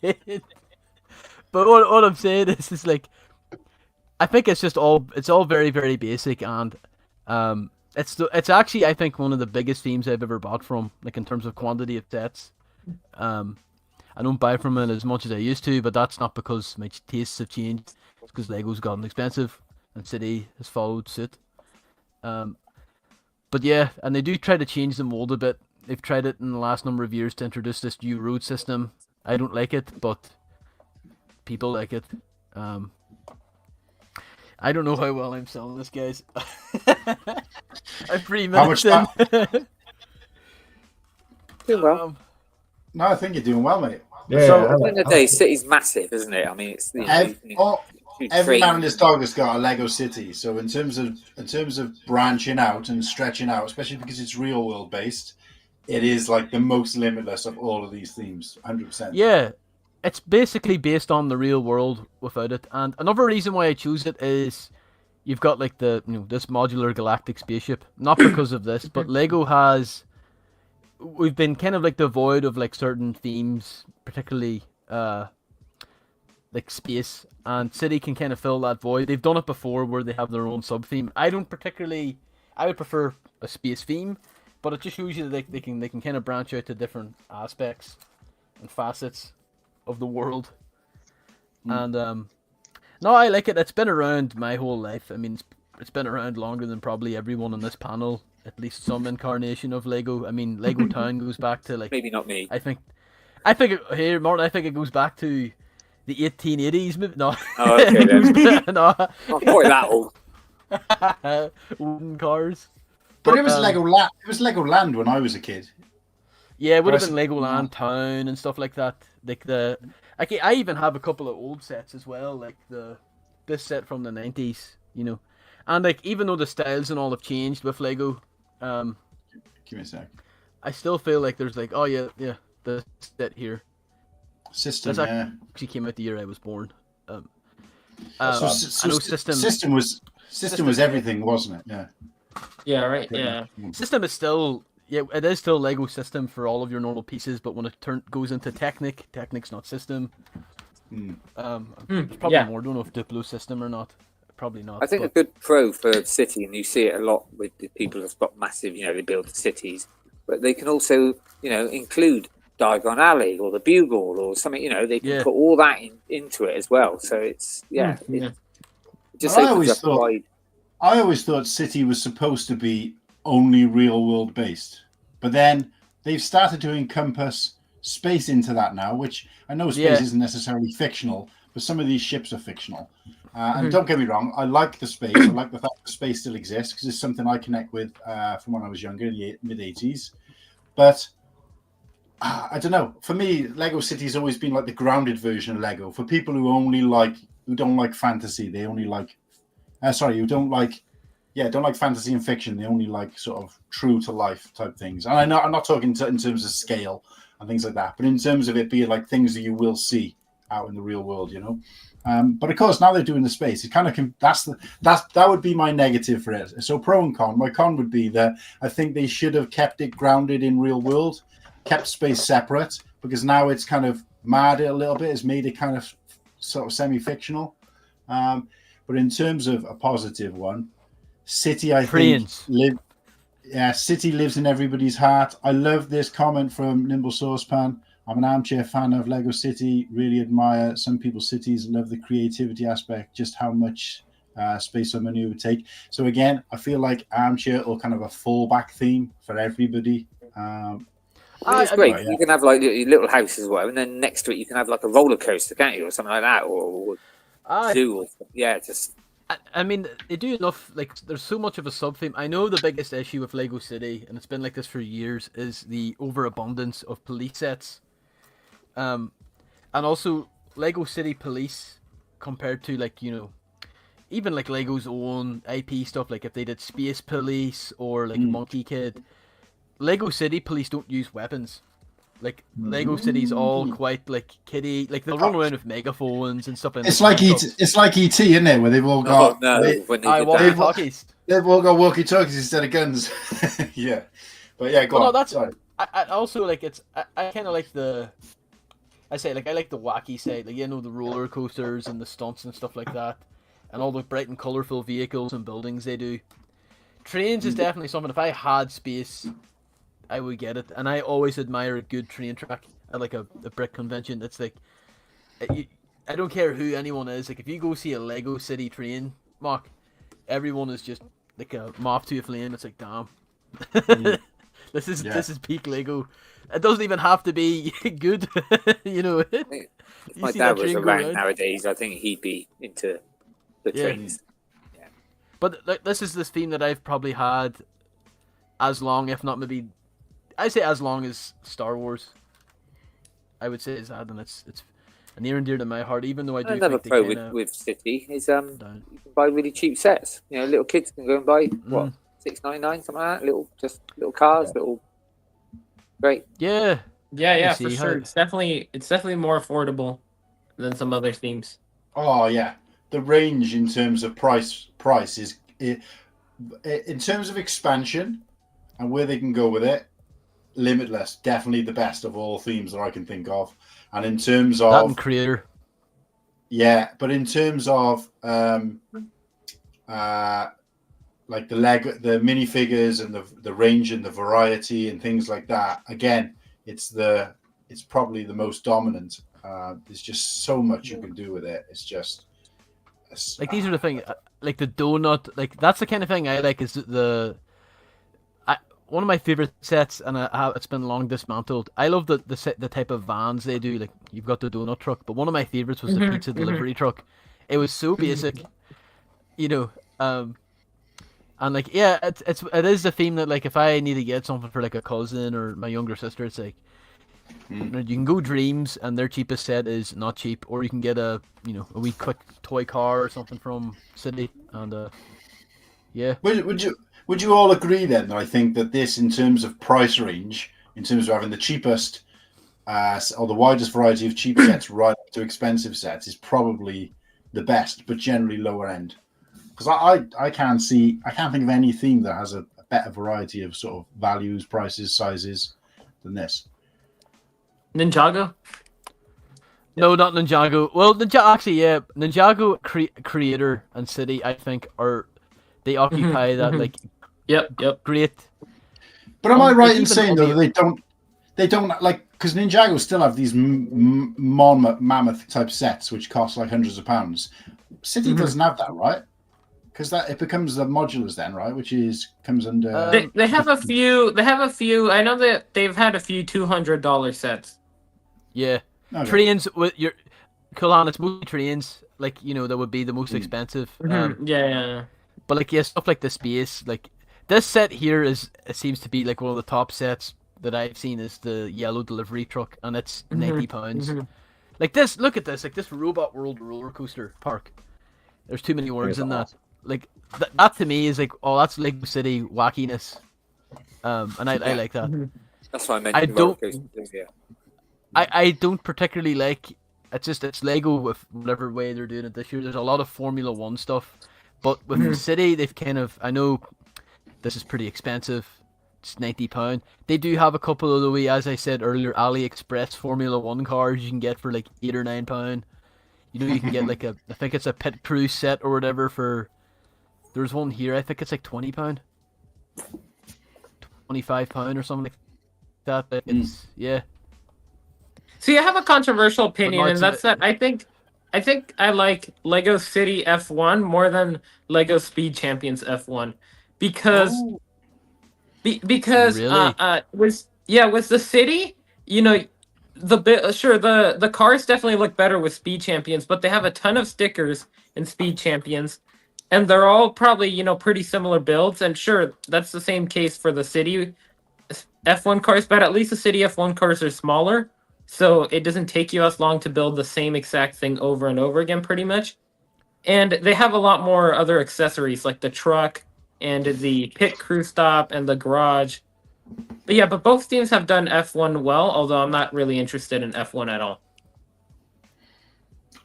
But what I'm saying is like, I think it's all very, very basic, and it's actually, I think, one of the biggest themes I've ever bought from, like in terms of quantity of sets. I don't buy from it as much as I used to, but that's not because my tastes have changed. It's because Lego's gotten expensive and City has followed suit. But yeah, and they do try to change the mold a bit. They've tried it in the last number of years to introduce this new road system. I don't like it, but people like it. I don't know how well I'm selling this, guys. I'm 3 minutes in. Doing well. No, I think you're doing well, mate. Yeah, So, At the end of the day, City's massive, isn't it? I mean, it's every man and his dog has got a Lego city. So in terms of branching out and stretching out, especially because it's real world based, it is like the most limitless of all of these themes, 100%. Yeah, it's basically based on the real world without it. And another reason why I choose it is you've got like this modular galactic spaceship. Not because of this, but Lego we've been kind of like devoid of like certain themes, particularly like space, and City can kind of fill that void. They've done it before where they have their own sub theme. I would prefer a space theme, but it just shows you that they can kind of branch out to different aspects and facets of the world. And no, I like it. It's been around my whole life. I mean, it's been around longer than probably everyone on this panel. At least some incarnation of Lego. I mean, Lego Town goes back to like, maybe not me. I think here, Martin. I think it goes back to the 1880s. Maybe no. Oh, okay then. No. Not quite that old. Wooden cars. But it was Legoland. It was Legoland when I was a kid. Yeah, it would But have I been Legoland Town and stuff like that. Like I even have a couple of old sets as well, like this set from the 90s, you know. And like even though the styles and all have changed with Lego, Give me a sec. I still feel like there's like, oh yeah, the set here. System, That's yeah. actually came out the year I was born. So I know system was everything, wasn't it? Yeah. Yeah, right. Yeah. System is still, it is still Lego System for all of your normal pieces, but when it goes into Technic's not System. There's probably more. Don't know if Duplo System or not. Probably not. I think a good pro for City, and you see it a lot with the people who've got massive, they build cities, but they can also, include Diagon Alley or the Bugle or something, they can put all that into it as well. So it's, it just opens up wide. I always thought City was supposed to be only real world based, but then they've started to encompass space into that now, which I know space isn't necessarily fictional, but some of these ships are fictional. And don't get me wrong, I like the space. I like the fact that space still exists because it's something I connect with from when I was younger in the mid-80s. But I don't know. For me, Lego City's always been like the grounded version of Lego. For people who don't like fantasy, they only like who don't like fantasy and fiction. They only like sort of true to life type things. And I'm not talking in terms of scale and things like that, but in terms of it being like things that you will see out in the real world, But of course, now they're doing the space. It kind of that would be my negative for it. So pro and con. My con would be that I think they should have kept it grounded in real world, kept space separate, because now it's kind of mad it a little bit. It's made it kind of sort of semi-fictional. But in terms of a positive one, City, City lives in everybody's heart. I love this comment from Nimble Saucepan. I'm an armchair fan of Lego City. Really admire some people's cities. Love the creativity aspect, just how much space or money it would take. So again, I feel like armchair or kind of a fallback theme for everybody. It's great. You can have like your little house as well, and then next to it you can have like a roller coaster, can't you, or something like that, or zoo. I mean, they do enough. Like, there's so much of a sub theme. I know the biggest issue with Lego City, and it's been like this for years, is the overabundance of police sets. And also Lego City Police compared to even like Lego's own IP stuff, like if they did Space Police or like Monkey Kid, Lego City Police don't use weapons. Like Lego City's all quite like kiddie, like they'll run around with megaphones and stuff. It's like it's like ET, isn't it? Where they've all got walkie-talkies. They've all got walkie-talkies instead of guns. Yeah, but yeah, go on. No, that's. Sorry. I also like it's. I kind of like the. I like the wacky side, like the roller coasters and the stunts and stuff like that, and all the bright and colorful vehicles and buildings they do. Trains is definitely something. If I had space, I would get it, and I always admire a good train track at like a brick convention. It's like, I don't care who anyone is. Like if you go see a Lego City train, Mark, everyone is just like a moth to a flame. It's like, damn, this is peak Lego. It doesn't even have to be good, If my dad was around nowadays, I think he'd be into the trains. Yeah. But this is this theme that I've probably had as long, if not maybe, I say as long as Star Wars. I would say it's that, and it's near and dear to my heart. Even though I do. Another pro with City is you can buy really cheap sets. Little kids can go and buy $6.99, something like that. Little cars, little. Great. Yeah, for sure. It's definitely more affordable than some other themes. Oh yeah, the range in terms of price is in terms of expansion and where they can go with it, limitless. Definitely the best of all themes that I can think of. And in terms of that and Creator, but in terms of like the minifigures and the range and the variety and things like that. Again, it's probably the most dominant. There's just so much you can do with it. It's just these are the thing, like the donut. Like that's the kind of thing I like. Is one of my favorite sets, and it's been long dismantled. I love the type of vans they do. Like you've got the donut truck, but one of my favorites was the pizza delivery truck. It was so basic, And like, yeah, it is the theme that like if I need to get something for like a cousin or my younger sister, it's like you can go Dreams and their cheapest set is not cheap, or you can get a wee quick toy car or something from City, and yeah. Would you all agree then that I think that this, in terms of price range, in terms of having the cheapest or the widest variety of cheap sets right up to expensive sets, is probably the best, but generally lower end? Because I can't think of any theme that has a better variety of sort of values, prices, sizes than this. Ninjago? No, not Ninjago. Well, Ninjago Creator and City, I think, they occupy that like Yep. great. But am I right in saying though that they don't like, because Ninjago still have these mammoth type sets which cost like hundreds of pounds. City doesn't have that, right? Because it becomes the modulars then, right? Which comes under. They have a few. They have a few. I know that they've had a few $200 sets. Yeah, Okay. trains with your Kulan. It's mostly trains, like that would be the most expensive. Yeah. But like stuff like the space, like this set here it seems to be like one of the top sets that I've seen is the yellow delivery truck, and it's £90. Like this, look at this, like this Robot World roller coaster park. There's too many words in that. Like that to me is like, oh, that's Lego City wackiness, and I like that. That's why I mentioned I don't particularly like. It's Lego with whatever way they're doing it this year. There's a lot of Formula One stuff, but with City they've kind of, I know this is pretty expensive. It's £90. They do have a couple of the way, as I said earlier, AliExpress Formula One cars you can get for like £8 or £9. You can get like I think it's a pit crew set or whatever for. There's one here. I think it's like £20, £25 or something like that. But it's See, I have a controversial opinion, and that's that I think I like Lego City F1 more than Lego Speed Champions F1 because Really? with the City, the cars definitely look better with Speed Champions, but they have a ton of stickers in Speed Champions, and they're all probably pretty similar builds. And sure, that's the same case for the City F1 cars, but at least the City F1 cars are smaller, so it doesn't take you as long to build the same exact thing over and over again, pretty much. And they have a lot more other accessories like the truck and the pit crew stop and the garage. But both teams have done F1 well, although I'm not really interested in F1 at all.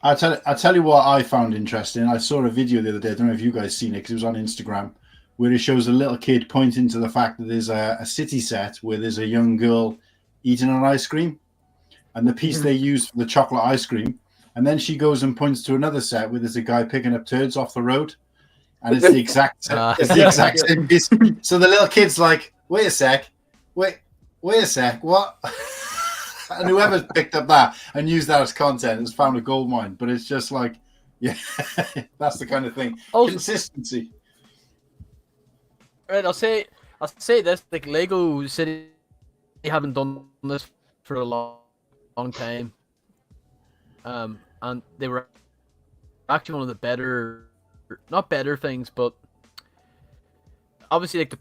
I'll tell you what I found interesting. I saw a video the other day. I don't know if you guys seen it, because it was on Instagram, where it shows a little kid pointing to the fact that there's a City set where there's a young girl eating an ice cream, and the piece they use for the chocolate ice cream, and then she goes and points to another set where there's a guy picking up turds off the road, and it's the exact same piece. So the little kid's like, wait a sec, what? And whoever picked up that and used that as content has found a gold mine. But it's just like, yeah, that's the kind of thing. Consistency. Right, I'll say this: like Lego City haven't done this for a long time, and they were actually one of the not better things, but obviously, like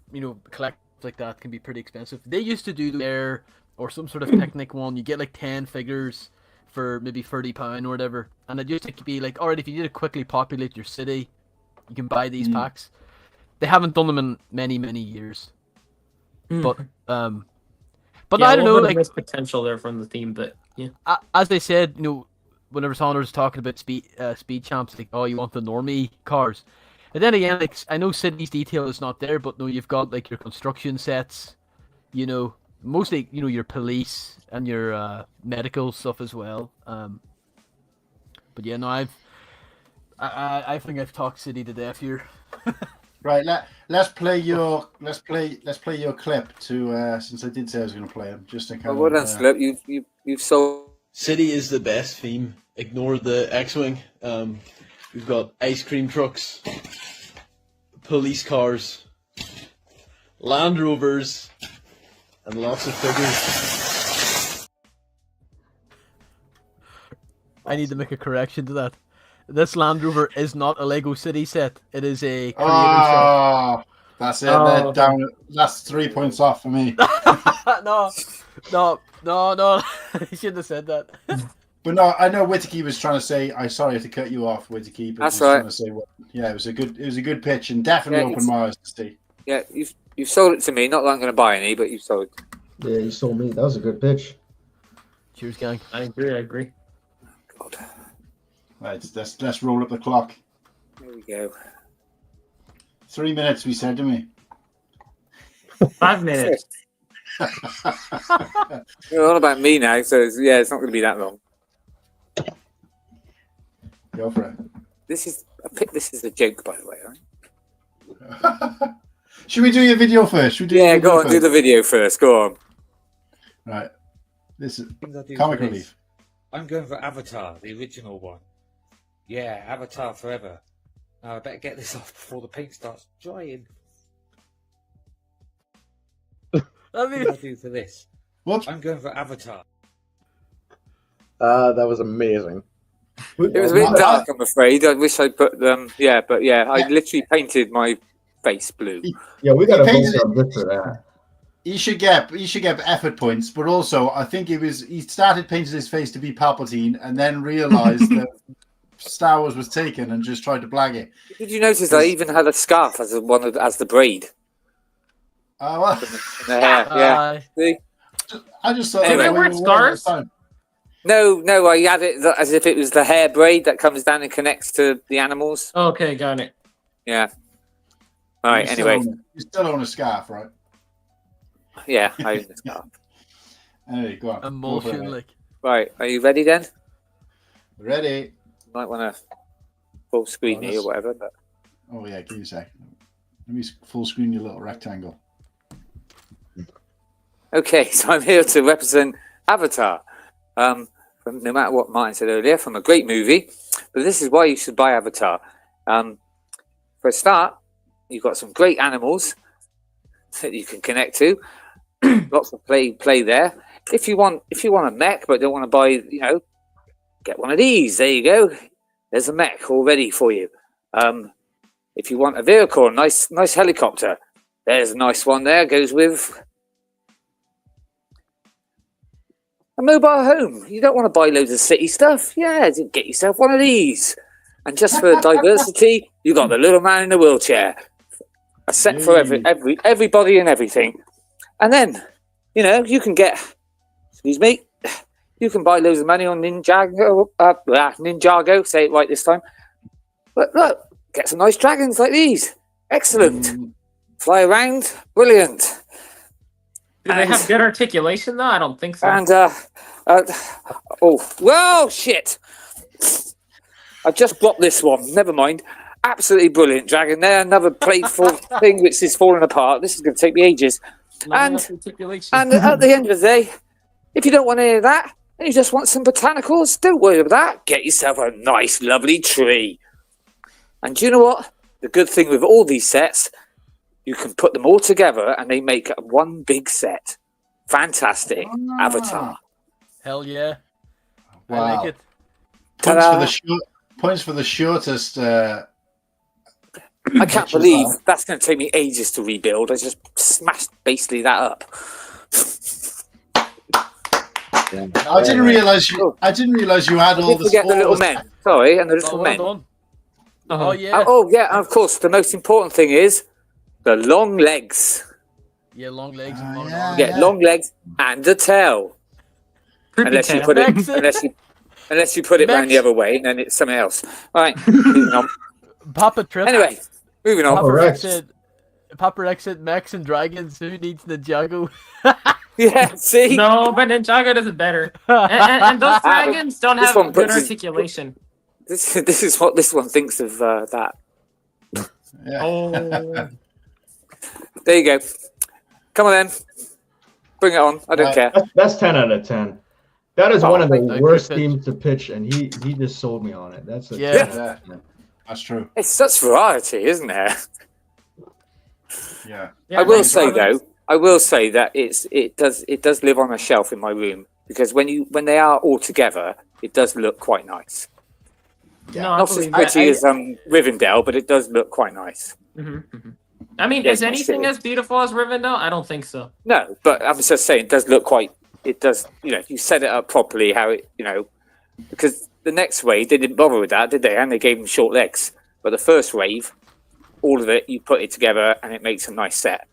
collect like that can be pretty expensive. They used to do there or some sort of Picnic one. You get like 10 figures for maybe £30 or whatever, and it used to be like, all right, if you need to quickly populate your city, you can buy these packs. They haven't done them in many years, but I don't know, like potential there from the team, but yeah. As they said, whenever Saunders was talking about speed champs, like, oh, you want the normie cars, and then again, like I know City's detail is not there, but no, you've got like your construction sets, mostly your police and your medical stuff as well. But yeah, no, I think I've talked City to death here. Right, let's play your clip to since I did say I was going to play him, just to kind well done, Slip. You've sold. City is the best theme. Ignore the X-wing. We've got ice cream trucks, police cars, Land Rovers, and lots of figures. I need to make a correction to that. This Land Rover is not a Lego City set. It is a creator set. That's it. Oh, They're okay. down. That's 3 points off for me. No. You shouldn't have said that. But no, I know Whittaky was trying to say. I sorry to cut you off, Whittaky, but That's he was right. trying to say, well, yeah, it was a good pitch, and definitely Yeah, opened my eyes to see. Yeah, you've sold it to me. Not that I'm going to buy any, but you've sold it. Yeah, you sold me. That was a good pitch. Cheers, gang. I agree. God. Right, let's roll up the clock. There we go. 3 minutes, we said, didn't we? 5 minutes. You're all about me now, so it's not going to be that long. Go for it. This is a joke, by the way. Right? Should we do your video first? Should we do your video Go on, first? do the video first. Go on. Right. This is Things I do comic for this. relief. I'm going for Avatar, the original one. Yeah, Avatar forever. Now I better get this off before the paint starts drying. What do I do for this? What? I'm going for Avatar. That was amazing. It was a bit dark, I'm afraid. I wish I'd put them. Yeah, but I literally painted my face blue. Yeah, we got to painted vote good for that. He should get effort points, but also I think he started painting his face to be Palpatine and then realized that Star Wars was taken and just tried to blag it. Did you notice I even had a scarf as the braid Oh, well, in the hair? Yeah. See? I just thought. Anyway, that wear we were wearing scarves? at the time. No, I had it as if it was the hair braid that comes down and connects to the animals. Okay, got it. Yeah. All right. Anyway, You still own a scarf, right? yeah, I own the scarf. Anyway, go on. Go for it, Emotion, mate. like. Right, are you ready then? Ready? You might want to full screen me or whatever. But... Oh yeah, give me a sec. Let me full screen your little rectangle. Okay, so I'm here to represent Avatar. From, no matter what Martin said earlier, from a great movie. But this is why you should buy Avatar. For a start, you've got some great animals that you can connect to. Lots of play there. If you want a mech but don't want to buy, get one of these. There you go. There's a mech all ready for you. If you want a vehicle, a nice helicopter, there's a nice one there. Goes with a mobile home. You don't want to buy loads of city stuff. Yeah, get yourself one of these. And just for diversity, you got the little man in the wheelchair. A set for everybody and everything. And then, you can get, you can buy loads of money on Ninjago, say it right this time. But look, get some nice dragons like these. Excellent. Fly around, brilliant. Do they have good articulation though? I don't think so. And shit! I just dropped this one. Never mind. Absolutely brilliant dragon there. Another playful thing which is falling apart. This is going to take me ages. And at the end of the day, if you don't want any of that and you just want some botanicals, don't worry about that. Get yourself a nice, lovely tree. And do you know what? The good thing with all these sets, you can put them all together and they make one big set. Fantastic. Avatar. Hell yeah. Wow. I like it. Points for the shortest. I can't believe that's going to take me ages to rebuild. I just smashed basically that up. I didn't realize you had all the. Forget the little men. Sorry, and the little men. Done. Oh yeah. And of course, the most important thing is the long legs. Yeah, long legs and long yeah. arms. Get long legs and a tail. Unless you put it round the other way, and then it's something else. All right, moving on. Papa Trip. Anyway, moving on. Papa Rex said Max and Dragons. Who needs Ninjago? Yeah, see? No, but Ninjago does it better. And those dragons don't This have one good puts his- articulation. This is what this one thinks of that. Yeah. Oh, There you go. Come on then. Bring it on. I don't care. That's 10 out of 10. That is one of the thank worst you. teams to pitch, and he just sold me on it. That's Yeah. That's true. It's such variety, isn't there? Yeah. I will say though, that it does live on a shelf in my room because when they are all together, it does look quite nice. no, I Not as believe pretty as Rivendell, but it does look quite nice. And I mean, Yeah, is anything as beautiful as Rivendell? I don't think so. No, but I'm just saying, it does look quite. It does, if you set it up properly, how it, because the next wave they didn't bother with that, did they? And they gave them short legs. But the first wave, all of it, you put it together, and it makes a nice set.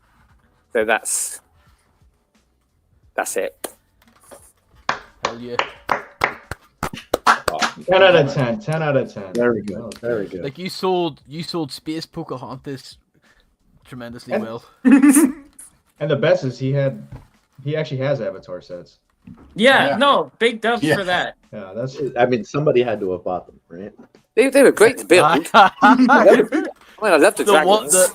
So that's it. Hell yeah. 10 out of 10. 10 out of 10. Very good. Very good. Like you sold Space Pocahontas tremendously well. And the best is he actually has Avatar sets. Yeah, Yeah. no, big dubs Yeah. for that. Yeah, that's I mean, somebody had to have bought them, right? They were great to build. the I love the dragons.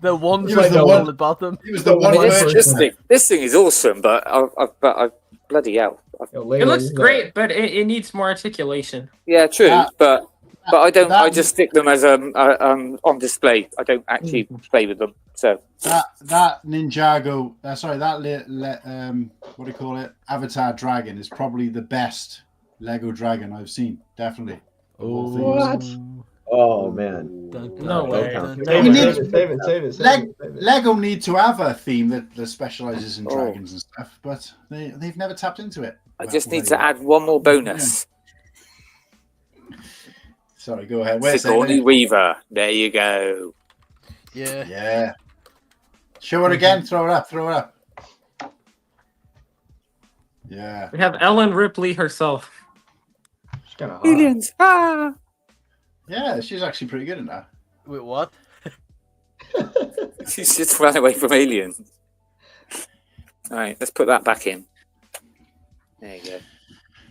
the one He was side the that one- wanted bottom. He was the one I mean, person. this thing is awesome, but I bloody hell. Yo, It Layla, looks you got- great, but it needs more articulation. Yeah, true, That- but I don't. that- I just stick them as on display. I don't actually play with them. So That Ninjago, what do you call it? Avatar Dragon is probably the best Lego dragon I've seen. Definitely. What? Oh man. No way. Save We it, need- save it, save it, save Leg- it, save it. Lego need to have a theme that specializes in Oh. dragons and stuff, but they've never tapped into it. I just need to add one more bonus. Sorry, go ahead. Where's Sigourney that? Weaver. There you go. Yeah. Yeah. Show it again. Throw it up. Throw it up. Yeah. We have Ellen Ripley herself. She's kind of hot. Aliens. Ah. Yeah, she's actually pretty good in that. Wait, what? She's just ran away from aliens. All right, let's put that back in. There you go.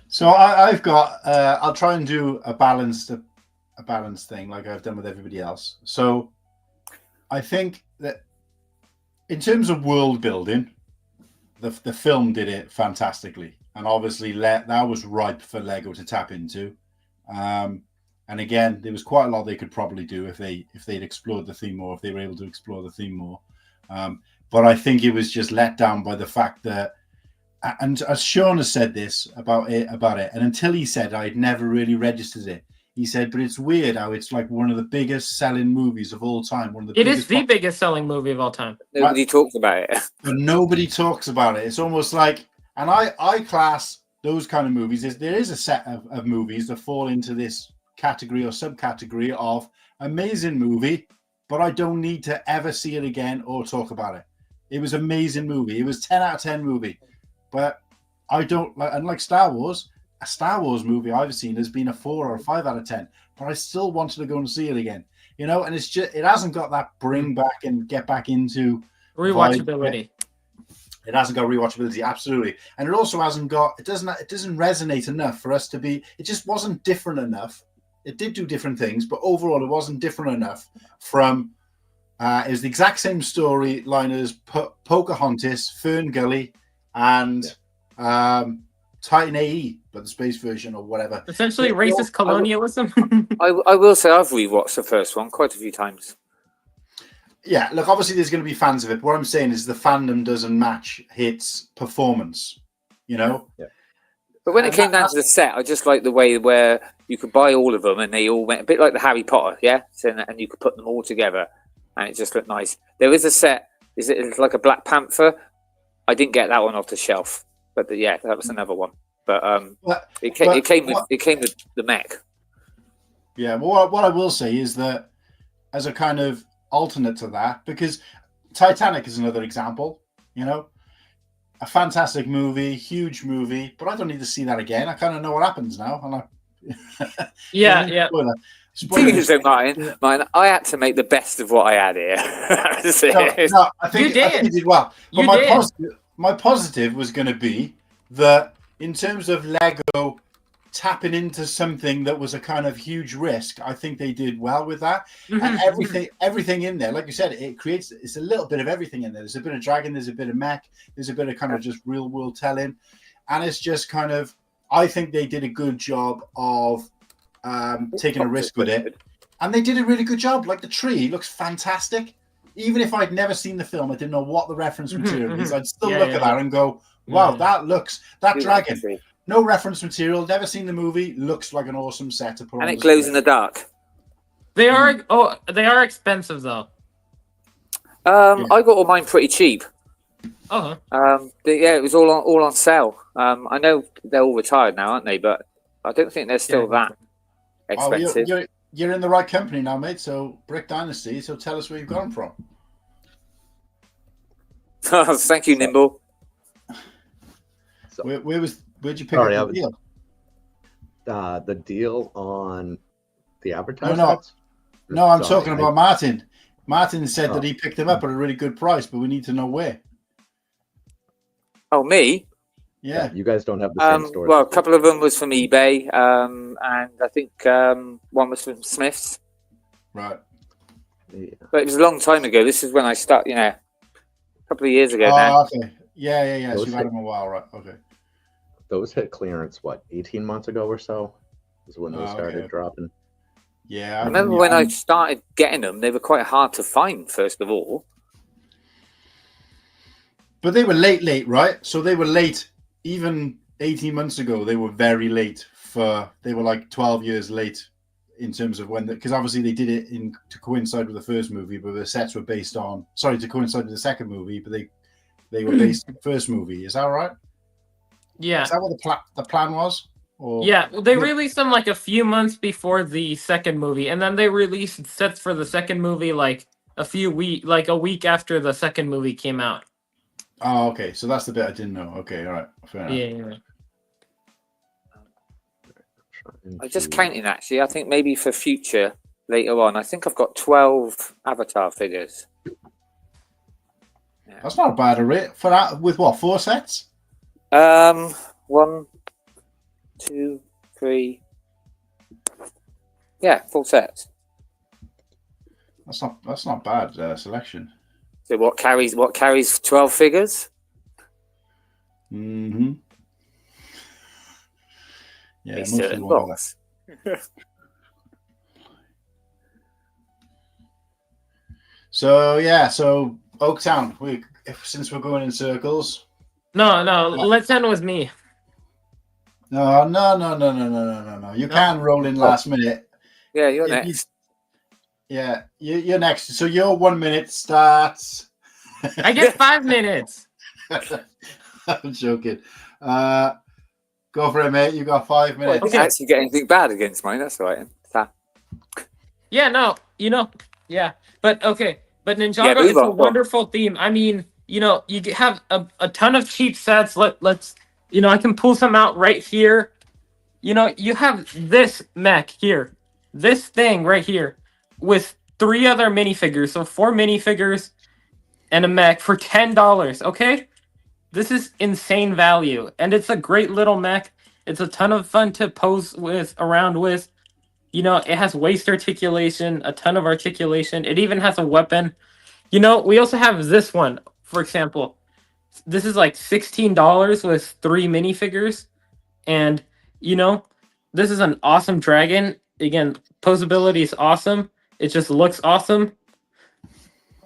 So I've got. I'll try and do a balanced thing like I've done with everybody else. So I think that in terms of world building, the film did it fantastically, and obviously that was ripe for Lego to tap into. And again, there was quite a lot they could probably do if they'd explored the theme more, if they were able to explore the theme more. But I think it was just let down by the fact that, and as Sean has said this about it, and until he said I'd never really registered it. He said, but it's weird how it's like one of the biggest selling movies of all time. One of the It is the biggest selling movie of all time. Nobody talks about it. but nobody talks about it. It's almost like, and I class those kind of movies. There is a set of movies that fall into this category or subcategory of amazing movie, but I don't need to ever see it again or talk about it. It was an amazing movie. It was 10 out of 10 movie, but I don't like, and like Star Wars, a Star Wars movie I've seen has been a 4 or a 5 out of 10, but I still wanted to go and see it again, and it's just, it hasn't got that bring back and get back into Rewatchability. It hasn't got rewatchability, absolutely, and it also hasn't got. It doesn't resonate enough for us to be. It just wasn't different enough. It did do different things, but overall, it wasn't different enough from. It was the exact same storyline as Pocahontas, Fern Gully, and Titan AE, but the space version or whatever. Essentially, racist colonialism. I will say I've rewatched the first one quite a few times. Yeah, look, obviously there's going to be fans of it. But what I'm saying is the fandom doesn't match its performance. Yeah. But when it came down to the set, I just like the way where you could buy all of them and they all went a bit like the Harry Potter, yeah? So, and you could put them all together and it just looked nice. There is a set, it's like a Black Panther. I didn't get that one off the shelf, but yeah, that was another one. But it came with the mech. Yeah, well, what I will say is that as a kind of alternate to that, because Titanic is another example, a fantastic movie, huge movie, but I don't need to see that again. I kind of know what happens now. And yeah. Thing is, though, Martin, I had to make the best of what I had here. No, I think you did well. But my positive was going to be that in terms of Lego tapping into something that was a kind of huge risk, I think they did well with that. And everything in there, like you said, it's a little bit of everything in there. There's a bit of dragon, there's a bit of mech, there's a bit of kind of just real world telling, and it's just kind of, I think they did a good job of taking a risk with it, and they did a really good job. Like the tree looks fantastic. Even if I'd never seen the film, I didn't know what the reference material is, I'd still look at that and go, wow, that dragon. No reference material, never seen the movie, looks like an awesome set to put on. And it glows in the dark. They are expensive though. I got all mine pretty cheap. Uh-huh. Yeah, it was all on sale. I know they're all retired now, aren't they? But I don't think they're still that Oh, expensive. you're in the right company now, mate. So Brick Dynasty. So tell us where you've got them from. Thank you, Nimble. So, where'd you pick up the deal? The deal on the No, advertisements? no, I'm talking about Martin. Martin said that he picked them up at a really good price, but we need to know where. Oh, me? Yeah. You guys don't have the same store. Well, a couple of them was from eBay, and I think one was from Smith's. Right. Yeah. But it was a long time ago. This is when I started, a couple of years ago now. Okay. Yeah. So you've had them a while, right? Okay. Those hit clearance, 18 months ago or so? Is when those started dropping. Yeah. I remember when I started getting them, they were quite hard to find, first of all. But they were late, right? So they were late. Even 18 months ago, they were very late. They were like 12 years late in terms of when, because obviously they did it to coincide with the first movie, but the sets were based on, to coincide with the second movie, but they were based on the first movie. Is that right? Yeah. Is that what the plan was? Or, yeah, they released them like a few months before the second movie, and then they released sets for the second movie like a week after the second movie came out. Oh, okay. So that's the bit I didn't know. Okay, all right. Fair enough. Yeah. I was just counting, actually. I think maybe for future later on, I think I've got 12 Avatar figures. Yeah. That's not a bad rate for that. With what, 4 sets? 1, 2, 3. Yeah, 4 sets. That's not bad selection. So what carries 12 figures? Mm-hmm. Yeah, A mostly certain one of box. So Oaktown. Since we're going in circles. No, let's end with me. No. You can roll in last minute. Yeah, you're next. You're next. So your 1 minute starts. I get 5 minutes. I'm joking. Go for it, mate. You got 5 minutes. Well, I didn't actually get anything bad against mine. That's all right. Yeah, no, yeah. But okay. But Ninjago is a wonderful theme. I mean, you have a ton of cheap sets. Let's I can pull some out right here. You have this mech here. This thing right here with 3 other minifigures. So 4 minifigures and a mech for $10, okay? This is insane value. And it's a great little mech. It's a ton of fun to pose around with. It has waist articulation, a ton of articulation. It even has a weapon. We also have this one, for example. This is like $16 with 3 minifigures. And, this is an awesome dragon. Again, posability is awesome. It just looks awesome.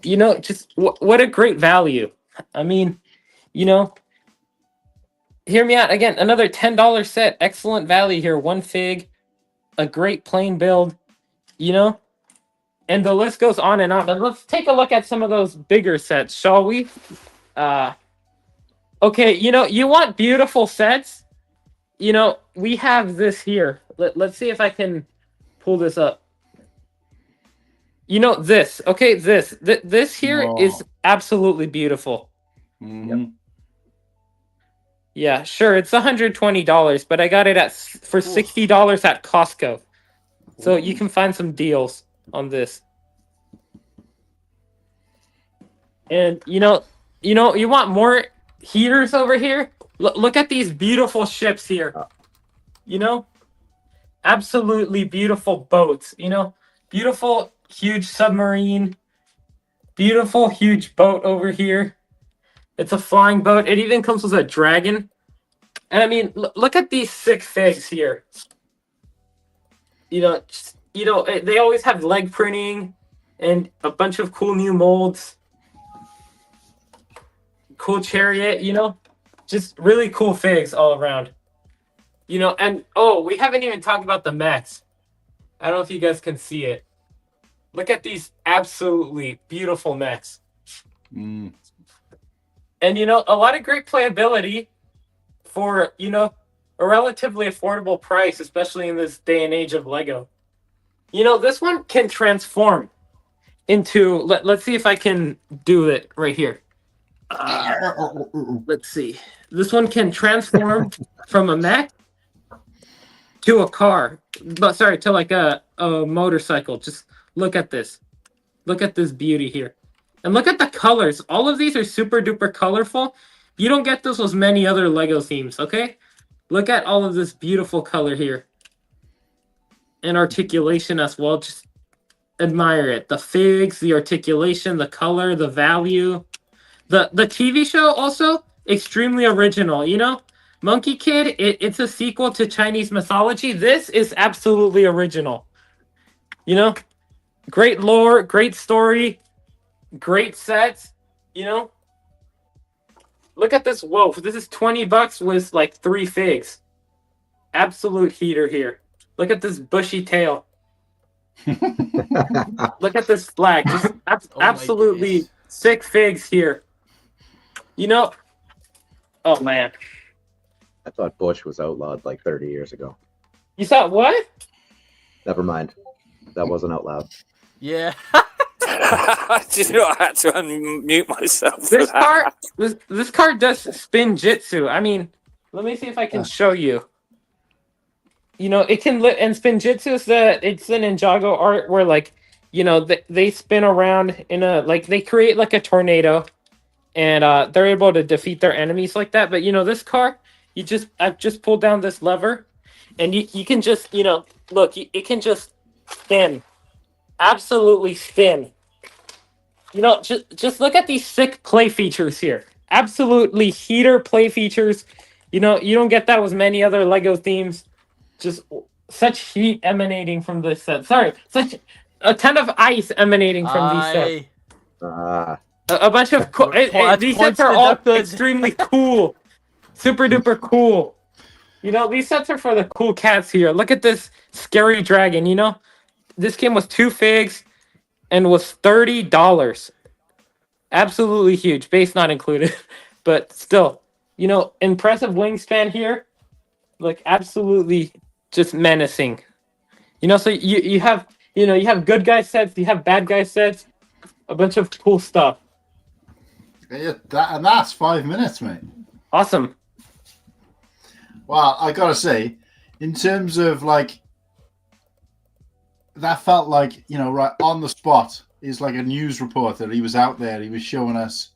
Just what a great value. I mean, hear me out. Again, another $10 set. Excellent value here. 1 fig. A great plain build. And the list goes on and on. But let's take a look at some of those bigger sets, shall we? Okay, you want beautiful sets? We have this here. Let's see if I can pull this up. This. Okay, this here is absolutely beautiful. Mm-hmm. Yep. Yeah, sure. It's $120, but I got it for $60 at Costco. So you can find some deals on this. And you want more heaters over here? Look at these beautiful ships here. Absolutely beautiful boats. Beautiful huge submarine. Beautiful huge boat over here. It's a flying boat. It even comes with a dragon. And I mean, look at these 6 figs here. They always have leg printing and a bunch of cool new molds. Cool chariot, just really cool figs all around. And we haven't even talked about the mechs. I don't know if you guys can see it. Look at these absolutely beautiful mechs. And a lot of great playability for a relatively affordable price, especially in this day and age of Lego. This one can transform into. Let's see if I can do it right here. Let's see. This one can transform from a mech to a car, but sorry, to like a motorcycle. Just look at this. Look at this beauty here. And look at the colors. All of these are super duper colorful. You don't get this with many other Lego themes, okay? Look at all of this beautiful color here. And articulation as well. Just admire it. The figs, the articulation, the color, the value. The TV show also extremely original, Monkey Kid, it's a sequel to Chinese mythology. This is absolutely original. Great lore, great story, great sets, Look at this wolf. This is $20 with like 3 figs. Absolute heater here. Look at this bushy tail. Look at this flag. Just absolutely sick figs here. Oh man. I thought Bush was outlawed like 30 years ago. You thought what? Never mind. That wasn't out loud. Yeah. I had to unmute myself. This card does spin jitsu. I mean, let me see if I can show you. It can and spin jitsu is it's an Ninjago art where they spin around in they create like a tornado, and they're able to defeat their enemies like that. But this car, I've just pulled down this lever, and you can just look, it can just spin, absolutely spin. Just look at these sick play features here. Absolutely heater play features. You don't get that with many other Lego themes. Just such heat emanating from this set. Sorry, such a ton of ice emanating from these sets. A bunch of these sets are all extremely cool. Super duper cool. These sets are for the cool cats here. Look at this scary dragon, This came with 2 figs and was $30. Absolutely huge. Base not included. But still, impressive wingspan here. Like absolutely just menacing. So you have good guy sets, you have bad guy sets, a bunch of cool stuff. Yeah, that's 5 minutes, mate. Awesome. Well, I gotta say, in terms of that felt like, right on the spot. He's like a news reporter. He was out there. He was showing us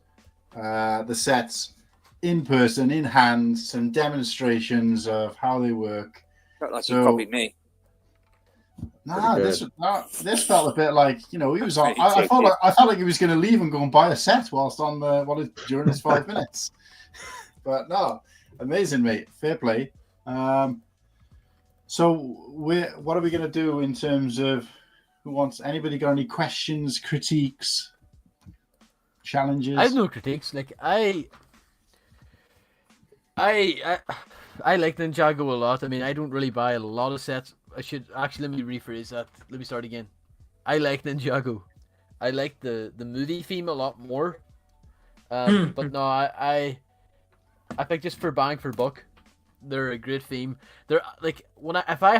the sets in person, in hand, some demonstrations of how they work. Felt like you copied me. This felt a bit like, he was on. I felt like he was going to leave and go and buy a set whilst on during his 5 minutes. But no, amazing, mate. Fair play. So what are we going to do in terms of anybody got any questions, critiques, challenges? I have no critiques. I like Ninjago a lot. I mean, I don't really buy a lot of sets. Let me rephrase that. Let me start again. I like Ninjago. I like the movie theme a lot more. But no, I think just for bang for buck, they're a great theme. They're if I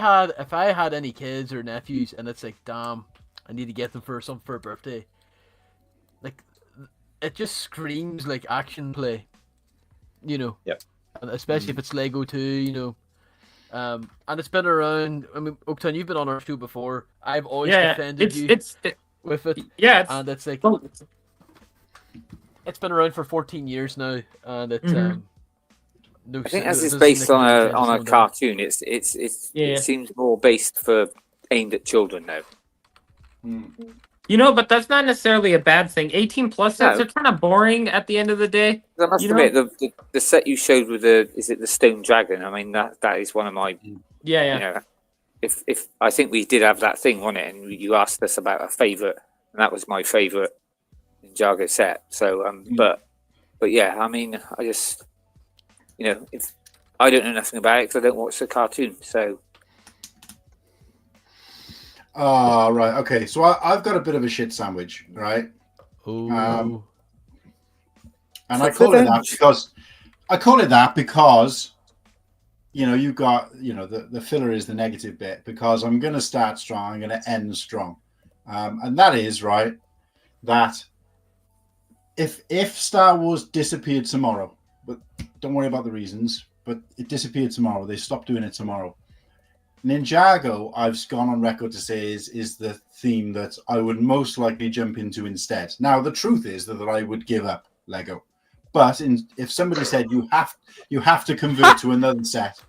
had any kids or nephews and it's like, damn, I need to get them for a birthday. It just screams like action play. Yep. And especially if it's Lego too, and it's been around. I mean, Octan, you've been on our show before. I've always defended you with it. Yeah, and it's like it's been around for 14 years now, and it's I think as it's based on a cartoon, it seems more based aimed at children now. But that's not necessarily a bad thing. 18 plus sets are kind of boring at the end of the day. I must admit, the set you showed with the stone dragon? I mean, that is one of my if I think we did have that thing on it, and you asked us about a favorite, and that was my favorite Ninjago set. So but yeah, I mean, I just if I don't know nothing about it because I don't watch the cartoon, so. Right. Okay. So I've got a bit of a shit sandwich, right? Ooh. And I call it that because you got the filler is the negative bit, because I'm going to start strong, I'm going to end strong, and that is right. That if Star Wars disappeared tomorrow, but don't worry about the reasons, but it disappeared tomorrow, they stopped doing it tomorrow, Ninjago, I've gone on record to say is the theme that I would most likely jump into instead. Now, the truth is that I would give up Lego, but if somebody said you have to convert to another set,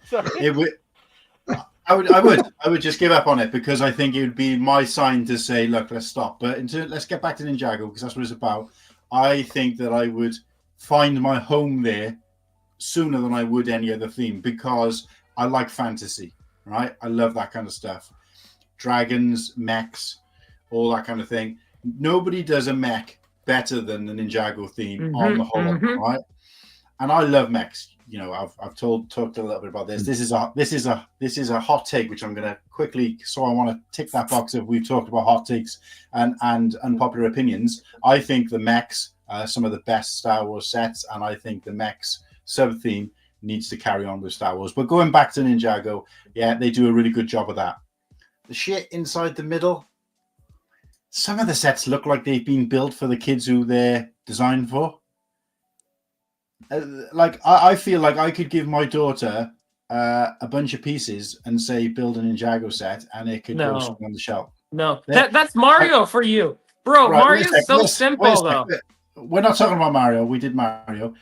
I would just give up on it, because I think it would be my sign to say, look, let's stop. But let's get back to Ninjago, because that's what it's about. I think that I would find my home there sooner than I would any other theme, because I like fantasy. Right, I love that kind of stuff. Dragons, mechs, all that kind of thing. Nobody does a mech better than the Ninjago theme on the whole, right? And I love mechs. I've talked a little bit about this. This is a hot take, which I'm going to quickly. So I want to tick that box if we've talked about hot takes and unpopular opinions. I think the mechs are some of the best Star Wars sets, and I think the mechs sub theme needs to carry on with Star Wars. But going back to Ninjago, yeah, they do a really good job of that. The shit inside the middle, some of the sets look like they've been built for the kids who they're designed for. I feel like I could give my daughter a bunch of pieces and say build a Ninjago set, and it could go on the shelf. No, that's Mario for you, bro. Right, Mario's so simple though. We're not talking about Mario. We did Mario.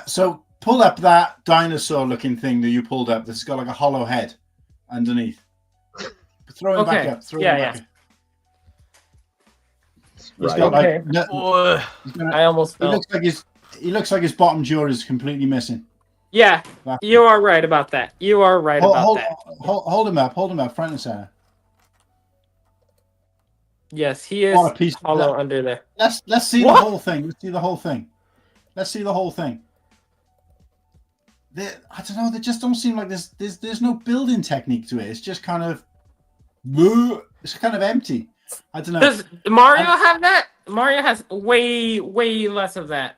So pull up that dinosaur-looking thing that you pulled up. That's got like a hollow head underneath. Throw him back up. Throw him back up. He's got I almost fell. He looks like his bottom jaw is completely missing. Yeah, you are right about that. You are right about that. Hold him up. Hold him up, front and center. Yes, he is hollow under there. Let's see the whole thing. Let's see the whole thing. Let's see the whole thing. I don't know. They just don't seem like there's no building technique to it. It's just kind of empty. I don't know. Does Mario have that? Mario has way less of that.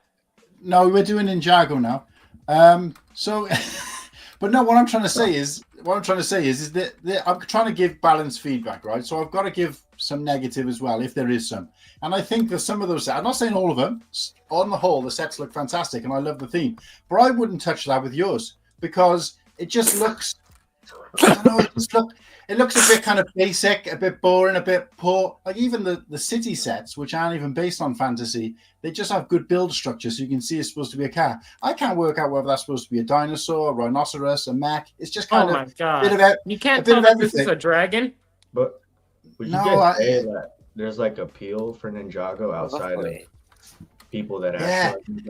No, we're doing Ninjago now. But no, what I'm trying to say is that I'm trying to give balanced feedback, right? So I've got to give some negative as well, if there is some. And I think that some of those, I'm not saying all of them. On the whole, the sets look fantastic, and I love the theme. But I wouldn't touch that with yours, because it just looks. I don't know. It looks a bit kind of basic, a bit boring, a bit poor. Like even the city sets, which aren't even based on fantasy, they just have good build structure, so you can see it's supposed to be a car. I can't work out whether that's supposed to be a dinosaur, a rhinoceros, a mech. It's just kind of. Oh my god! You can't tell that this is a dragon. But would you guys say that there's like appeal for Ninjago outside of people that actually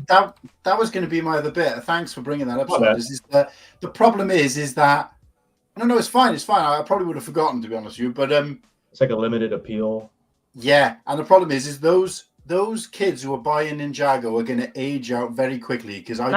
that was going to be my other bit. Thanks for bringing that up. The problem is that. No, it's fine. It's fine. I probably would have forgotten, to be honest with you. But it's like a limited appeal. Yeah, and the problem is those kids who are buying Ninjago are going to age out very quickly, because I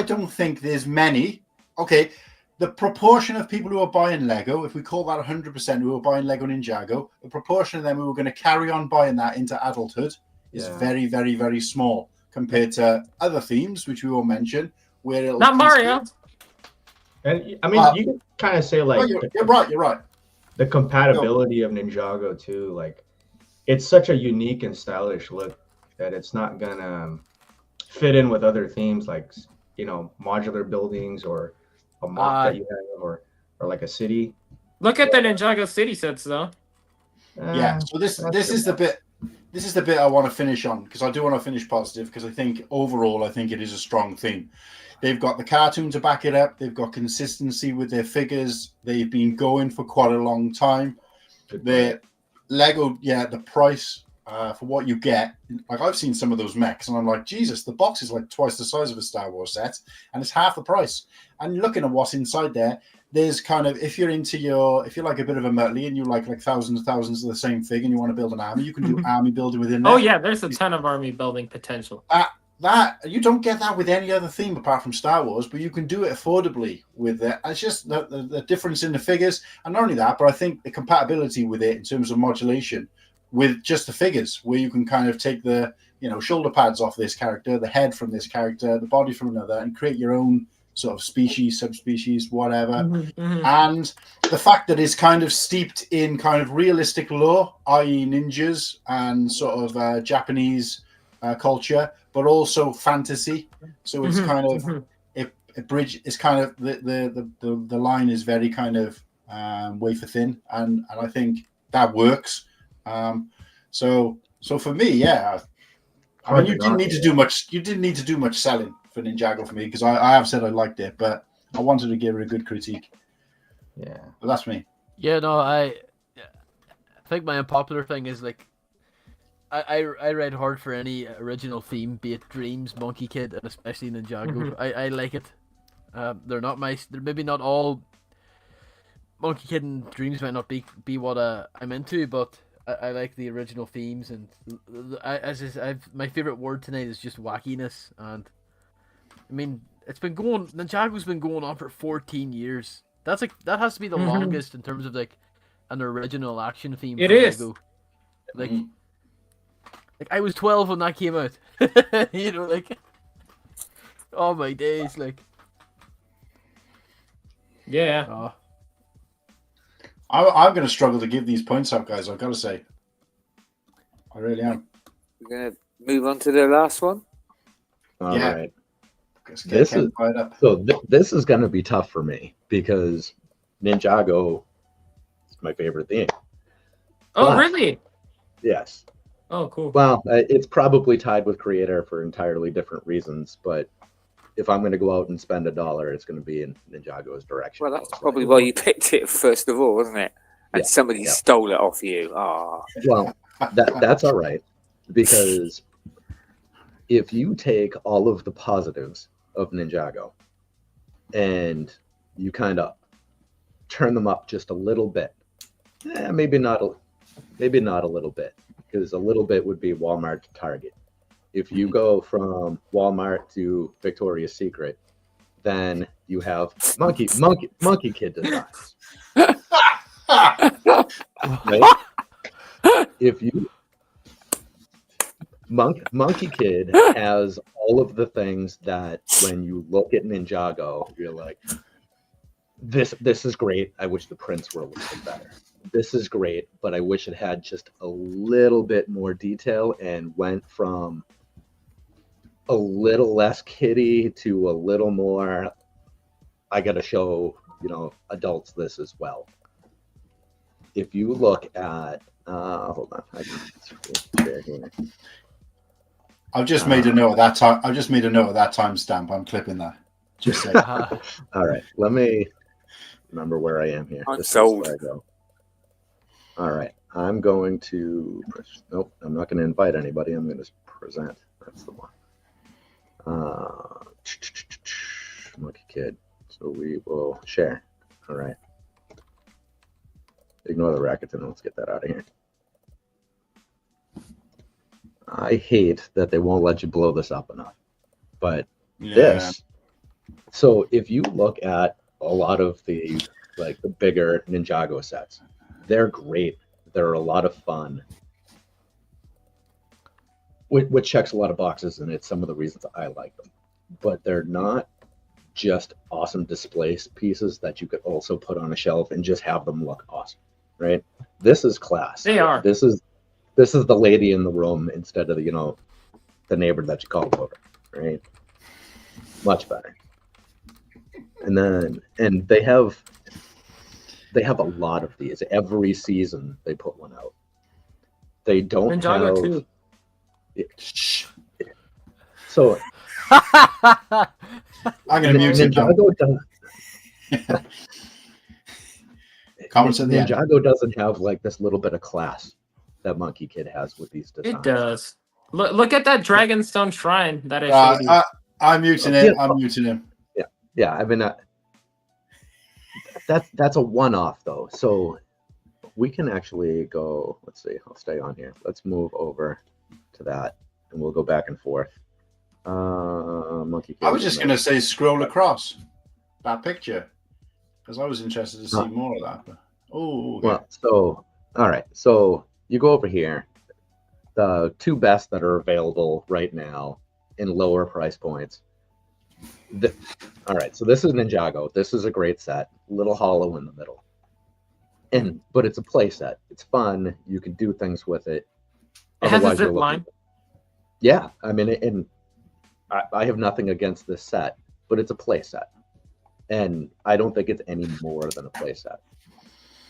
don't think there's many. Okay, the proportion of people who are buying Lego, if we call that 100% who are buying Lego Ninjago, the proportion of them who are going to carry on buying that into adulthood is very, very, very small compared to other themes, which we will mention. Where it'll not Mario. And I mean, you can kind of say like you're right. The compatibility of Ninjago too, like it's such a unique and stylish look that it's not gonna fit in with other themes like modular buildings or a mock that you have or like a city. Look at the Ninjago city sets though. Yeah. So this is the bit. This is the bit I want to finish on, because I do want to finish positive, because I think overall it is a strong theme. They've got the cartoon to back it up. They've got consistency with their figures. They've been going for quite a long time. Their Lego, the price for what you get. Like I've seen some of those mechs, and I'm like, Jesus, the box is like twice the size of a Star Wars set, and it's half the price. And looking at what's inside there, there's kind of if you're like a bit of a mutley and you like thousands of the same fig, and you want to build an army, you can do army building within there. Oh yeah, there's a ton of army building potential. That you don't get that with any other theme apart from Star Wars, but you can do it affordably with it. It's just the difference in the figures, and not only that, but I think the compatibility with it in terms of modulation with just the figures, where you can kind of take the shoulder pads off this character, the head from this character, the body from another, and create your own sort of species, subspecies, whatever. And the fact that it's kind of steeped in kind of realistic lore, i.e. ninjas and sort of Japanese culture, but also fantasy. So it's kind of it bridge. It's kind of the line is very kind of wafer thin, and I think that works. So for me, yeah. I mean, you didn't need to do much. You didn't need to do much selling for Ninjago for me, because I have said I liked it, but I wanted to give it a good critique. Yeah, but that's me. Yeah, no, I think my unpopular thing is like I read hard for any original theme, be it Dreams, Monkey Kid, and especially Ninjago. I like it. They're maybe not all. Monkey Kid and Dreams might not be what I'm into, but I like the original themes, and my favorite word tonight is just wackiness. And I mean, Ninjago's been going on for 14 years. That has to be the longest in terms of like an original action theme. It is. Lego. Like I was 12 when that came out. Like, oh my days, like. Yeah. Oh. I'm going to struggle to give these points out, guys. I've got to say, I really am. We're going to move on to the last one. All right. This is going to be tough for me because Ninjago is my favorite theme. Oh, really? Yes. Oh, cool. Well, it's probably tied with Creator for entirely different reasons, but if I'm going to go out and spend $1, it's going to be in Ninjago's direction. Well, that's probably why you picked it first of all, wasn't it? And somebody stole it off you. Oh. Well, that's all right, because if you take all of the positives of Ninjago and you kind of turn them up just a little bit, maybe not a little bit, because a little bit would be Walmart to Target. If you go from Walmart to Victoria's Secret, then you have Monkey Kid designs. Right? If you Monkey Kid has all of the things that when you look at Ninjago, you're like, this is great. I wish the prints were a little bit better. This is great, but I wish it had just a little bit more detail and went from a little less kiddie to a little more, I got to show, adults this as well. If you look at, hold on, I can share here. I've just made a note of that time. I've just made a note of that timestamp. I'm clipping that. Just say. All right, let me remember where I am here. This is where I go. All right, I'm going to. Nope, I'm not going to invite anybody. I'm going to present. That's the one. Monkey Kid. So we will share. All right. Ignore the racket and let's get that out of here. I hate that they won't let you blow this up enough. But this. So if you look at a lot of the bigger Ninjago sets, they're great. They're a lot of fun. Which checks a lot of boxes, and it's some of the reasons I like them. But they're not just awesome display pieces that you could also put on a shelf and just have them look awesome, right? This is class. They are. This is the lady in the room instead of the neighbor that you called over, right? Much better. And they have a lot of these. Every season they put one out. They don't Ninjago have. too. So I'm going to mute it. Comments at the end. Ninjago doesn't have this little bit of class that Monkey Kid has with these designs. It does. Look at that Dragonstone shrine that I showed you. I'm muting it. I'm muting him. Yeah. I mean, that's a one-off though. So we can actually go. Let's see. I'll stay on here. Let's move over to that, and we'll go back and forth. Monkey Kid. I was just going to say scroll across that picture because I was interested to see more of that. But, well, so all right. So you go over here. the two best that are available right now in lower price points. All right, so this is Ninjago. This is a great set, little hollow in the middle, but it's a play set. It's fun. You can do things with it. It has a zip line. Yeah, I mean, and I have nothing against this set, but it's a play set, and I don't think it's any more than a play set.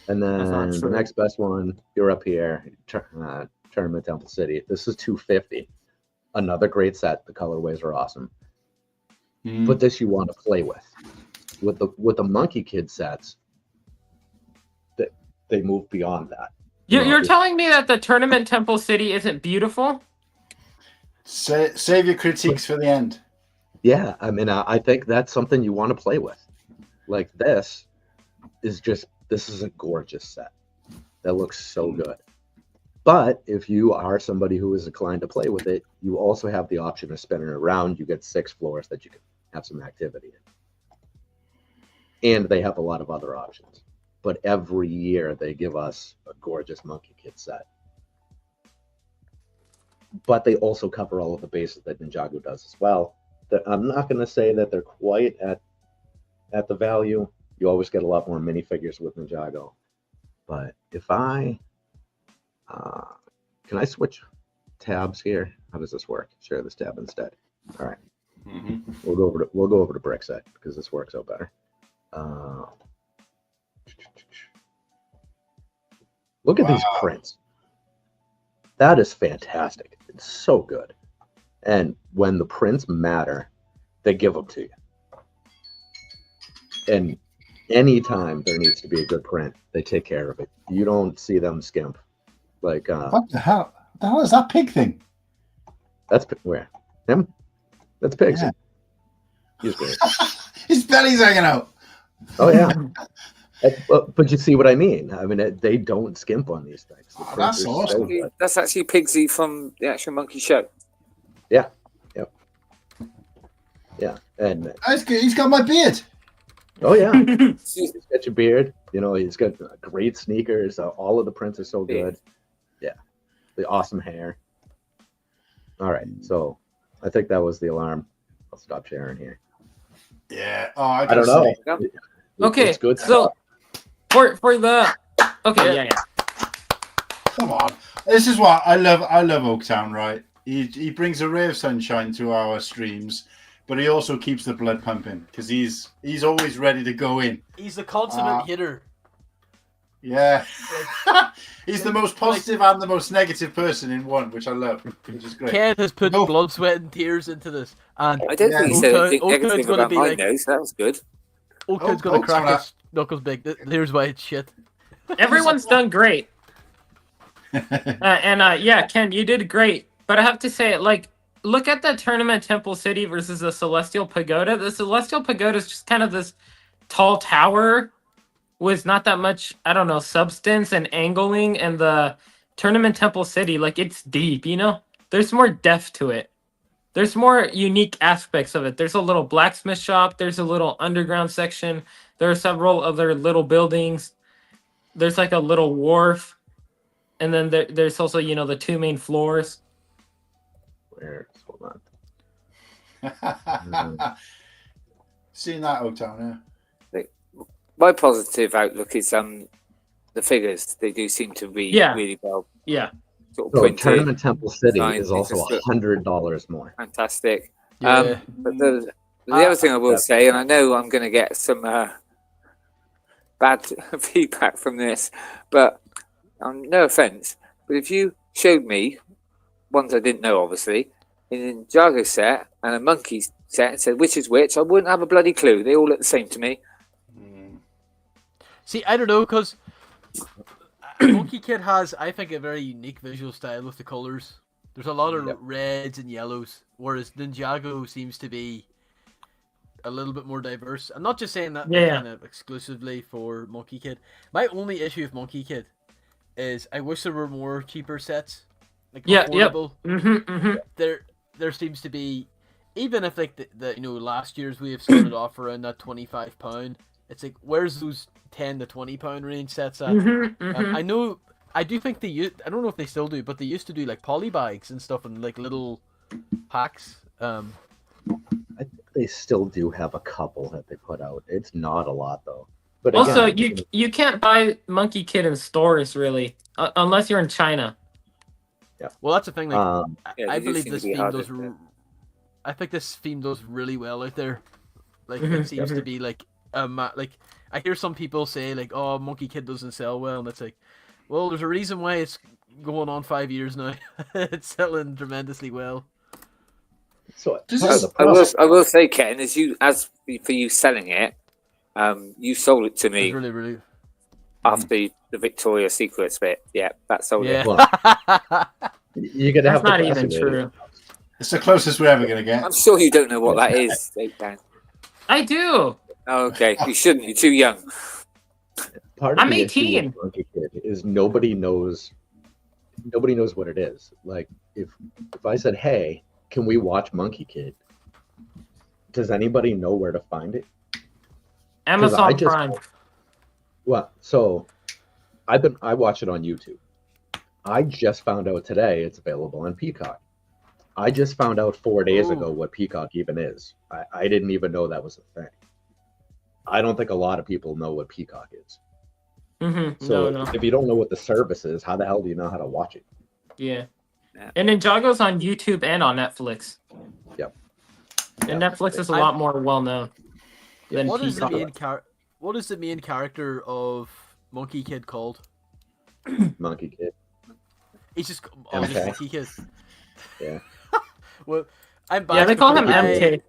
And then the next best one, you're up here, Tournament Temple City. This is $250. Another great set. The colorways are awesome. But this you want to play with. With the Monkey Kid sets, they move beyond that. You're telling me that the Tournament Temple City isn't beautiful? Save your critiques for the end. Yeah, I mean, I think that's something you want to play with. Like this is a gorgeous set that looks so good. But if you are somebody who is inclined to play with it, you also have the option of spinning it around. You get 6 floors that you can have some activity in. And they have a lot of other options. But every year they give us a gorgeous Monkey Kid set. But they also cover all of the bases that Ninjago does as well. I'm not going to say that they're quite at the value. You always get a lot more minifigures with Ninjago. But if can I switch tabs here? How does this work? Share this tab instead. All right. We'll go over to Brickset because this works out better. Look at these prints. That is fantastic. It's so good. And when the prints matter, they give them to you. And anytime there needs to be a good print, they take care of it. You don't see them skimp. Like what the hell? The hell is that pig thing? That's where him. That's Pigsy. Yeah. He's great. His belly's hanging out. Oh yeah. But you see what I mean? I mean, they don't skimp on these things. The That's awesome. That's actually Pigsy from the actual Monkey Show. Yeah. Yep. Yeah. And he's got my beard. Oh yeah. He's got your beard. You know, he's got great sneakers. All of the prints are so good. Yeah. The awesome hair. All right. So I think that was the alarm. I'll stop sharing here. Yeah. Oh, I don't know. Okay. It's good so for the yeah. Come on. This is what I love Oaktown, right? He brings a ray of sunshine to our streams, but he also keeps the blood pumping because he's always ready to go in. He's the consummate hitter. Yeah. He's the most positive and the most negative person in one, which I love, which is great. Ken has put blood, sweat, and tears into this. And I don't think he said anything negative about mine, though, so that was good. Oaktown's going to crack his knuckles big. Here's why it's shit. Everyone's done great. Yeah, Ken, you did great. But I have to say, like, look at the Tournament Temple City versus the Celestial Pagoda. The Celestial Pagoda is just kind of this tall tower with not that much, I don't know, substance and angling. And the Tournament Temple City, like, it's deep, you know? There's more depth to it. There's more unique aspects of it. There's a little blacksmith shop. There's a little underground section. There are several other little buildings. There's like a little wharf. And then there's also, you know, the 2 main floors. Hold on. Seeing that, Oaktown, yeah. My positive outlook is the figures. They do seem to read really well. Yeah. Sort So of Tournament Temple City is also $100 more. Fantastic. Yeah. But the other thing I will say, and I know I'm going to get some bad feedback from this, but no offense, but if you showed me ones I didn't know, obviously, in a Ninjago set and a Monkey set and said which is which, I wouldn't have a bloody clue. They all look the same to me. See, I don't know, because Monkey Kid has, I think, a very unique visual style with the colors. There's a lot of reds and yellows, whereas Ninjago seems to be a little bit more diverse. I'm not just saying that kind of exclusively for Monkey Kid. My only issue with Monkey Kid is I wish there were more cheaper sets. Like affordable. There seems to be, even if like the you know last year's we have started off around that £25. It's like, where's those £10 to £20 range sets at? I know I do think I don't know if they still do, but they used to do like poly bags and stuff and like little packs. I think they still do have a couple that they put out. It's not a lot though. But Also, again, you can't buy Monkey Kid in stores really, unless you're in China. Yeah. Well, that's the thing. Like, Yeah, I they do believe seem this to be theme hard does. to- I think this theme does really well out there. Like, Mhm. it seems to be like like I hear some people say like, "Oh, Monkey Kid doesn't sell well," and it's like, well, there's a reason why it's going on 5 years now. It's selling tremendously well. so Does part of this- the I will say, Ken, as for you selling it, you sold it to It's me really, really. after the Victoria's Secrets bit. Yeah, that sold it. Yeah. you're gonna That's have to not press even it, true. It's the closest we're ever going to get. I'm sure you don't know what that is, Dan. I do. Oh, okay, you shouldn't. You're too young. Part of I'm the issue 18. with Monkey Kid is nobody knows what it is. Like if I said, "Hey, can we watch Monkey Kid?" Does anybody know where to find it? Amazon just- Prime. Well, so I watch it on YouTube. I just found out today it's available on Peacock. I just found out 4 days Oh. ago what Peacock even is. I didn't even know that was a thing. I don't think a lot of people know what Peacock is. Mm-hmm. So No. if you don't know what the service is, how the hell do you know how to watch it? Yeah. Yeah. And Ninjago's on YouTube and on Netflix. Yep. And Netflix is a lot more well known than What is the Peacock. main character of Monkey Kid called? Monkey Kid. He's just MK. Monkey Kid. Yeah. Well, I'm Yeah, they biased call him because MK.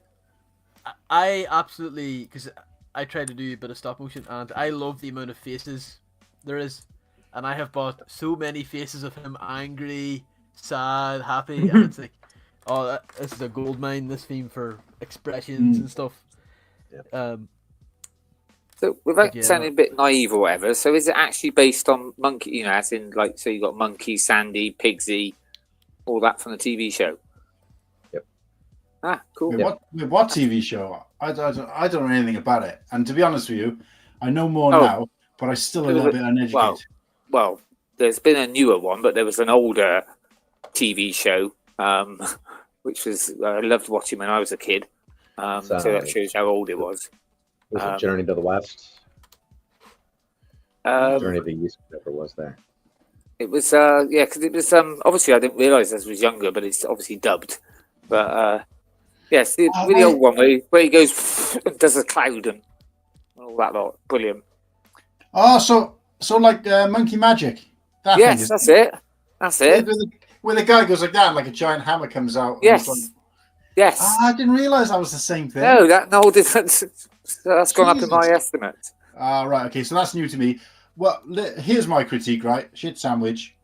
I absolutely, because I tried to do a bit of stop motion and I love the amount of faces there is, and I have bought so many faces of him: angry, sad, happy, and it's like, oh, this is a gold mine. This theme for expressions and stuff. Yeah. So, without Yeah, sounding a bit naive or whatever, so is it actually based on Monkey? You know, as in like, so you got Monkey, Sandy, Pigsy, all that from the TV show. Yep. Ah, cool. With what TV show? I don't know anything about it. And to be honest with you, I know more Oh. now, but I'm still a little bit uneducated. Well, there's been a newer one, but there was an older TV show, which was I loved watching when I was a kid. So that shows how old it was. Was it Journey to the West? Journey to the East, whatever was there. It was yeah, because it was obviously I didn't realise as I was younger, but it's obviously dubbed. But yes, the really old one where he goes and does a cloud and all that lot. Brilliant. Oh, so like Monkey Magic. That thing Yes, is, that's it. That's it. Where the guy goes like that, and like a giant hammer comes out. and Yes. it's like- Yes. I didn't realise that was the same thing. No, that's gone up in my Jesus. estimate. Right, okay, so that's new to me. Well, here's my critique, right? Shit sandwich.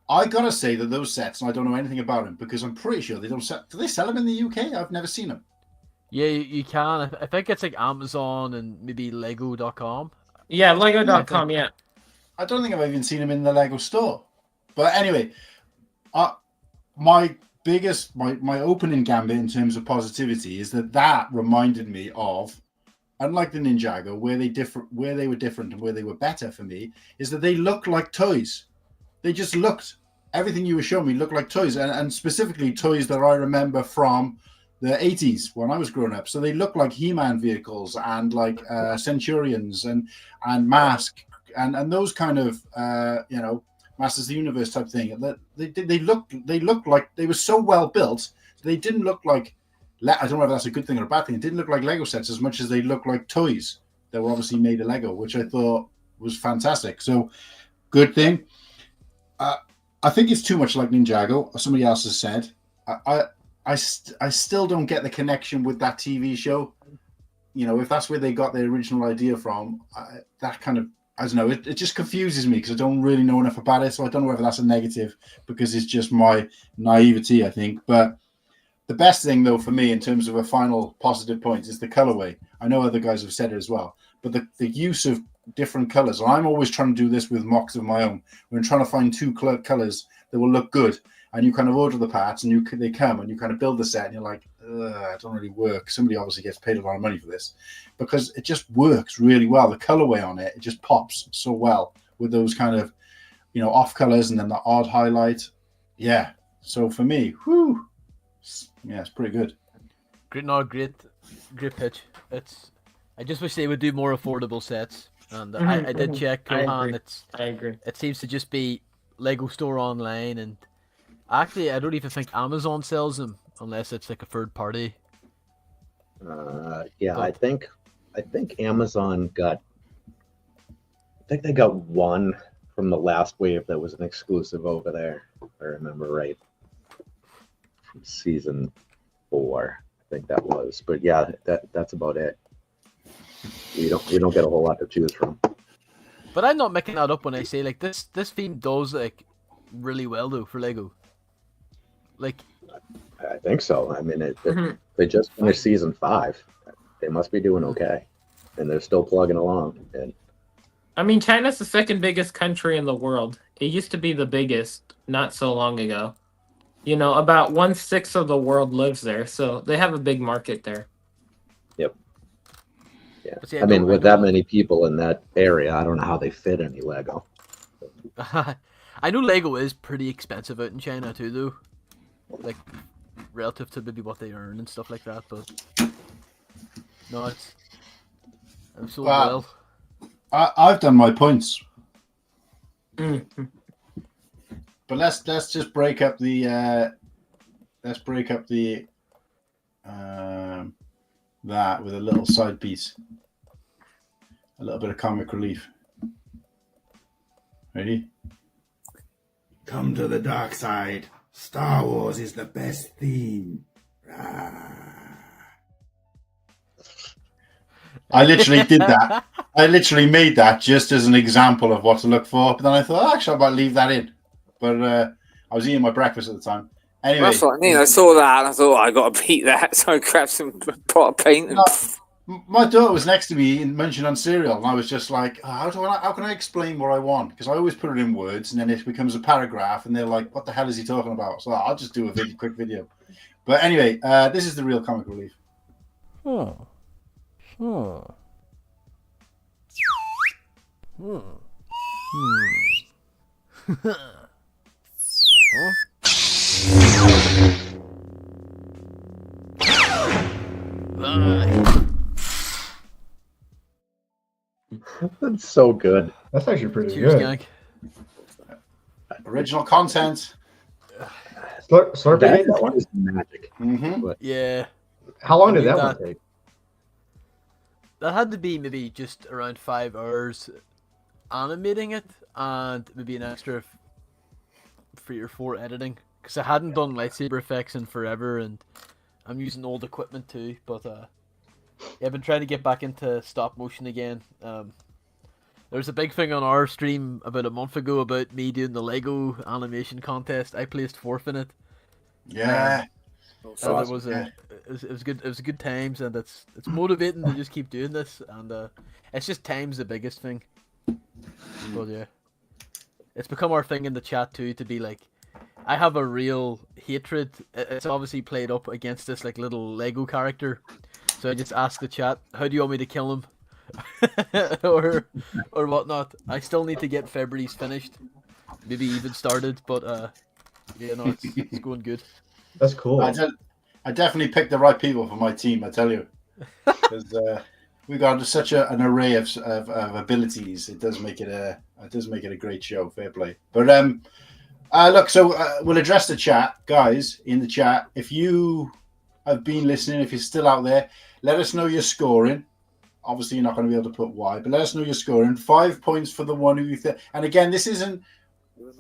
I gotta say that those sets, and I don't know anything about them because I'm pretty sure they don't sell. Do they sell them in the UK? I've never seen them. Yeah, you can. I think it's like Amazon and maybe Lego.com. Yeah, Lego.com, yeah. I don't think I've even seen them in the Lego store. But anyway, my opening gambit in terms of positivity is that reminded me of, unlike the Ninjago, where they were different and where they were better for me, is that they looked like toys. They just looked, everything you were showing me looked like toys, and specifically toys that I remember from the 80s when I was growing up. So they look like He-Man vehicles and like Centurions and Mask and those kind of Masters of the Universe type thing. They looked like they were so well built. They didn't look like, I don't know if that's a good thing or a bad thing. It didn't look like Lego sets as much as they looked like toys that were obviously made of Lego, which I thought was fantastic. So good thing. I think it's too much like Ninjago. Somebody else has said. I still don't get the connection with that TV show. You know, if that's where they got their original idea from, that kind of, I don't know, it just confuses me because I don't really know enough about it. So I don't know whether that's a negative because it's just my naivety, I think. But the best thing, though, for me in terms of a final positive point is the colorway. I know other guys have said it as well, but the use of different colors. And I'm always trying to do this with mocks of my own. We're trying to find two colors that will look good. And you kind of order the parts and they come and you kind of build the set and you're like, it don't really work. Somebody obviously gets paid a lot of money for this because it just works really well. The colorway on it just pops so well with those kind of, off colors and then the odd highlight. Yeah. So for me, it's pretty good. Great pitch. I just wish they would do more affordable sets. And I did check Kohan. I agree. It seems to just be Lego Store online, and actually, I don't even think Amazon sells them unless it's like a third party. Yeah, I think Amazon got. I think they got one from the last wave that was an exclusive over there, if I remember right. Season 4, I think that was. But yeah, that's about it. You don't get a whole lot to choose from. But I'm not making that up when I say like this theme does like really well though for Lego. Like, I think so. I mean, they just finished season 5. They must be doing okay, and they're still plugging along. And I mean, China's the second biggest country in the world. It used to be the biggest not so long ago. About 1/6 of the world lives there, so they have a big market there. Yep. Yeah. See, I mean, with that many people in that area, I don't know how they fit any Lego. I know Lego is pretty expensive out in China too, though. Like, relative to maybe what they earn and stuff like that, but no, I'm so well. I've done my points, Mm-hmm. but let's just break up the that with a little side piece, a little bit of comic relief. Ready? Come to the dark side. Star Wars is the best theme. I literally did that. I literally made that just as an example of what to look for. But then I thought, actually, I might leave that in. But I was eating my breakfast at the time. Anyway, That's what I mean. I saw that and I thought, I got to beat that. So I grabbed some pot of paint. And... my daughter was next to me and munching on cereal. And I was just like, how can I explain what I want? Because I always put it in words and then it becomes a paragraph. And they're like, what the hell is he talking about? So I'll just do a quick video. But anyway, this is the real comic relief. That's so good. That's actually pretty Cheers, good. gang. Original content. Slurpee made that That one? is magic. Mm-hmm. But Yeah, How long did I that knew one that. take? that had to be maybe just around 5 hours animating it, and maybe an extra 3 or 4 editing. Because I hadn't done lightsaber effects in forever, and I'm using old equipment too. But yeah, I've been trying to get back into stop motion again. There was a big thing on our stream about a month ago about me doing the Lego animation contest. I placed 4th in it. Yeah. So it was good. It was good times, and it's motivating to just keep doing this. And it's just time's the biggest thing. But yeah, it's become our thing in the chat too to be like, I have a real hatred. It's obviously played up against this like little Lego character. So I just ask the chat, how do you want me to kill him? or whatnot. I still need to get February's finished. Maybe even started, but yeah, no, it's going good. That's cool. I definitely picked the right people for my team, I tell you. Because we got such an array of abilities. It does make it a great show. Fair play. But look, so we'll address the chat, guys, in the chat. If you have been listening, if you're still out there, let us know your scoring. Obviously, you're not going to be able to put why, but let us know your scoring. 5 points for the one who you think. And again, this isn't.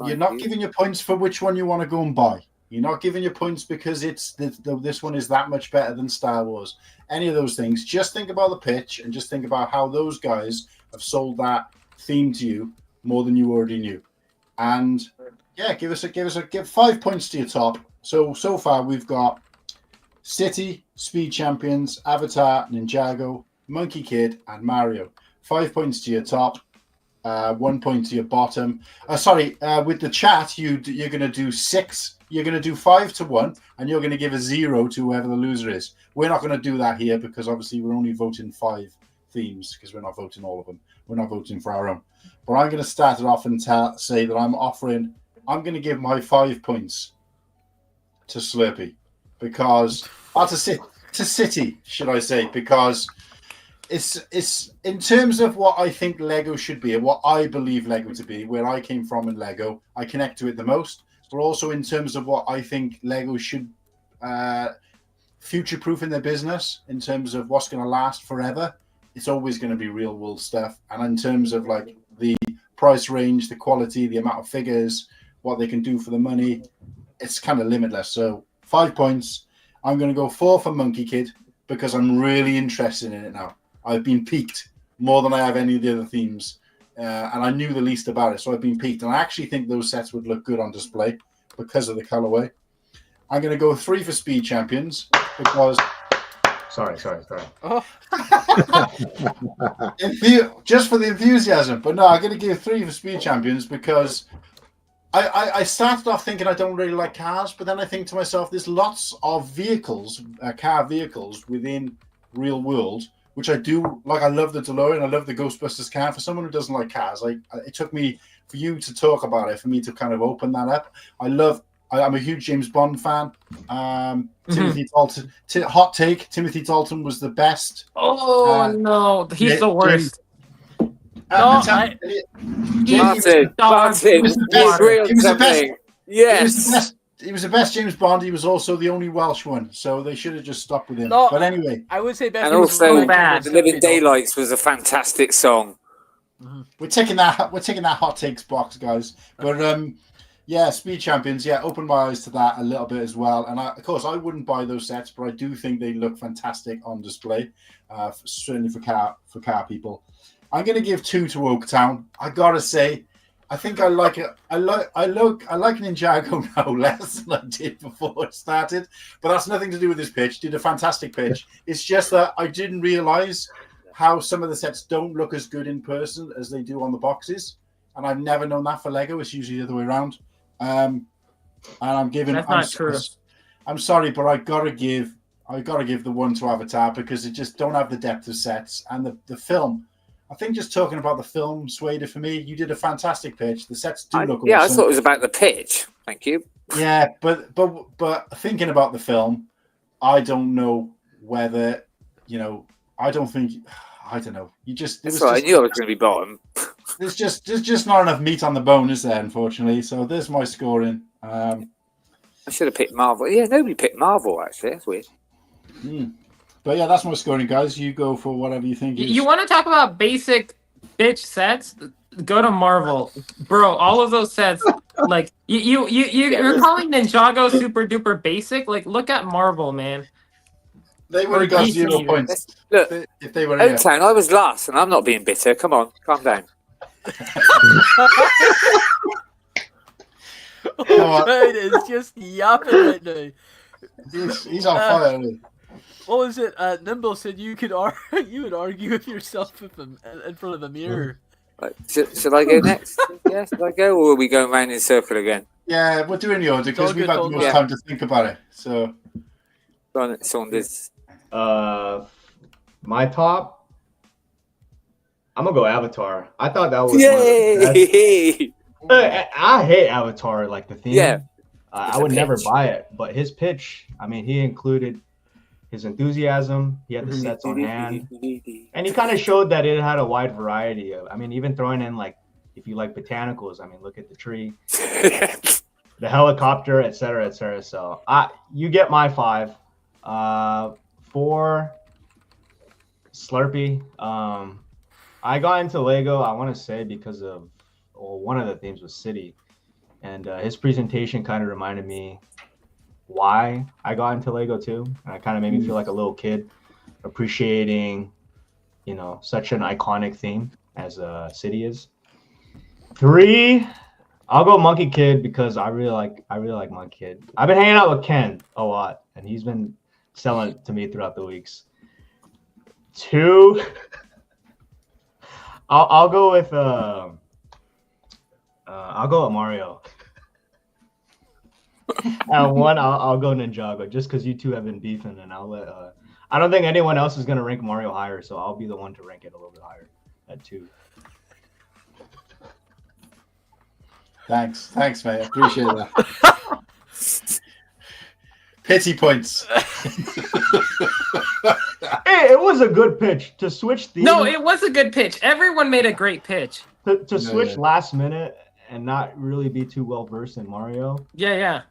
You're not giving your points for which one you want to go and buy. You're not giving your points because it's this one is that much better than Star Wars. Any of those things. Just think about the pitch and just think about how those guys have sold that theme to you more than you already knew. And yeah, give 5 points to your top. So far we've got City, Speed Champions, Avatar, Ninjago, Monkey Kid, and Mario. 5 points to your top. 1 point to your bottom. With the chat, you're going to do 6. You're going to do 5 to 1, and you're going to give a 0 to whoever the loser is. We're not going to do that here because obviously we're only voting 5 themes because we're not voting all of them. we're not voting for our own. But I'm going to start it off and say that I'm going to give my 5 points to Slurpee because to City, should I say, because it's in terms of what I think Lego should be and what I believe Lego to be, where I came from in Lego, I connect to it the most. But also in terms of what I think Lego should future-proof in their business, in terms of what's going to last forever, it's always going to be real-world stuff. And in terms of like the price range, the quality, the amount of figures, what they can do for the money, it's kind of limitless. So 5 points. I'm going to go 4 for Monkey Kid because I'm really interested in it now. I've been piqued more than I have any of the other themes. And I knew the least about it, so I've been piqued. And I actually think those sets would look good on display because of the colorway. I'm going to go 3 for Speed Champions because... Sorry. Oh, just for the enthusiasm. But no, I'm going to give 3 for Speed Champions because I started off thinking I don't really like cars, but then I think to myself, there's lots of vehicles, car vehicles within real world, which I do like. I love the DeLorean. I love the Ghostbusters car. For someone who doesn't like cars, it took me for you to talk about it, for me to kind of open that up. I'm a huge James Bond fan. Timothy Dalton. Hot take: Timothy Dalton was the best. Oh no, he's the worst. Martin, He was the best. Yes. He was the best James Bond. He was also the only Welsh one, so they should have just stopped with him. No, but anyway, I would say best. And also, bad. The Living Daylights was a fantastic song. we're taking that hot takes box, guys. But yeah, Speed Champions. Yeah, opened my eyes to that a little bit as well. And of course, I wouldn't buy those sets, but I do think they look fantastic on display. Certainly for car people. I'm going to give 2 to Oaktown. I gotta say, I think I like it. I like Ninjago now less than I did before it started. But that's nothing to do with this pitch. Did a fantastic pitch. It's just that I didn't realize how some of the sets don't look as good in person as they do on the boxes. And I've never known that for Lego. It's usually the other way around. And I'm giving. That's not true. I'm sorry, but I gotta give the 1 to Avatar because it just don't have the depth of sets and the film. I think just talking about the film swayed it for me. You did a fantastic pitch. The sets do look awesome. Yeah, I thought it was about the pitch. Thank you. Yeah, but thinking about the film, I don't know whether, I don't know. That's right. I knew I was going to be bottom. There's just not enough meat on the bone, is there? Unfortunately. So there's my scoring. I should have picked Marvel. Yeah, nobody picked Marvel actually. That's weird. But yeah, that's my scoring, guys. You go for whatever you think. You want to talk about basic bitch sets? Go to Marvel, bro. All of those sets, like you're calling Ninjago super duper basic. Like, look at Marvel, man. They would have got 0 points. Look, if they were Oaktown, I was last, and I'm not being bitter. Come on, calm down. It's just yapping right now. He's on fire. Isn't he? What was it? Nimble said you would argue with yourself in front of a mirror. Right, should I go next? Yeah, should I go, or are we going round in circle again? Yeah, we're doing the order because we've had the most time to think about it. So, go on, Saunders. My top, I'm gonna go Avatar. I thought that was Yay! I hate Avatar, like the theme. Yeah, I would never buy it, but his pitch. I mean, he included his enthusiasm. He had the sets on hand, and he kind of showed that it had a wide variety of. I mean, even throwing in like if you like botanicals. I mean, look at the tree, the helicopter, etc., etc. So, you get my 5. 4 Slurpee. I got into Lego, I want to say, because of one of the themes was City, and his presentation kind of reminded me why I got into Lego too, and it kind of made me feel like a little kid appreciating, such an iconic theme as City is. 3, I'll go Monkey Kid because I really like Monkey Kid. I've been hanging out with Ken a lot, and he's been selling it to me throughout the weeks. 2, I'll go with Mario. And 1, I'll go Ninjago just because you two have been beefing, and I'll let. I don't think anyone else is gonna rank Mario higher, so I'll be the one to rank it a little bit higher at 2. Thanks, mate. I appreciate that. Pity points. Hey, it was a good pitch to switch themes. No, it was a good pitch. Everyone made a great pitch. To switch last minute and not really be too well versed in Mario. Yeah.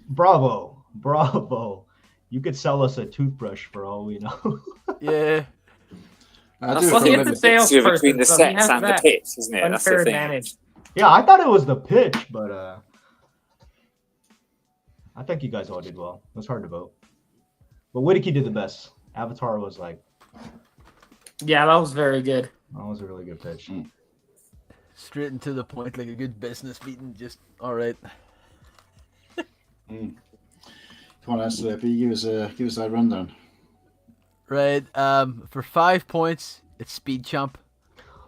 Bravo. You could sell us a toothbrush for all we know. Yeah. I do Well, he feel is like a salesperson, between the so he sets has and the that pitch, isn't it? That's unfair the thing. advantage. Yeah, I thought it was the pitch, but I think you guys all did well. It was hard to vote. But Whittaky did the best. Avatar was like... Yeah, that was very good. That was a really good pitch. Straight and to the point, like a good business meeting. Just all right. Come on, Slurpee, give us that rundown. Right. For 5 points, it's Speed Champ.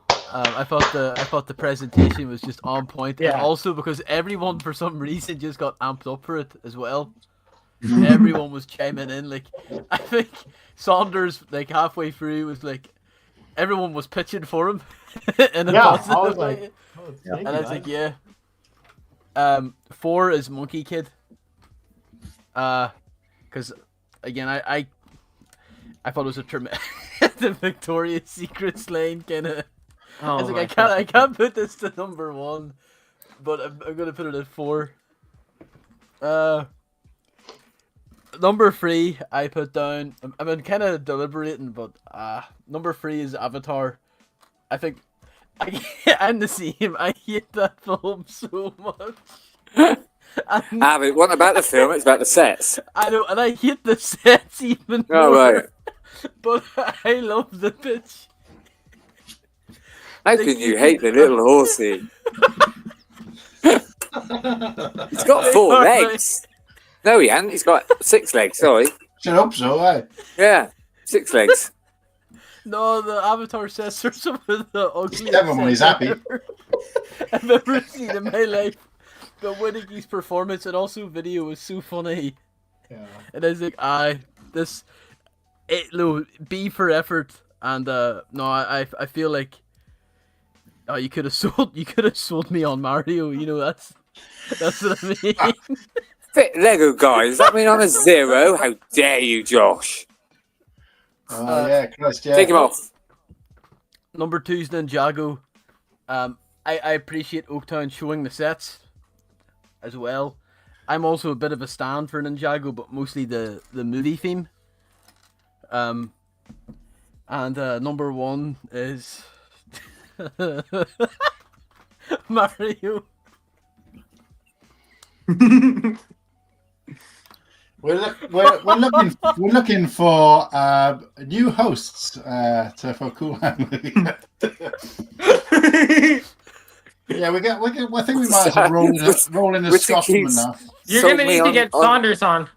I thought the presentation was just on point. Yeah. And also because everyone for some reason just got amped up for it as well. Everyone was chiming in. Like I think Saunders, like halfway through, was like everyone was pitching for him. In a positive I was way. like, And I was like, yeah. 4 is Monkey Kid. Because again, I thought it was a tremendous the Victoria's Secret lane kind of. I was like, I can't put this to number 1, but I'm gonna put it at 4. Number 3, I put down. I'm kind of deliberating, but number 3 is Avatar. I think I'm the same. I hate that film so much. But it wasn't about the film; it's about the sets. I know, and I hate the sets even more. Oh, right. But I love the pitch. How can you hate the little horsey? He's got 4 legs. No, he hasn't. He's got 6 legs. Sorry. Should hope so, eh? Yeah, 6 legs. No, the Avatar sets are some of the ugliest. Everybody's happy. I've ever seen in my life. But Whittaky's performance and also video was so funny. Yeah. And I was like, B for effort. And no, I feel like you could have sold me on Mario. You know, that's what I mean. Fit Lego guy. Does that mean I'm a 0? How dare you, Josh? Oh yeah, Christ, yeah. Take him off. Number 2's Ninjago. I appreciate Oaktown showing the sets as well. I'm also a bit of a stand for Ninjago, but mostly the movie theme. And number 1 is Mario. We're looking for new hosts for Cool. Yeah, I think we might as well roll in a Scotsman now. You're going to need to get Saunders on.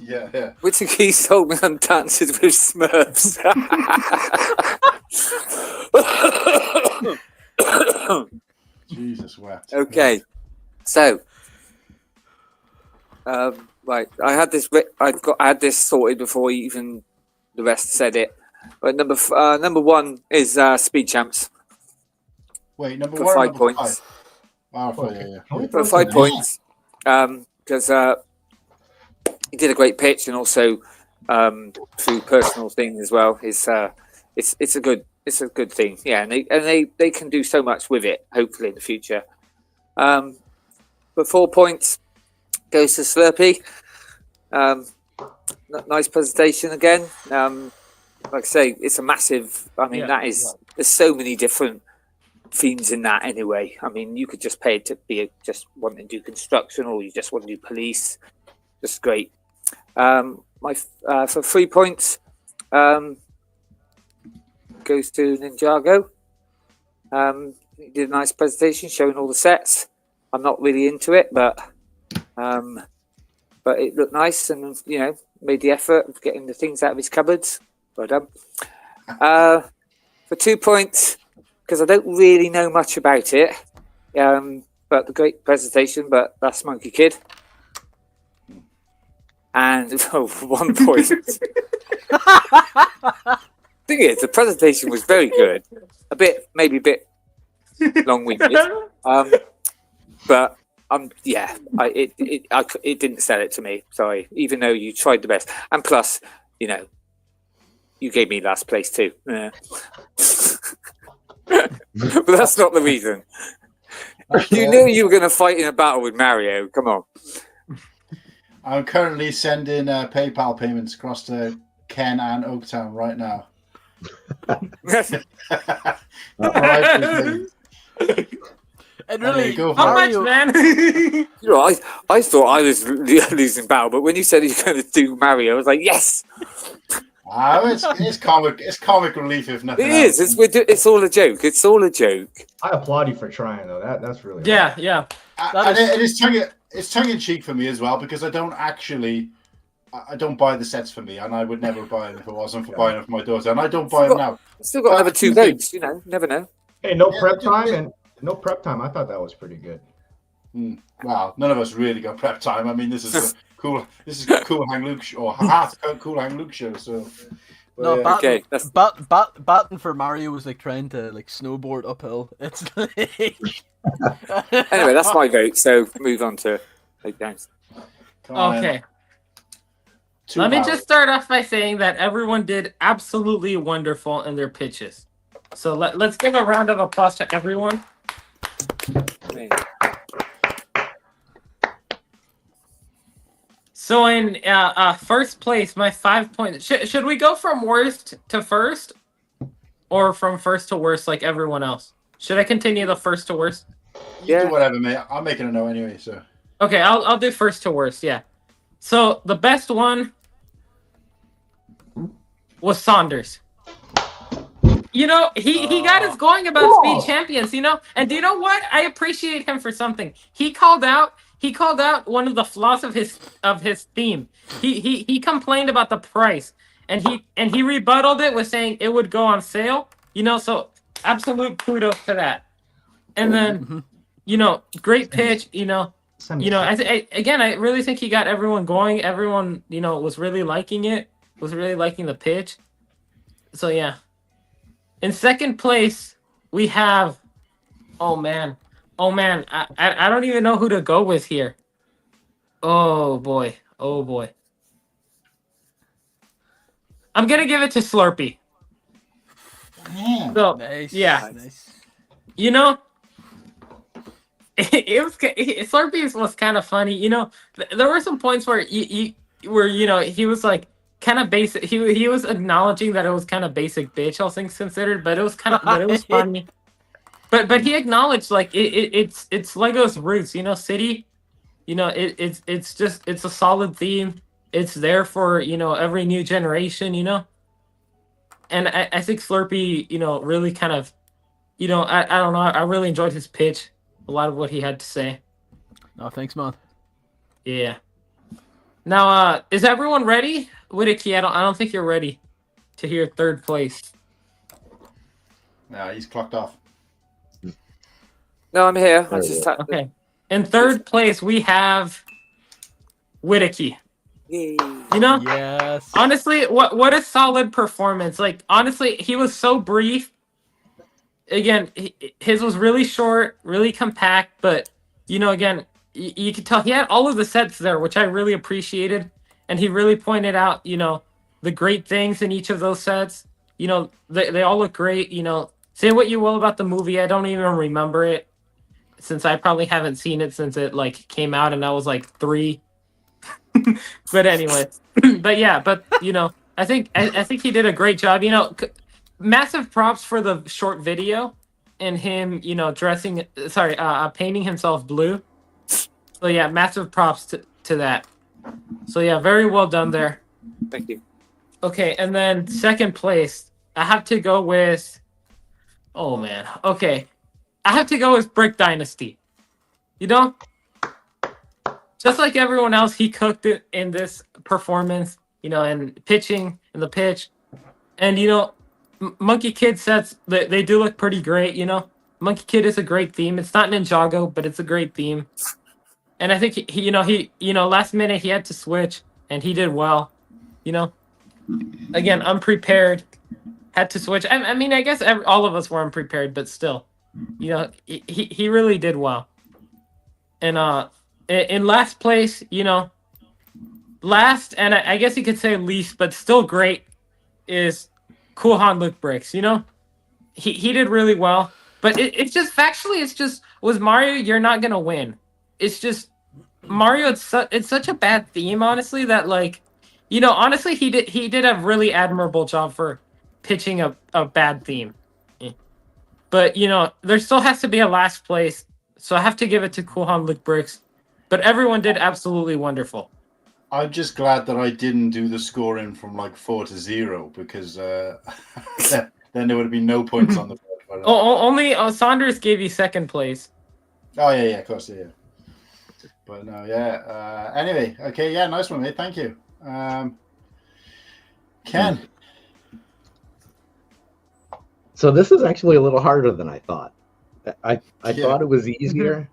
Yeah. Whittaky sold me on Dances with Smurfs. Jesus wept. Okay, so right, I had this sorted before even the rest said it. But number 1 is Speed Champs. Wait, number for 1 5 number points. 5? Oh, yeah. For 5 points, because he did a great pitch, and also through personal things as well. It's a good thing, yeah, and they can do so much with it. Hopefully in the future. But 4 points goes to Slurpee. Nice presentation again. Like I say, it's a massive. I mean, there's so many different themes in that anyway. I mean, you could just pay it to be just wanting to do construction, or you just want to do police. Just great. For 3 points goes to Ninjago. He did a nice presentation showing all the sets. I'm not really into it, but it looked nice, and made the effort of getting the things out of his cupboards. Well done. For 2 points, because I don't really know much about it, but the great presentation. But that's Monkey Kid. And 1 point. Thing is, the presentation was very good. Maybe a bit long-winded. But yeah, it didn't sell it to me. Sorry, even though you tried the best, and plus, you know, you gave me last place too. Yeah. But that's not the reason. You knew you were going to fight in a battle with Mario. Come on. I'm currently sending PayPal payments across to Ken and Oaktown right now. And really, how much, man? You know, I thought I was losing battle, but when you said you're going to do Mario, I was like, yes. It's comic relief if nothing. It is. It's all a joke. It's all a joke. I applaud you for trying though. That's really yeah. It's tongue in cheek for me as well, because I don't buy the sets for me, and I would never buy them if it wasn't for buying them for my daughter, and I don't buy them now. Still got another 2 votes. You know, never know. Hey, no prep time. I thought that was pretty good. Well, none of us really got prep time. I mean, this is cool. This is Cool Hang Luke or Cool Hang Luke show. So, no, yeah. okay. Batting for Mario was like trying to like snowboard uphill. It's like... Anyway, that's my vote. So move on to Downs. Okay. Let me just start off by saying that everyone did absolutely wonderful in their pitches. So let's give a round of applause to everyone. So in first place, my 5 points. Should we go from worst to first, or from first to worst like everyone else? Should I continue the first to worst? Yeah, do whatever, mate. I'm making a note anyway. So okay, I'll do first to worst. Yeah. So the best one was Saunders. You know, he got us going about Speed Champions, you know? And do you know what? I appreciate him for something. He called out one of the flaws of his theme. He complained about the price, and he rebutted it with saying it would go on sale. You know, so absolute kudos to that. And then, you know, great pitch, you know. I really think he got everyone going. Everyone, you know, was really liking it. Was really liking the pitch. So yeah. In second place, we have, oh man, I don't even know who to go with here. Oh boy. I'm gonna give it to Slurpee. So, nice. Yeah, Nice. You know, Slurpee was kind of funny. You know, there were some points where he was like kind of basic. He was acknowledging that it was kind of basic bitch, all things considered, but it was funny. But he acknowledged like it's Lego's roots. You know, City. You know, it's a solid theme. It's there for, you know, every new generation. You know, and I think Slurpee, you know, really kind of, you know, I don't know. I really enjoyed his pitch. A lot of what he had to say. Oh, thanks, man. Yeah. Now, is everyone ready? Whittaky, I don't think you're ready to hear third place. No, he's clocked off. No, I'm here. Okay. In third place, we have Whittaky. You know? Yes. Honestly, what a solid performance. Like, honestly, he was so brief. Again, his was really short, really compact, but, you know, again, you could tell he had all of the sets there, which I really appreciated. And he really pointed out, you know, the great things in each of those sets. You know, they all look great. You know, say what you will about the movie. I don't even remember it, since I probably haven't seen it since it, like, came out and I was, like, 3. But anyway. But, you know, I think he did a great job. You know, massive props for the short video and him, you know, painting himself blue. So yeah, massive props to that. So yeah, very well done there. Thank you. Okay, and then second place, I have to go with, oh man, okay. I have to go with Brick Dynasty. You know, just like everyone else, he cooked it in this performance, you know, and pitching in the pitch. And, you know, Monkey Kid sets, they do look pretty great, you know. Monkey Kid is a great theme. It's not Ninjago, but it's a great theme. And I think he last minute he had to switch, and he did well. You know, again, unprepared, had to switch. I mean, I guess all of us were unprepared, but still, You know, he really did well. And in last place, you know, last and I guess you could say least, but still great, is Cool Han Luke Bricks. You know, he did really well. But it's just factually, it's just with Mario, you're not gonna win. It's just Mario. It's such a bad theme, honestly. That like, you know, honestly, he did a really admirable job for pitching a bad theme. But you know, there still has to be a last place, so I have to give it to Cool Han Luke Bricks. But everyone did absolutely wonderful. I'm just glad that I didn't do the scoring from like 4 to 0 because then there would have been no points on the board. Only Saunders gave you second place. Oh yeah, of course, yeah. But no, yeah. Anyway, okay, yeah, nice one, mate. Thank you, Ken. So this is actually a little harder than I thought. I thought it was easier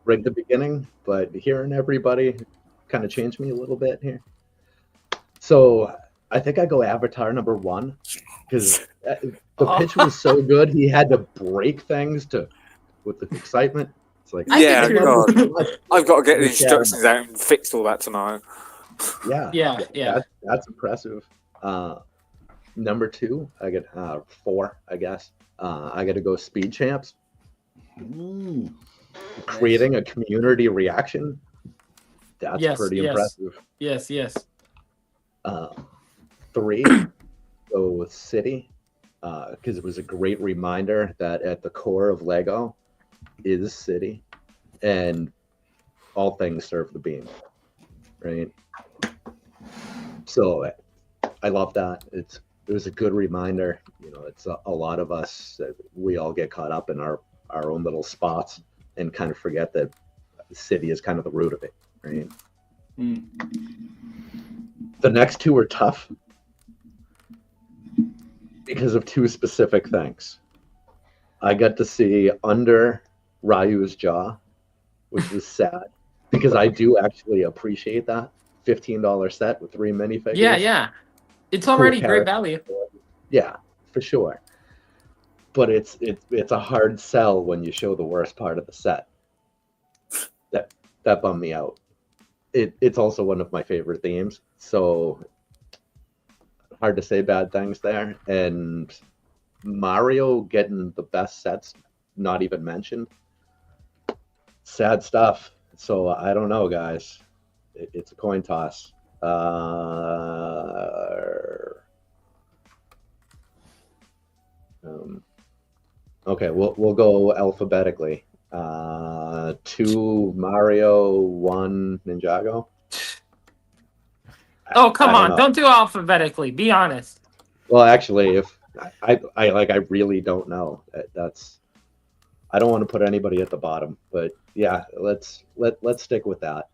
right at the beginning, but hearing everybody kind of changed me a little bit here. So I think I go Avatar number 1 because the pitch was so good. He had to break things with the excitement. It's like, yeah, God. I've got to get the instructions out and fix all that tomorrow. Yeah. That's impressive. Number 2, I get 4, I guess. I got to go Speed Champs. Creating a community reaction. That's pretty impressive. Yes. 3, go with City, because it was a great reminder that at the core of Lego is City, and all things serve the beam, right? So I love that. It was a good reminder. You know, it's a lot of us, we all get caught up in our own little spots and kind of forget that the City is kind of the root of it, right? The next 2 are tough because of 2 specific things. I got to see Under Ryu's Jaw, which was sad because I do actually appreciate that $15 set with 3 minifigures. Yeah. It's already great value. Yeah, for sure. But it's a hard sell when you show the worst part of the set. That bummed me out. It's also one of my favorite themes, so hard to say bad things there. And Mario getting the best sets, not even mentioned. Sad stuff. So I don't know, guys. It's a coin toss. Okay, we'll go alphabetically. 2 Mario, 1 Ninjago. Oh, come on! Don't do alphabetically. Be honest. Well, actually, if I really don't know. I don't want to put anybody at the bottom, but yeah, let's stick with that.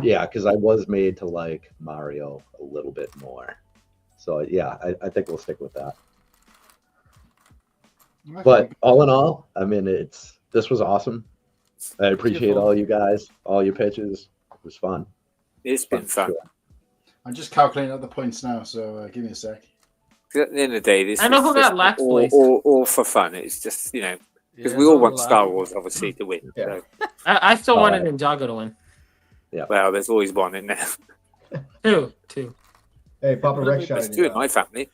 Yeah, because I was made to like Mario a little bit more. So yeah, I think we'll stick with that. But all in all, I mean, this was awesome. I appreciate all you guys, all your pitches. It was fun. It's been fun. Sure. I'm just calculating out the points now, so give me a sec. At the end of the day, this I know is who got last place. All for fun. It's just, you know, because we all want Star Wars, obviously, to win. Yeah. So. I still wanted Ninjago to win. Yeah. Well, there's always one in there. Two. Hey, Papa Rex shot There's 2 in my family.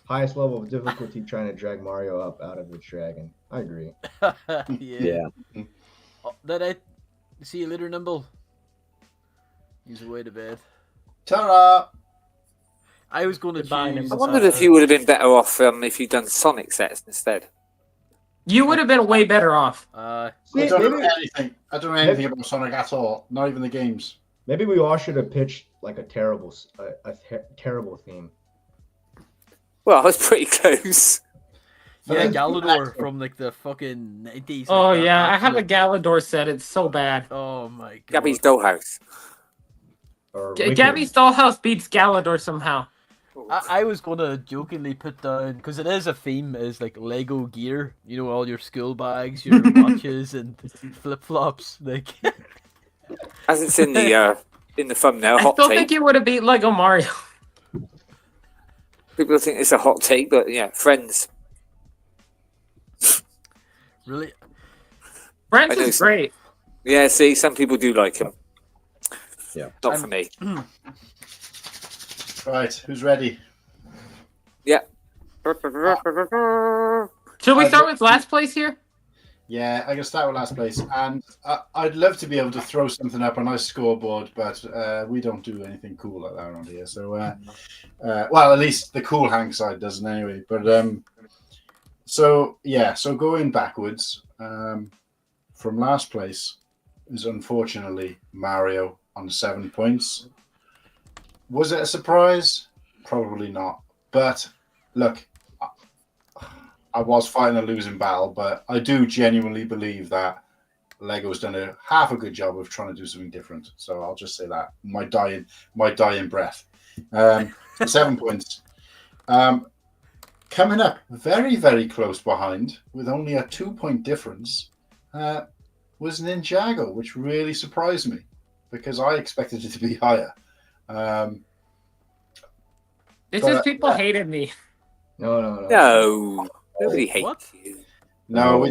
Highest level of difficulty trying to drag Mario up out of the dragon. I agree. Yeah. Did I see you later, Nimble? He's away to bed. Ta-ra! I was going to choose. I wondered if you would have been better off if you'd done Sonic sets instead. You would have been way better off. I don't know anything. I don't know anything about Sonic at all. Not even the games. Maybe we all should have pitched like a terrible theme. Well, that's pretty close. Yeah, Galador from like the fucking 90s. Oh yeah, I have a Galador set. It's so bad. Oh my god. Gabby's Dollhouse. Gabby's Dollhouse beats Galador somehow. I was gonna jokingly put down because it is a theme is like Lego gear. You know, all your school bags, your watches, and flip flops. Like, as it's in the thumbnail. I still think you would have beat Lego Mario. People think it's a hot take, but yeah, Friends. Really? Friends is great. Yeah, see, some people do like him. Yeah. Not for me. Right, who's ready? Yeah. Should we start with last place here? Yeah, I can start with last place, and I'd love to be able to throw something up on our scoreboard, but we don't do anything cool like that around here. So, well, at least the Cool Hank side doesn't anyway. But so going backwards from last place is unfortunately Mario on 7 points. Was it a surprise? Probably not. But look, I was fighting a losing battle, but I do genuinely believe that Lego's done a half a good job of trying to do something different. So I'll just say that my dying breath. 7 points. Coming up very, very close behind with only a 2-point difference was Ninjago, which really surprised me because I expected it to be higher. It's just people hated me. No. Nobody hates you. No,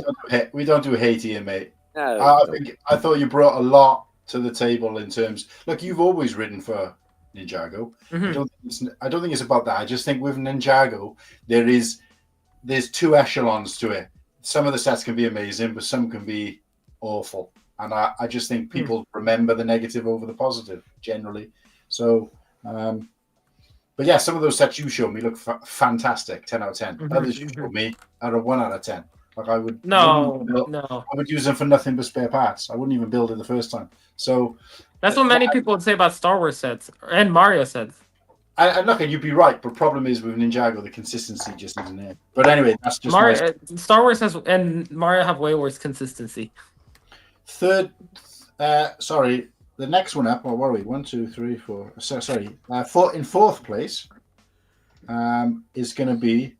we don't do hate here, mate. No. I thought you brought a lot to the table in terms. Look, you've always ridden for Ninjago. Mm-hmm. I don't think it's about that. I just think with Ninjago, there's 2 echelons to it. Some of the sets can be amazing, but some can be awful. And I just think people remember the negative over the positive generally. So, but yeah, some of those sets you showed me look fantastic, 10 out of 10. Others you showed me are a 1 out of 10. Like I would I would use them for nothing but spare parts. I wouldn't even build it the first time. So that's what many people would say about Star Wars sets and Mario sets. And look, you'd be right, but problem is with Ninjago, the consistency just isn't there. But anyway, that's just Mario. Star Wars has and Mario have way worse consistency. Third, sorry, the next one up. What are we? 1, 2, 3, 4. Sorry, in fourth place is going to be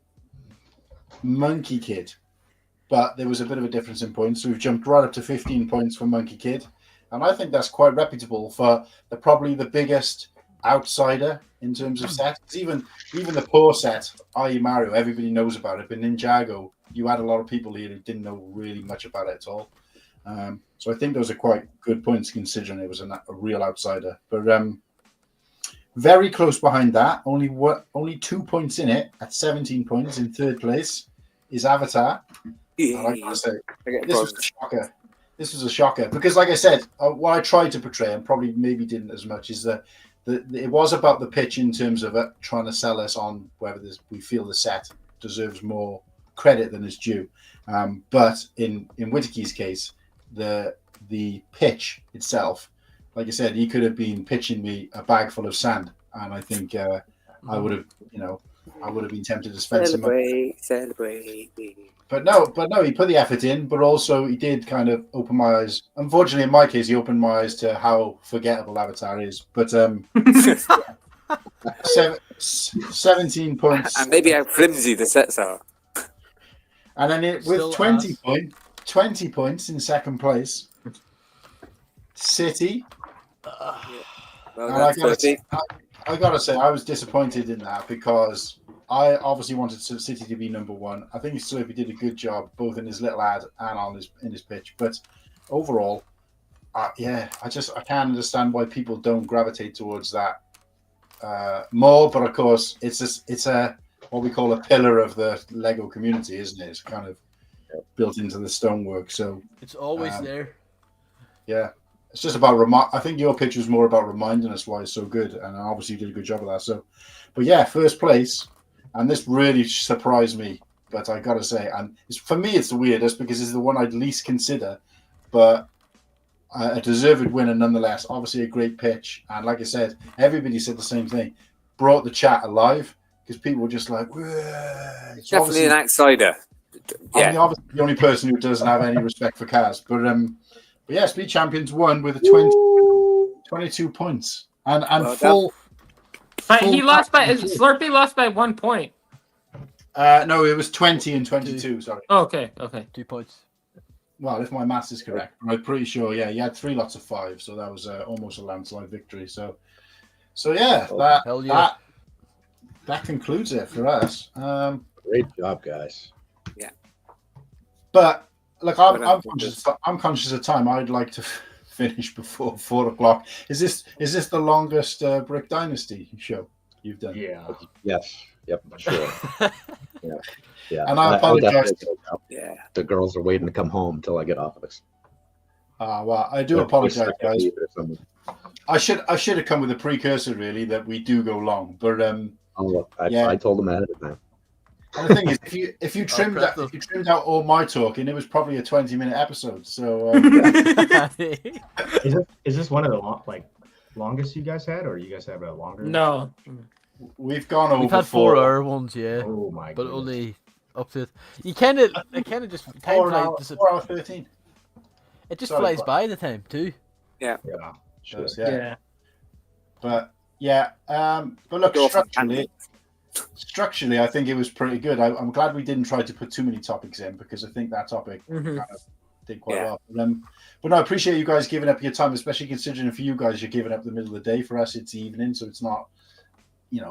Monkey Kid, but there was a bit of a difference in points, so we've jumped right up to 15 points for Monkey Kid, and I think that's quite reputable for probably the biggest outsider in terms of sets. Even the poor set, i.e. Mario, everybody knows about it, but Ninjago, you had a lot of people here who didn't know really much about it at all. So I think those are quite good points considering it was a real outsider. But very close behind that, only 2 points in it at 17 points in third place is Avatar. Yeah. And I gotta say, this was a shocker. This was a shocker because, like I said, what I tried to portray and probably maybe didn't as much is that it was about the pitch in terms of it trying to sell us on whether we feel the set deserves more credit than is due. But in Whittaker's case, the pitch itself, like I said, he could have been pitching me a bag full of sand, and I think I would have been tempted to spend some money. Celebrate. But no, he put the effort in, but also he did kind of open my eyes. Unfortunately, in my case, he opened my eyes to how forgettable Avatar is. But 17 points, and maybe how flimsy the sets are. And then with 20 points in second place, City. Well, I gotta say, I was disappointed in that because I obviously wanted City to be number 1. I think Slurpee did a good job both in his little ad and in his pitch. But overall, I can't understand why people don't gravitate towards that more. But of course, it's a what we call a pillar of the Lego community, isn't it? It's kind of built into the stonework. So it's always there. Yeah. It's just about I think your pitch was more about reminding us why it's so good, and obviously you did a good job of that. So, but yeah, first place, and this really surprised me. But I gotta say, and for me, it's the weirdest because it's the one I'd least consider, but a deserved winner nonetheless. Obviously, a great pitch, and like I said, everybody said the same thing. Brought the chat alive because people were just like, definitely an outsider. Yeah, I'm obviously the only person who doesn't have any respect for cars, but yeah, Speed Champions won with a 22 points and full. He lost by Slurpee lost by 1 point. No, it was 20 and 22. Sorry. Oh, okay. 2 points. Well, if my maths is correct, I'm pretty sure. Yeah, he had 3 lots of 5, so that was almost a landslide victory. So yeah, that concludes it for us. Great job, guys. But look, I'm Well, conscious of time. I'd like to finish before 4:00. Is this the longest Brick Dynasty show you've done? Yeah. Yes. Yep. Sure. Yeah. And I apologize. Yeah. The girls are waiting to come home until I get off of this. Well, I do apologize, guys. I should have come with a precursor, really, that we do go long. But I told them ahead of time. and the thing is, if you trimmed out all my talking, it was probably a 20-minute episode. So Is this one of the longest you guys had, or you guys have a longer? No. we've gone over. We've had 4-hour ones, yeah. Oh my god. But only up to it kind of just time 4 flies. 4 hours 13. It just Sorry, flies but- by the time too. Yeah. Sure. Yeah. But look, structurally, I think it was pretty good. I'm glad we didn't try to put too many topics in, because I think that topic kind of did quite well. But no, I appreciate you guys giving up your time, especially considering for you guys you're giving up the middle of the day. For us, it's evening, so it's not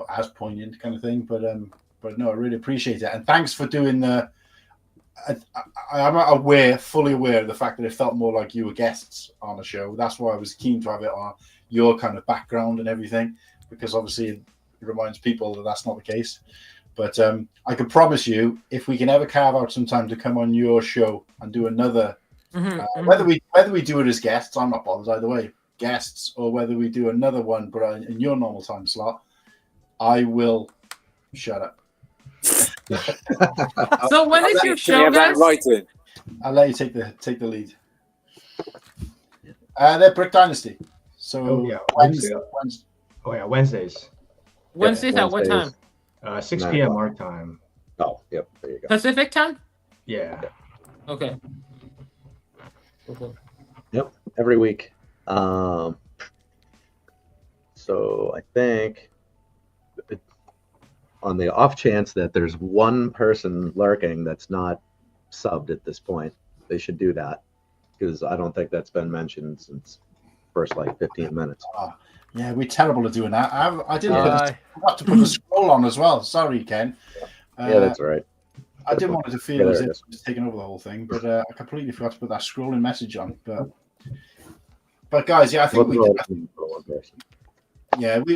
as poignant kind of thing. But no, I really appreciate it, and thanks for doing the. I'm fully aware of the fact that it felt more like you were guests on the show. That's why I was keen to have it on your kind of background and everything, because obviously it reminds people that that's not the case. But I can promise you, if we can ever carve out some time to come on your show and do another, whether we do it as guests, I'm not bothered either way, guests, or whether we do another one, but in your normal time slot, I will shut up. So when is your show, guys? I'll let you take the lead. They're Brick Dynasty. So Wednesdays. Wednesdays at what time? 6 p.m. our time. Oh, yep. There you go. Pacific time? Yeah. Okay. Yep. Every week. So I think on the off chance that there's one person lurking that's not subbed at this point, they should do that, because I don't think that's been mentioned since first 15 minutes. Yeah, we're terrible at doing that. I didn't forgot to put the scroll on as well. Sorry, Ken. Yeah, that's all right. I didn't want it to feel as if it was taking over the whole thing, but I completely forgot to put that scrolling message on. But guys, I think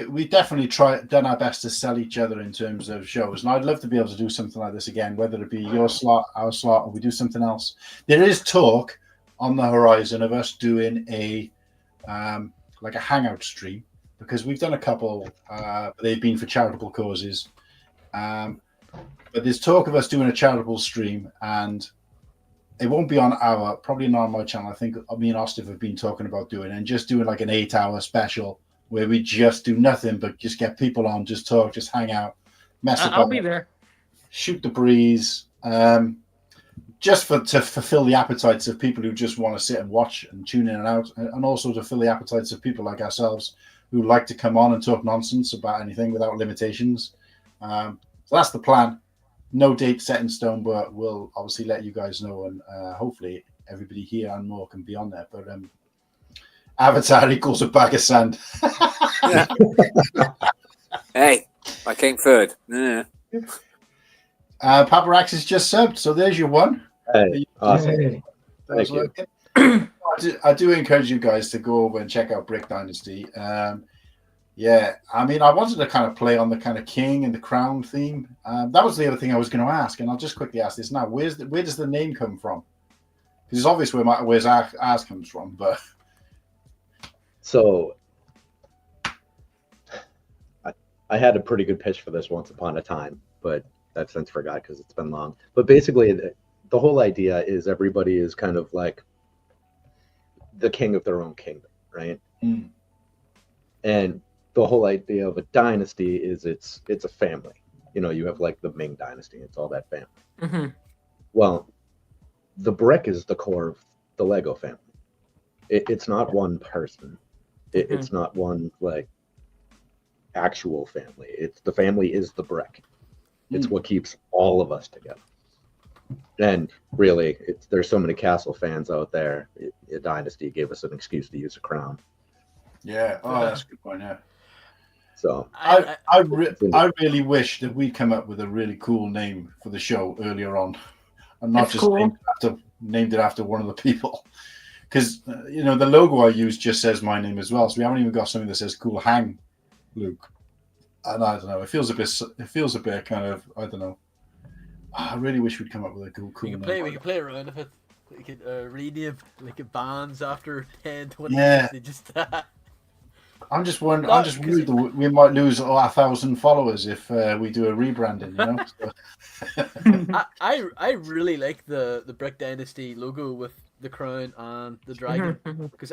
we definitely done our best to sell each other in terms of shows, and I'd love to be able to do something like this again, whether it be your slot, our slot, or we do something else. There is talk on the horizon of us doing a hangout stream, because we've done a couple. They've been for charitable causes, but there's talk of us doing a charitable stream, and it won't be on probably not on my channel. I think me and Austin have been talking about doing, and just doing like an 8-hour special where we just do nothing but just get people on, just talk, just hang out, mess about. I'll be there. Shoot the breeze, just to fulfill the appetites of people who just want to sit and watch and tune in and out, and also to fill the appetites of people like ourselves who like to come on and talk nonsense about anything without limitations. So that's the plan. No date set in stone, but we'll obviously let you guys know, and hopefully everybody here and more can be on there. But Avatar equals a bag of sand. Hey, I came third. Yeah. Paparax is just subbed, so there's your one. Hey, awesome. Thank you. I do encourage you guys to go over and check out Brick Dynasty. Yeah, I mean, I wanted to kind of play on the kind of king and the crown theme. That was the other thing I was going to ask, and I'll just quickly ask this now. Where does the name come from? Because it's obvious where's ours comes from, but... So I had a pretty good pitch for this once upon a time, but I've since forgot because it's been long. But basically, the whole idea is everybody is kind of like the king of their own kingdom, right? Mm. And the whole idea of a dynasty is it's a family. You have like the Ming dynasty, it's all that family. Mm-hmm. Well, the brick is the core of the Lego family. It's not one person. It's not one like actual family. It's the family is the brick. It's what keeps all of us together. And really, there's so many Castle fans out there. Dynasty gave us an excuse to use a crown. Yeah. Oh, that's a good point. Yeah. So I really wish that we'd come up with a really cool name for the show earlier on, and not It's just cool. named it after one of the people. Because the logo I use just says my name as well, so we haven't even got something that says "Cool Hang Luke." And I don't know. It feels a bit kind of, I don't know. I really wish we'd come up with a cool We name. can play around with it. We could rename like bands after 10, 20 Yeah. years. They just I'm just worried that we might lose 1,000 followers if we do a rebranding. So. I really like the Brick Dynasty logo with the crown and the dragon, because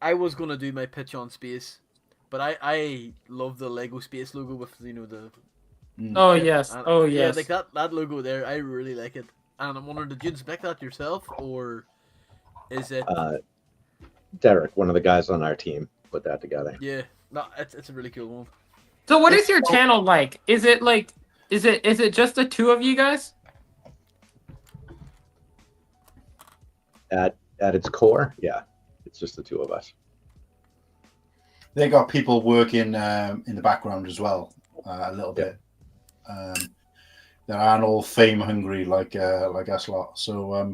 I was gonna do my pitch on space, but I love the Lego space logo with the. Oh yes. And, Oh yeah, yes. like that logo there. I really like it, and I'm wondering, did you inspect that yourself, or is it? Derek, one of the guys on our team, put that together. Yeah, no, it's a really cool one. So what is your channel like? Is it just the two of you guys? At its core, yeah, it's just the two of us. They got people working in the background as well, a little bit. They aren't all fame hungry like us lot. So,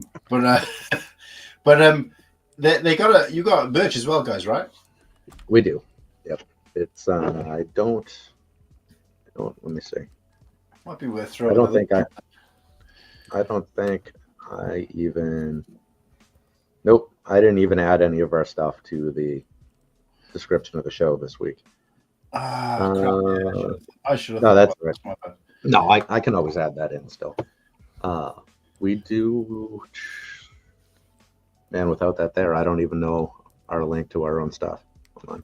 you got merch as well, guys, right? We do. Yep. It's I don't. Let me see. Might be worth throwing. I don't think I even. Nope, I didn't even add any of our stuff to the description of the show this week. Crap. Yeah, I should have. No, that's right. No, I can always add that in still. We do. Man, without that there, I don't even know our link to our own stuff. Hold on.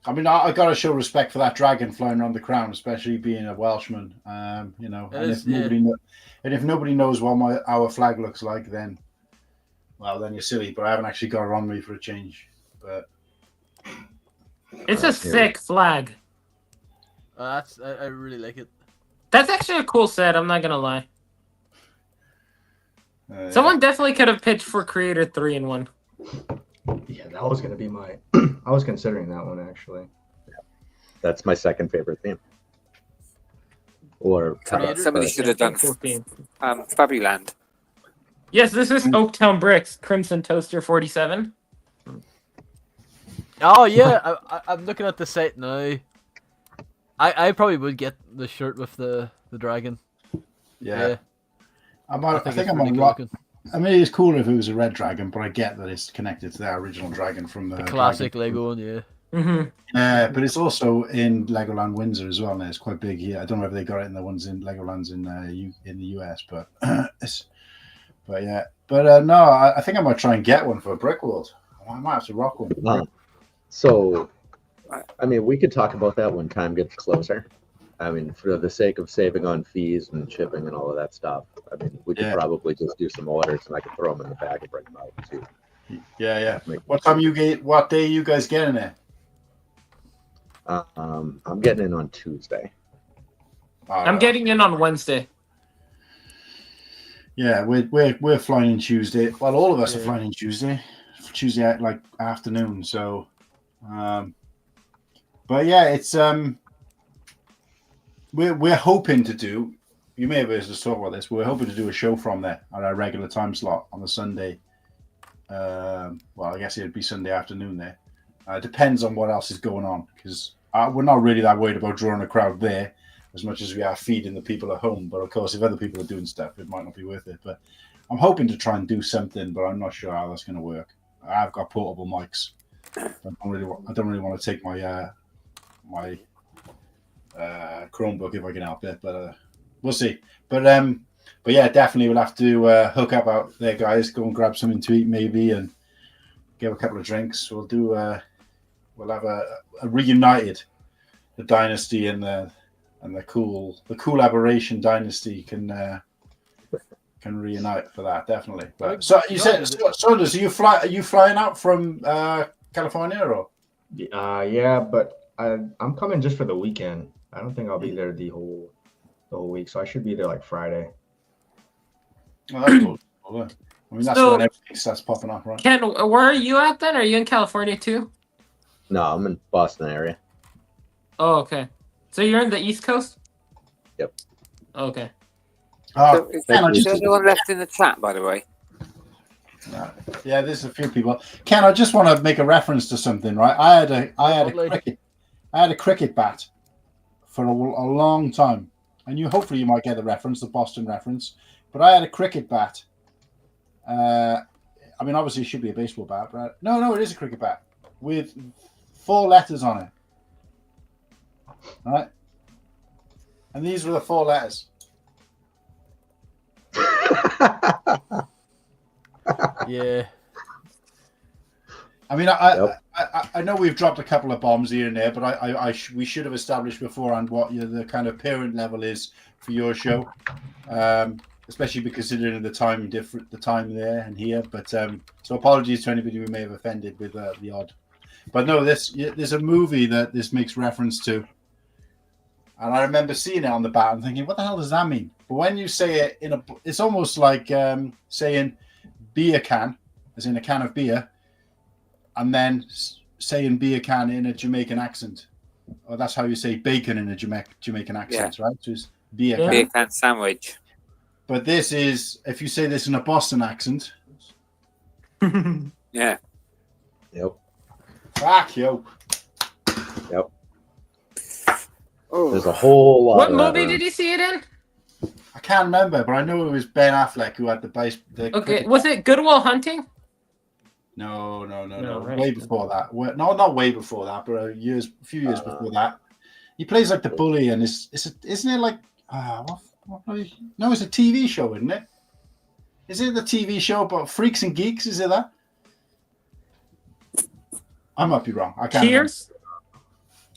I mean, I got to show respect for that dragon flying around the crown, especially being a Welshman. If nobody knows what our flag looks like, then you're silly. But I haven't actually got it on me for a change. But it's a sick flag. I really like it. That's actually a cool set. I'm not gonna lie. Someone definitely could have pitched for Creator 3 in 1. Yeah, that was gonna be my. I was considering that one actually. Yeah. That's my second favorite theme. Or somebody should have done Fabuland. Yes, this is Oaktown Bricks Crimson Toaster 47. Oh yeah, I'm looking at the site now. I probably would get the shirt with the dragon. Yeah. I think I'm really on cool rock. looking. I mean, it's cool if it was a red dragon, but I get that it's connected to the original dragon from the classic dragon. Lego one, yeah. Mm-hmm. But it's also in Legoland Windsor as well, and it's quite big here. I don't know if they got it in the ones in Legolands in the US, but no, I think I might try and get one for Brickworld. I might have to rock one. So, I mean, we could talk about that when time gets closer. I mean, for the sake of saving on fees and shipping and all of that stuff, I mean, we could probably just do some orders and I could throw them in the bag and bring them out too. Yeah. What day you guys getting there? I'm getting in on Tuesday. I'm getting in on Wednesday. Yeah, we're flying in Tuesday. Well, all of us are flying in Tuesday afternoon. So, but yeah, it's we're hoping to do. You may have heard us talk about this. We're hoping to do a show from there at our regular time slot on the Sunday. Well, I guess it'd be Sunday afternoon there. Depends on what else is going on, because we're not really that worried about drawing a crowd there as much as we are feeding the people at home. But of course, if other people are doing stuff, it might not be worth it. But I'm hoping to try and do something, but I'm not sure how that's going to work. I've got portable mics. I don't really want to take my Chromebook if I can help it, but we'll see. But yeah, definitely we'll have to hook up out there, guys. Go and grab something to eat maybe, and give a couple of drinks. We'll do. We'll have a reunited. The Dynasty and the Cool-laborative Dynasty can reunite for that, definitely. But, so you said, Saunders, are you flying out from California or? Yeah, but I'm coming just for the weekend. I don't think I'll be there the whole week, so I should be there like Friday. Oh, that's cool. I mean, that's when everything starts popping up, right? Ken, where are you at then? Are you in California too? No, I'm in Boston area. Oh, okay. So you're in the East Coast? Yep. Okay. Oh, Is Ken, I there just anyone left in the chat, by the way? yeah, there's a few people. Ken, I just want to make a reference to something, right? I had a cricket bat for a long time, and hopefully you might get the reference, the Boston reference. But I had a cricket bat. I mean, obviously it should be a baseball bat, but no, it is a cricket bat with 4 letters on it, right? And these were the 4 letters. Yeah. I mean, I know we've dropped a couple of bombs here and there, but we should have established beforehand what the kind of parent level is for your show, especially considering the time there and here. But so apologies to anybody who may have offended with the odd. But no, there's a movie that this makes reference to, and I remember seeing it on the bat and thinking, what the hell does that mean? But when you say it it's almost like saying beer can, as in a can of beer, and then saying beer can in a Jamaican accent. Or that's how you say bacon in a Jamaican accent, right? So it's beer can. Beer can sandwich. But this is, if you say this in a Boston accent. Yeah. Yep. Fuck you. Yep. Oh. There's a whole lot. What of that movie around. did you see it in? I can't remember, but I know it was Ben Affleck who had the base. Okay, was it Good Will Hunting? No. Right. Way before that. No, not way before that, but a few years before that. He plays like the bully, and isn't it like no, it's a TV show, isn't it? Is it the TV show about freaks and geeks? Is it that? I might be wrong. I can't. Cheers.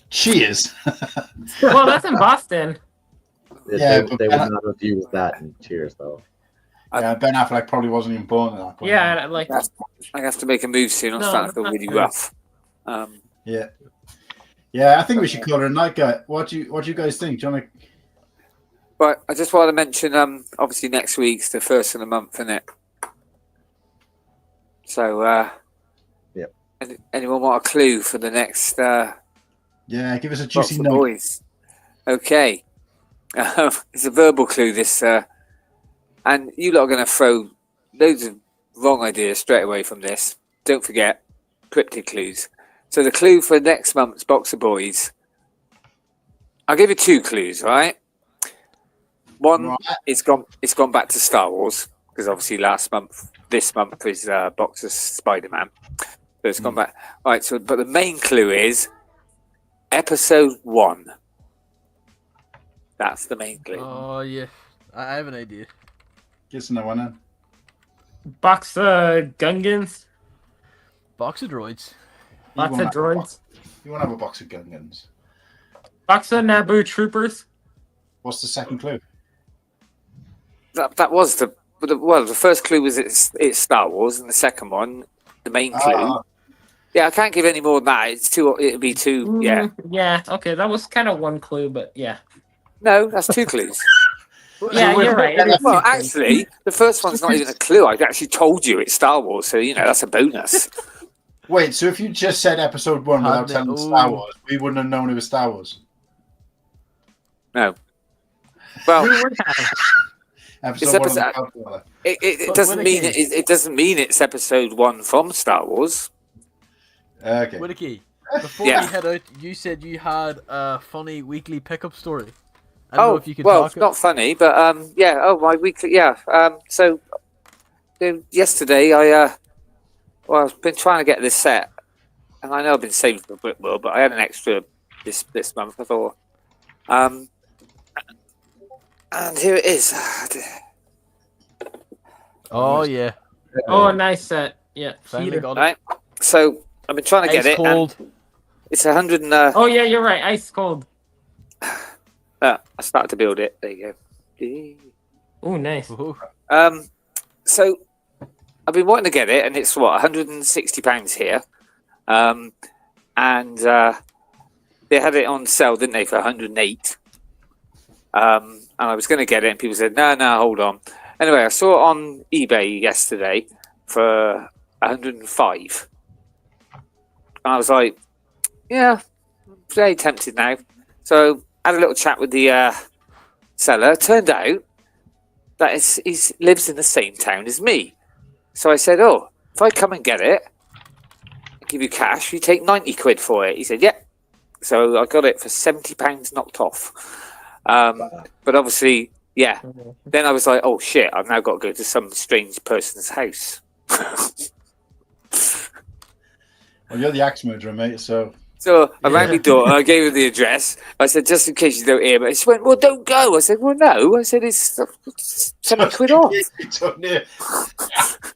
Cheers. Well, that's in Boston. Yeah, they would not have used that in Cheers, though. Yeah, Ben Affleck probably wasn't even born at that point. Yeah, like I have to make a move soon. I'm No, starting to feel that's really good. rough. Yeah. I think we should call her a night guy. What do you guys think? Do you want to? But I just want to mention, obviously next week's the first of the month, isn't it? So, Yep. Anyone want a clue for the next? Yeah, give us a Box juicy of note. boys. Okay, it's a verbal clue. This, and you lot are going to throw loads of wrong ideas straight away from this. Don't forget cryptic clues. So the clue for next month's Box of Boys, I'll give you 2 clues, right? One, Right. it's gone back to Star Wars, because obviously this month is Box of Spider-Man. So it's gone back. All right, but the main clue is episode 1. That's the main clue. Oh yeah, I have an idea. Guess no one in. box of Gungans, Box of droids. lots of droids, You want to have a box of Gungans. box of Naboo troopers. What's the second clue? That was the first clue was it's Star Wars, and the second one, the main clue. Yeah, I can't give any more than that. It'd be 2. Yeah. Yeah. Okay, that was kind of one clue, but yeah. No, that's 2 clues. Yeah, you're right. It is Well, two clues. actually, the first one's not even a clue. I actually told you it's Star Wars, so that's a bonus. Wait, so if you just said episode 1 without Hadn't it? telling Star Ooh. Wars, we wouldn't have known it was Star Wars. No. Well, We were having- Episode 1 of the episode- Calculator. it But doesn't when mean it it doesn't mean it's episode 1 from Star Wars. Okay. Winicky, before Yeah. we head out, you said you had a funny weekly pickup story. I don't know Oh, if you could well, talk it's not funny, but yeah. Oh, my weekly, yeah. So yesterday I've been trying to get this set, and I know I've been saving for Brick World, but I had an extra this month. I thought, and here it is. Oh yeah, Oh, a nice set. Yeah. finally heater. got it. Right. So I've been trying to get Ice it. and cold. It's 100 and Oh yeah, you're right. Ice cold. I started to build it. There you go. Oh, nice. Ooh. So I've been wanting to get it, and it's what £160 here, and they had it on sale, didn't they, for 108? And I was going to get it, and people said, "No, hold on." Anyway, I saw it on eBay yesterday for 105, and I was like, yeah, very tempted now. So had a little chat with the seller. Turned out that he lives in the same town as me. So I said, "Oh, if I come and get it, I'll give you cash. You take 90 quid for it." He said, "Yeah." So I got it for £70 knocked off. But obviously, yeah. Then I was like, "Oh shit! I've now got to go to some strange person's house." Well, you're the axe murderer, mate. So I rang my daughter. I gave her the address. I said, "Just in case you don't hear me." She went, "Well, don't go." I said, "Well, no." I said, "It's 70 quid off."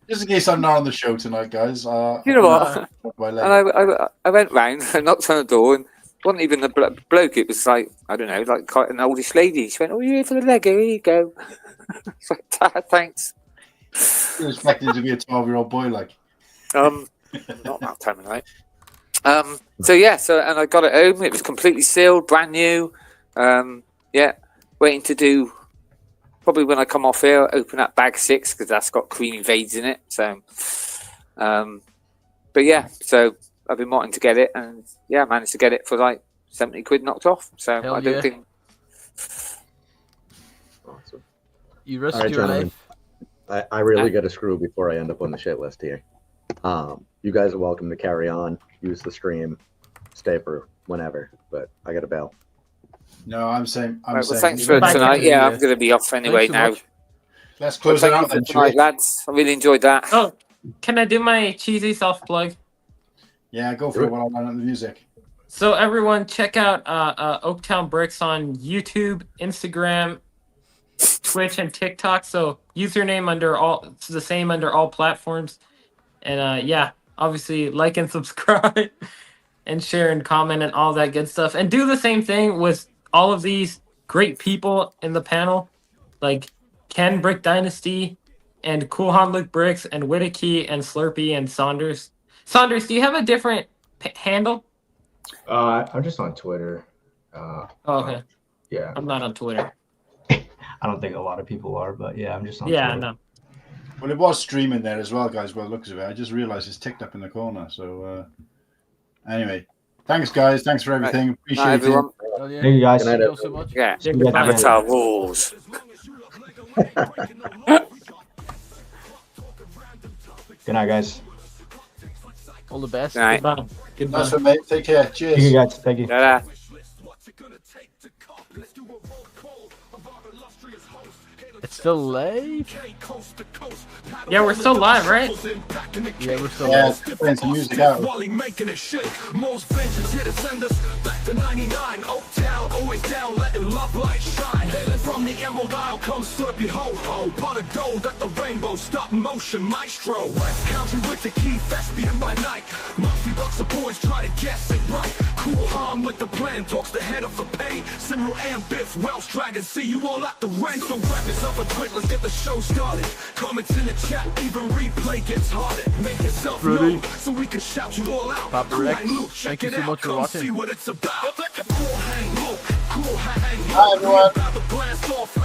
Just in case I'm not on the show tonight, guys. You know what? And I went round, I knocked on the door, and it wasn't even the bloke. It was like, I don't know, like quite an oldish lady. She went, "Oh, you're here for the Lego? Here you go." It's like, "Dad, thanks." You're expecting to be a 12-year-old boy, like. Not that time of night. And I got it home. It was completely sealed, brand new. Waiting to do. Probably when I come off here, open up bag 6 because that's got cream invades in it. So, so I've been wanting to get it, and I managed to get it for like 70 quid knocked off. So Hell I don't think. Awesome. You risked All right, your gentlemen. life. I really got to screw before I end up on the shit list here. You guys are welcome to carry on, use the stream, stay for whenever, but I got to bail. No, I'm saying. Well, thanks for tonight. Yeah, I'm going to be off anyway now. Let's close it out then, tonight, lads. I really enjoyed that. Oh, can I do my cheesy self plug? Yeah, go for it while I line up the music. So everyone, check out Oaktown Bricks on YouTube, Instagram, Twitch, and TikTok. So username it's the same under all platforms. And obviously like and subscribe and share and comment and all that good stuff. And do the same thing with all of these great people in the panel, like Ken Brick Dynasty and Cool Handlick Bricks and Whittaky and Slurpee and Saunders. Saunders, do you have a different handle? I'm just on Twitter. Okay. Yeah. I'm not on Twitter. I don't think a lot of people are, but yeah, I'm just on Yeah, Twitter. no. Well, it was streaming there as well, guys, by the looks of it. I just realized it's ticked up in the corner. So, anyway, thanks, guys. Thanks for everything. Appreciate it. Everyone. Hell yeah. Thank you, guys. Thank you so much. Yeah. Yeah. Avatar Wars. Good night, guys. All the best. Good night. Goodbye. Goodbye. Nice one, mate. Take care. Cheers. Thank you, guys. Thank you. Ta-da. It's still live? Yeah, we're still live, right? Yeah, we're still Yeah, live. playing some music out. Making it shake. Most vengeance here to send us back to 99. Oaktown, always down, letting love light shine. Hailing from the Emerald Isle comes Slurpee Ho-Ho. Pot of gold at the rainbow, stop motion maestro. West Country with the key, thespian by night. Murphy bucks the boys try to guess it right. Cool harm with the plan, talks the head of the pain. Simmer and Biff, Welsh Dragon, see you all at the range. So wrap this up a quick, let's get the show started. Comments in the chat, even replay gets harder. Make yourself Ready? known so we can shout you all out. Papa Cool Rex, Hang Luke, thank check you it so out, much for come watching. see what it's about. Cool Hang Luke, Cool Hang Luke. Hi, everyone. About to blast off.